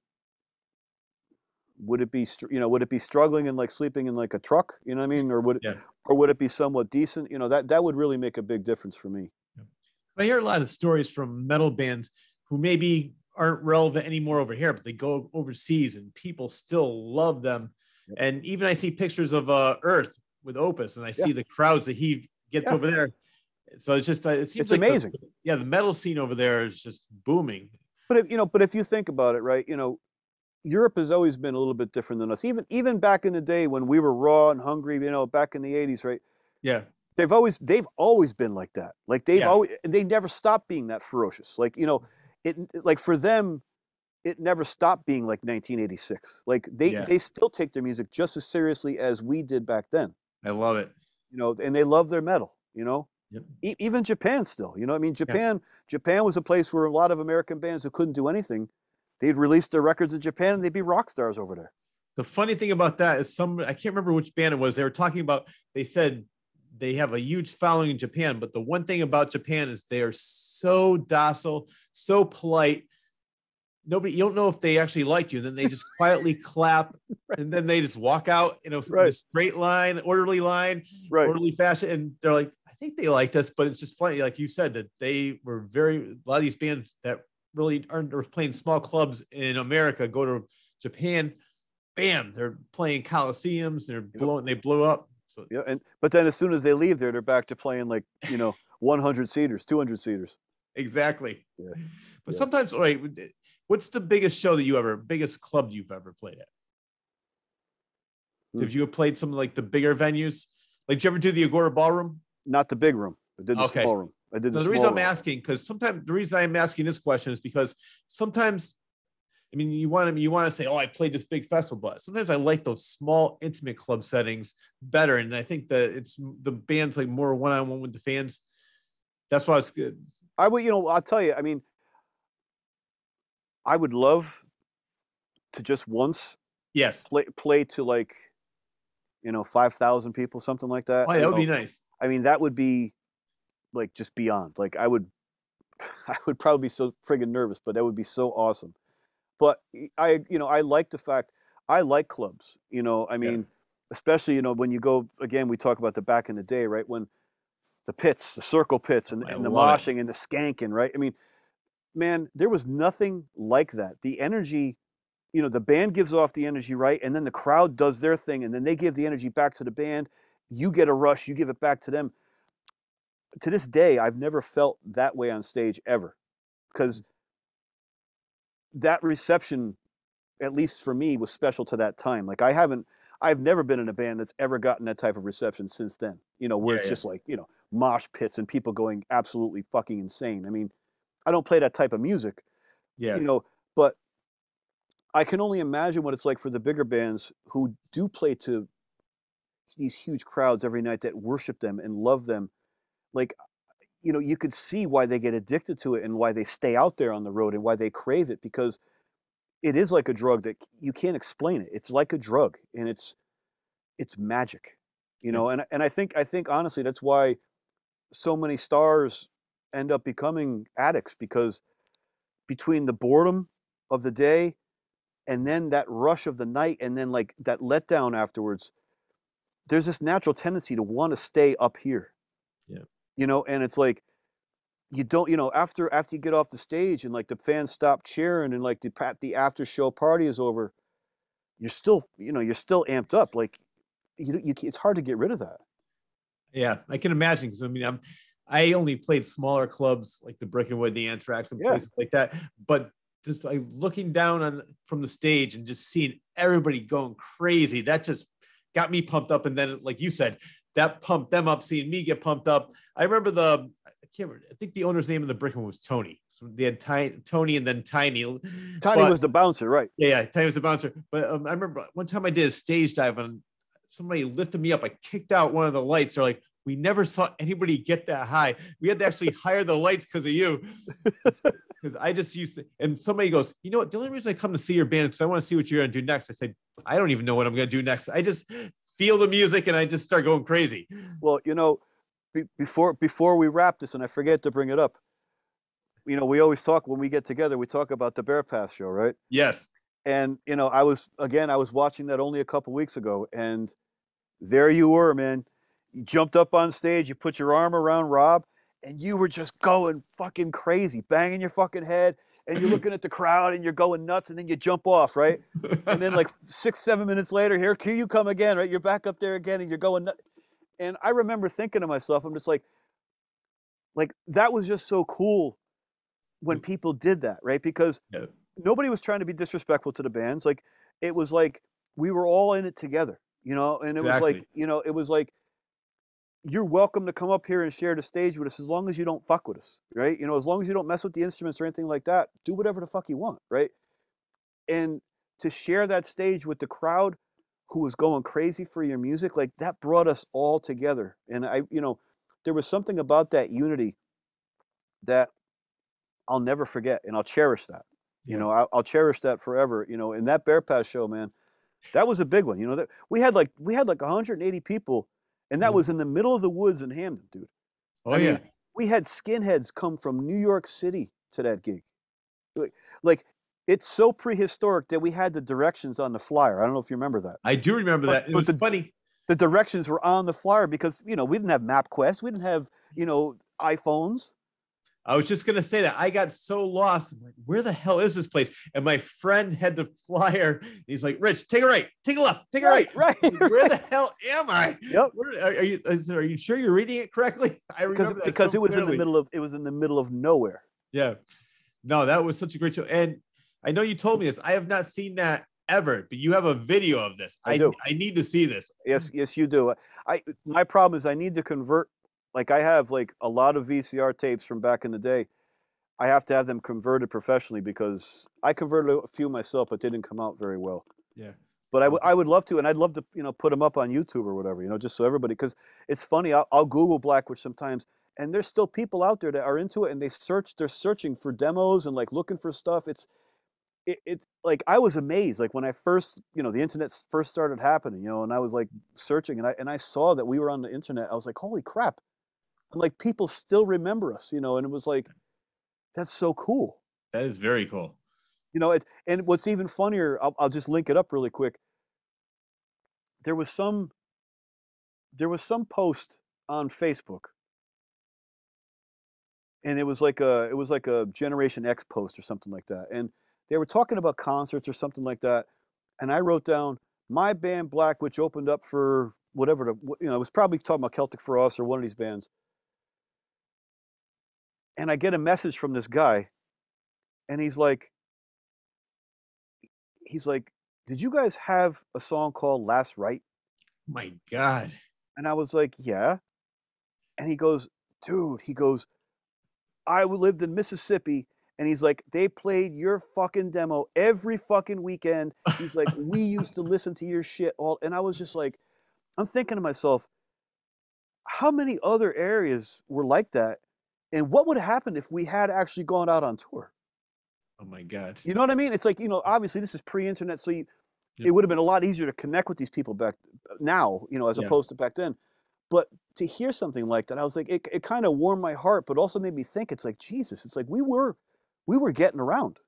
would it be, would it be struggling and like sleeping in like a truck? You know what I mean? Yeah. Or would it be somewhat decent? That would really make a big difference for me. I hear a lot of stories from metal bands who maybe aren't relevant anymore over here, but they go overseas and people still love them. Yep. And even I see pictures of Earth with Opus, and I see the crowds that he gets over there. So it's just it seems it's like amazing. The metal scene over there is just booming. But if you think about it, right, Europe has always been a little bit different than us. Even back in the day when we were raw and hungry, back in the 80s, right? Yeah. They've always been like that. Like they never stopped being that ferocious. Like, it like for them, it never stopped being like 1986. Like they still take their music just as seriously as we did back then. I love it. And they love their metal, Yep. Even Japan still, I mean, Japan was a place where a lot of American bands who couldn't do anything, they'd release their records in Japan and they'd be rock stars over there. The funny thing about that is I can't remember which band it was. They were talking about, they said they have a huge following in Japan, but the one thing about Japan is they are so docile, so polite. You don't know if they actually like you. Then they just quietly clap, right. And then they just walk out, in a straight line, orderly line, orderly fashion. And they're like, I think they liked us, but it's just funny. Like you said, that they were a lot of these bands that really aren't playing small clubs in America, go to Japan, bam, they're playing coliseums, they blow up. So but then as soon as they leave there, they're back to playing like 100 seaters, 200 seaters. Exactly. But sometimes, what's the biggest biggest club you've ever played at? Have you played some like the bigger venues? Like, did you ever do the Agora Ballroom? Not the big room. I did the small room. I did the small room. The reason I'm asking, because sometimes the reason I'm asking this question is because sometimes, I mean, you want to say, oh, I played this big festival, but sometimes I like those small, intimate club settings better. And I think that it's the band's like more one-on-one with the fans. That's why it's good. I would, I'll tell you, I mean, I would love to just once play to like, 5,000 people, something like that. Oh, yeah, that would be nice. I mean, that would be like just beyond. Like I would probably be so friggin' nervous, but that would be so awesome. But I like the fact I like clubs. I mean, especially when you go again, we talk about the back in the day, right? When the pits, the circle pits, and the moshing and the skanking, right? I mean, man, there was nothing like that. The energy, the band gives off the energy, right? And then the crowd does their thing, and then they give the energy back to the band. You get a rush, you give it back to them. To this day, I've never felt that way on stage ever, because that reception, at least for me, was special to that time. Like I've never been in a band that's ever gotten that type of reception since then, where it's just like, mosh pits and people going absolutely fucking insane. I mean, I don't play that type of music, but I can only imagine what it's like for the bigger bands who do play to these huge crowds every night that worship them and love them. Like, you could see why they get addicted to it and why they stay out there on the road and why they crave it, because it is like a drug that you can't explain it. It's like a drug, and it's magic, and I think honestly, that's why so many stars end up becoming addicts, because between the boredom of the day and then that rush of the night and then like that letdown afterwards, there's this natural tendency to want to stay up here. And it's like, you don't, after you get off the stage and like the fans stop cheering and like the after show party is over, you're still, you're still amped up. Like it's hard to get rid of that. Yeah, I can imagine, because I mean, I only played smaller clubs like the Brick and Wood, the Anthrax, and places like that. But just like looking down from the stage and just seeing everybody going crazy, that just got me pumped up. And then, like you said, that pumped them up, seeing me get pumped up. I remember I think the owner's name of the Brick and Wood was Tony. So they had Tony and then Tiny. Tiny was the bouncer, right? Yeah, Tiny was the bouncer. But I remember one time I did a stage dive and somebody lifted me up. I kicked out one of the lights. They're like, we never saw anybody get that high. We had to actually hire the lights because of you. Because I just used to, and somebody goes, you know what? The only reason I come to see your band is because I want to see what you're going to do next. I said, I don't even know what I'm going to do next. I just feel the music and I just start going crazy. Well, before we wrap this, and I forget to bring it up, we always talk when we get together, we talk about the Bear Path show, right? Yes. And, I was watching that only a couple weeks ago, and there you were, man. You jumped up on stage, you put your arm around Rob, and you were just going fucking crazy, banging your fucking head, and you're looking at the crowd and you're going nuts, and then you jump off, right? And then like 6-7 minutes later, here you come again, right? You're back up there again and you're going nuts. And I remember thinking to myself, I'm just like that was just so cool when people did that, right? Because nobody was trying to be disrespectful to the bands. Like, it was like we were all in it together, and it was like, it was like, you're welcome to come up here and share the stage with us as long as you don't fuck with us, right? As long as you don't mess with the instruments or anything like that, do whatever the fuck you want, right? And to share that stage with the crowd who was going crazy for your music, like, that brought us all together. And there was something about that unity that I'll never forget, and I'll cherish that. I'll cherish that forever. And that Bear Pass show, man, that was a big one. That we had like 180 people, and that was in the middle of the woods in Hamden, dude. Oh, I mean, we had skinheads come from New York City to that gig. Like it's so prehistoric that we had the directions on the flyer. I don't know if you remember that. I do remember that. It was funny. The directions were on the flyer because, we didn't have MapQuest. We didn't have, iPhones. I was just going to say that I got so lost. I'm like, where the hell is this place? And my friend had the flyer. He's like, Rich, take a right, take a left, take a right. Right. Where the hell am I? Yep. Are you sure you're reading it correctly? I remember that because so it was clearly. it was in the middle of nowhere. Yeah. No, that was such a great show. And I know you told me this. I have not seen that ever, but you have a video of this. I need to see this. Yes, you do. My problem is I need to convert. Like, I have like a lot of VCR tapes from back in the day. I have to have them converted professionally because I converted a few myself, but they didn't come out very well. Yeah. But I would love to, and I'd love to, put them up on YouTube or whatever, just so everybody, because it's funny. I'll Google Blackwitch sometimes, and there's still people out there that are into it, and they're searching for demos and like looking for stuff. It's like, I was amazed, like when I first, the internet first started happening, and I was like searching, and I saw that we were on the internet. I was like, holy crap. And like, people still remember us, and it was like, that's so cool. That is very cool. And what's even funnier, I'll just link it up really quick. There was some post on Facebook, and it was like a Generation X post or something like that. And they were talking about concerts or something like that. And I wrote down, my band Blackwitch opened up for whatever, it was probably talking about Celtic Frost or one of these bands. And I get a message from this guy, and he's like, did you guys have a song called Last Rite? My God. And I was like, yeah. And he goes, dude, I lived in Mississippi, and he's like, they played your fucking demo every fucking weekend. He's like, we used to listen to your shit all. And I was just like, I'm thinking to myself, how many other areas were like that? And what would have happened if we had actually gone out on tour? Oh my God. You know what I mean? It's like, obviously this is pre-internet, so it would have been a lot easier to connect with these people back now, as opposed to back then. But to hear something like that, I was like, it kind of warmed my heart, but also made me think, it's like, Jesus, it's like we were getting around.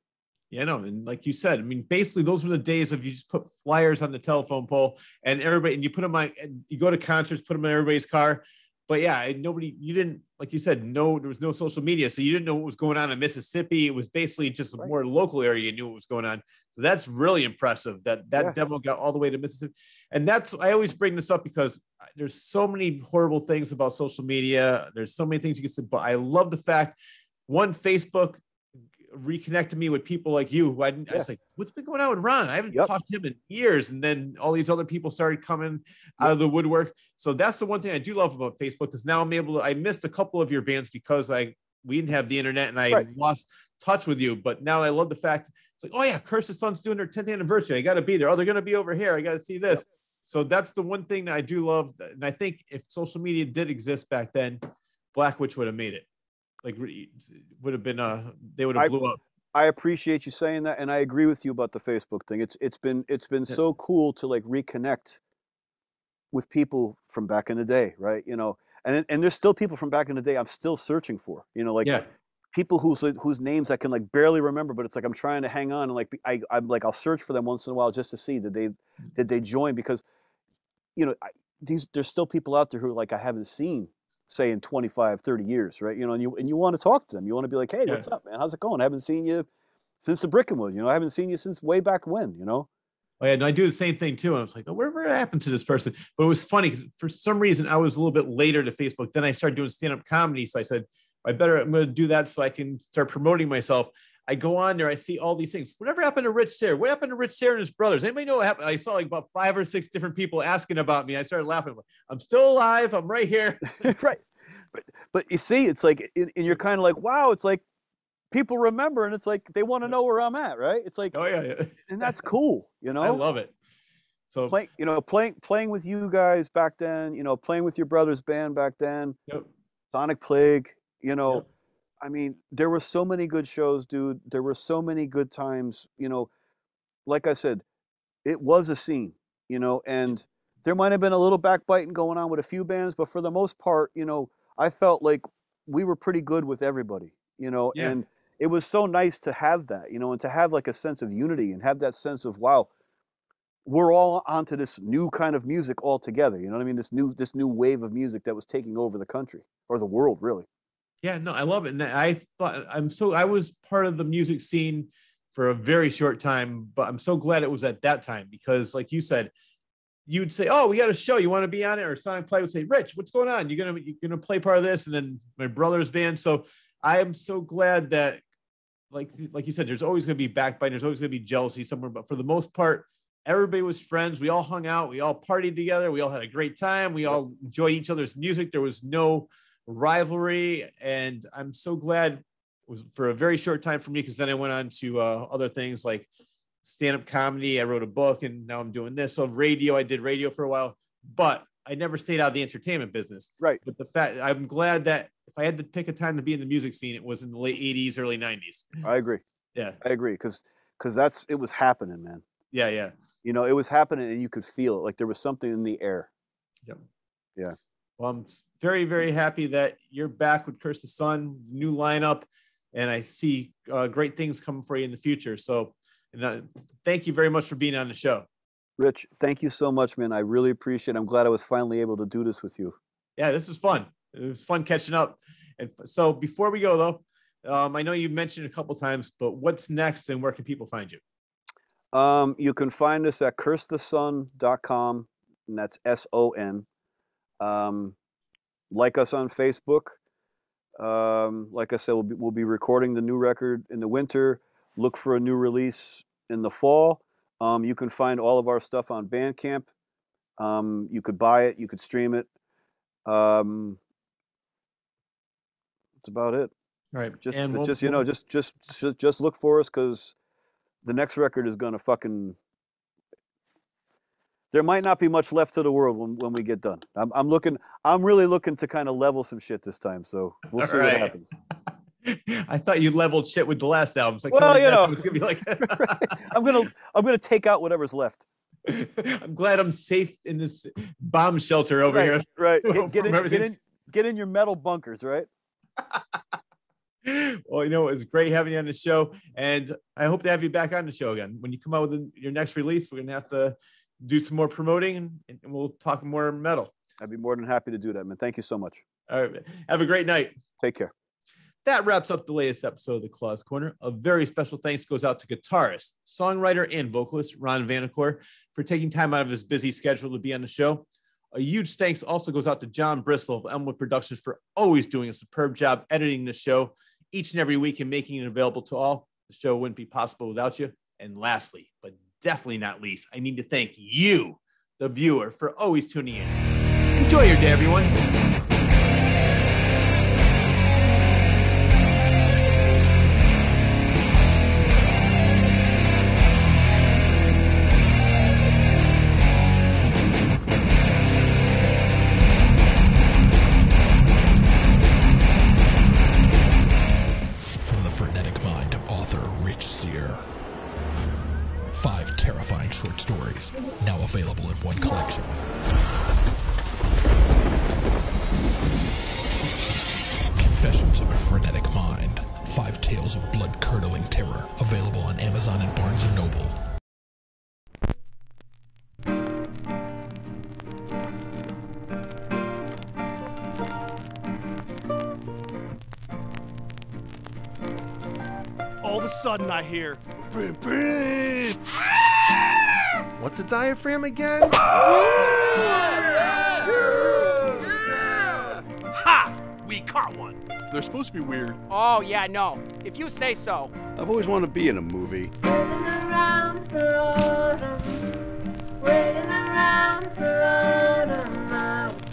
Yeah, no, and like you said, I mean, basically those were the days of you just put flyers on the telephone pole and everybody, and you put them on, and you go to concerts, put them in everybody's car. But yeah, you didn't, like you said, no, there was no social media. So you didn't know what was going on in Mississippi. It was basically just a more local area. You knew what was going on. So that's really impressive that demo got all the way to Mississippi. And I always bring this up because there's so many horrible things about social media. There's so many things you can say, but I love the fact, one, Facebook reconnected me with people like you who I was like, what's been going on with Ron? I haven't talked to him in years. And then all these other people started coming out of the woodwork. So that's the one thing I do love about Facebook, is now I missed a couple of your bands because we didn't have the internet and I lost touch with you. But now I love the fact it's like, oh yeah, Curse the Sun's doing their 10th anniversary. I got to be there. Oh, they're going to be over here. I got to see this. So that's the one thing that I do love. And I think if social media did exist back then, Black Witch would have made it. Like, would have been they would have blew up. I appreciate you saying that, and I agree with you about the Facebook thing. It's been so cool to like reconnect with people from back in the day, right? You know, and there's still people from back in the day I'm still searching for. You know, like people whose names I can like barely remember, but it's like I'm trying to hang on, and like I'm like I'll search for them once in a while just to see did they join, because you know there's still people out there who like I haven't seen, say, in 25, 30 years, right? You know, and you want to talk to them. You want to be like, hey, what's up, man? How's it going? I haven't seen you since the Brickenwood, you know, I haven't seen you since way back when, you know? Oh yeah, and I do the same thing too. And I was like, oh, whatever happened to this person? But it was funny because for some reason I was a little bit later to Facebook. Then I started doing stand-up comedy. So I said, I'm going to do that so I can start promoting myself. I go on there, I see all these things. Whatever happened to Rich Sayre? What happened to Rich Sayre and his brothers? Anybody know what happened? I saw like about 5 or 6 different people asking about me. I started laughing. I'm still alive. I'm right here. Right. But you see, it's like, and you're kind of like, wow, it's like people remember, and it's like they want to know where I'm at, right? It's like, oh yeah. And that's cool, you know. I love it. So playing with you guys back then, you know, playing with your brother's band back then, Sonic Plague, you know, I mean, there were so many good shows, dude. There were so many good times, you know. Like I said, it was a scene, you know, and there might have been a little backbiting going on with a few bands, but for the most part, you know, I felt like we were pretty good with everybody, you know, and it was so nice to have that, you know, and to have like a sense of unity and have that sense of, wow, we're all onto this new kind of music all together. You know what I mean? This new wave of music that was taking over the country or the world, really. Yeah, no, I love it. And I was part of the music scene for a very short time, but I'm so glad it was at that time, because like you said, you'd say, oh, we got a show, you want to be on it? Or Sonic Play would say, Rich, what's going on? You're gonna play part of this, and then my brother's band. So I am so glad that, like you said, there's always going to be backbiting, there's always going to be jealousy somewhere, but for the most part, everybody was friends. We all hung out, we all partied together, we all had a great time, we all enjoyed each other's music. There was no rivalry, and I'm so glad it was for a very short time for me, because then I went on to other things like stand-up comedy. I wrote a book, and now I'm doing this. So radio, I did radio for a while, but I never stayed out of the entertainment business. Right. But the fact, I'm glad that if I had to pick a time to be in the music scene, it was in the late 80s, early 90s. I agree. Yeah. I agree. Because it was happening, man. Yeah. Yeah. You know, it was happening, and you could feel it. Like there was something in the air. Yep. Yeah. Well, I'm very, very happy that you're back with Curse the Sun, new lineup, and I see great things coming for you in the future. So, thank you very much for being on the show. Rich, thank you so much, man. I really appreciate it. I'm glad I was finally able to do this with you. Yeah, this was fun. It was fun catching up. And so before we go, though, I know you mentioned a couple times, but what's next and where can people find you? You can find us at cursethesun.com, and that's SON. Like us on Facebook. Like I said, we'll be recording the new record in the winter. Look for a new release in the fall. You can find all of our stuff on Bandcamp. You could buy it. You could stream it. That's about it. All right. Just look for us, because the next record is gonna fucking. There might not be much left to the world when we get done. I'm really looking to kind of level some shit this time. So we'll see what happens. I thought you leveled shit with the last album. It's like, well, you know, it's gonna be like. I'm gonna take out whatever's left. I'm glad I'm safe in this bomb shelter over here. Right. Get in your metal bunkers, right? Well, you know, it was great having you on the show, and I hope to have you back on the show again. When you come out with your next release, we're gonna have to do some more promoting, and we'll talk more metal. I'd be more than happy to do that, man. Thank you so much. All right, man. Have a great night. Take care. That wraps up the latest episode of the Claws Corner. A very special thanks goes out to guitarist, songwriter, and vocalist Ron Vanacore for taking time out of his busy schedule to be on the show. A huge thanks also goes out to John Bristol of Elmwood Productions for always doing a superb job editing the show each and every week and making it available to all. The show wouldn't be possible without you. And lastly, but definitely not least, I need to thank you, the viewer, for always tuning in. Enjoy your day, everyone. From the frenetic mind of author Rich Sear. 5 terrifying short stories, now available in one collection. Confessions of a Frenetic Mind. 5 tales of blood-curdling terror, available on Amazon and Barnes & Noble. All of a sudden I hear, brim, brim. What's a diaphragm again? Ha! We caught one. They're supposed to be weird. Oh, yeah, no. If you say so. I've always wanted to be in a movie. Waiting around for autumn, waiting around for autumn, I was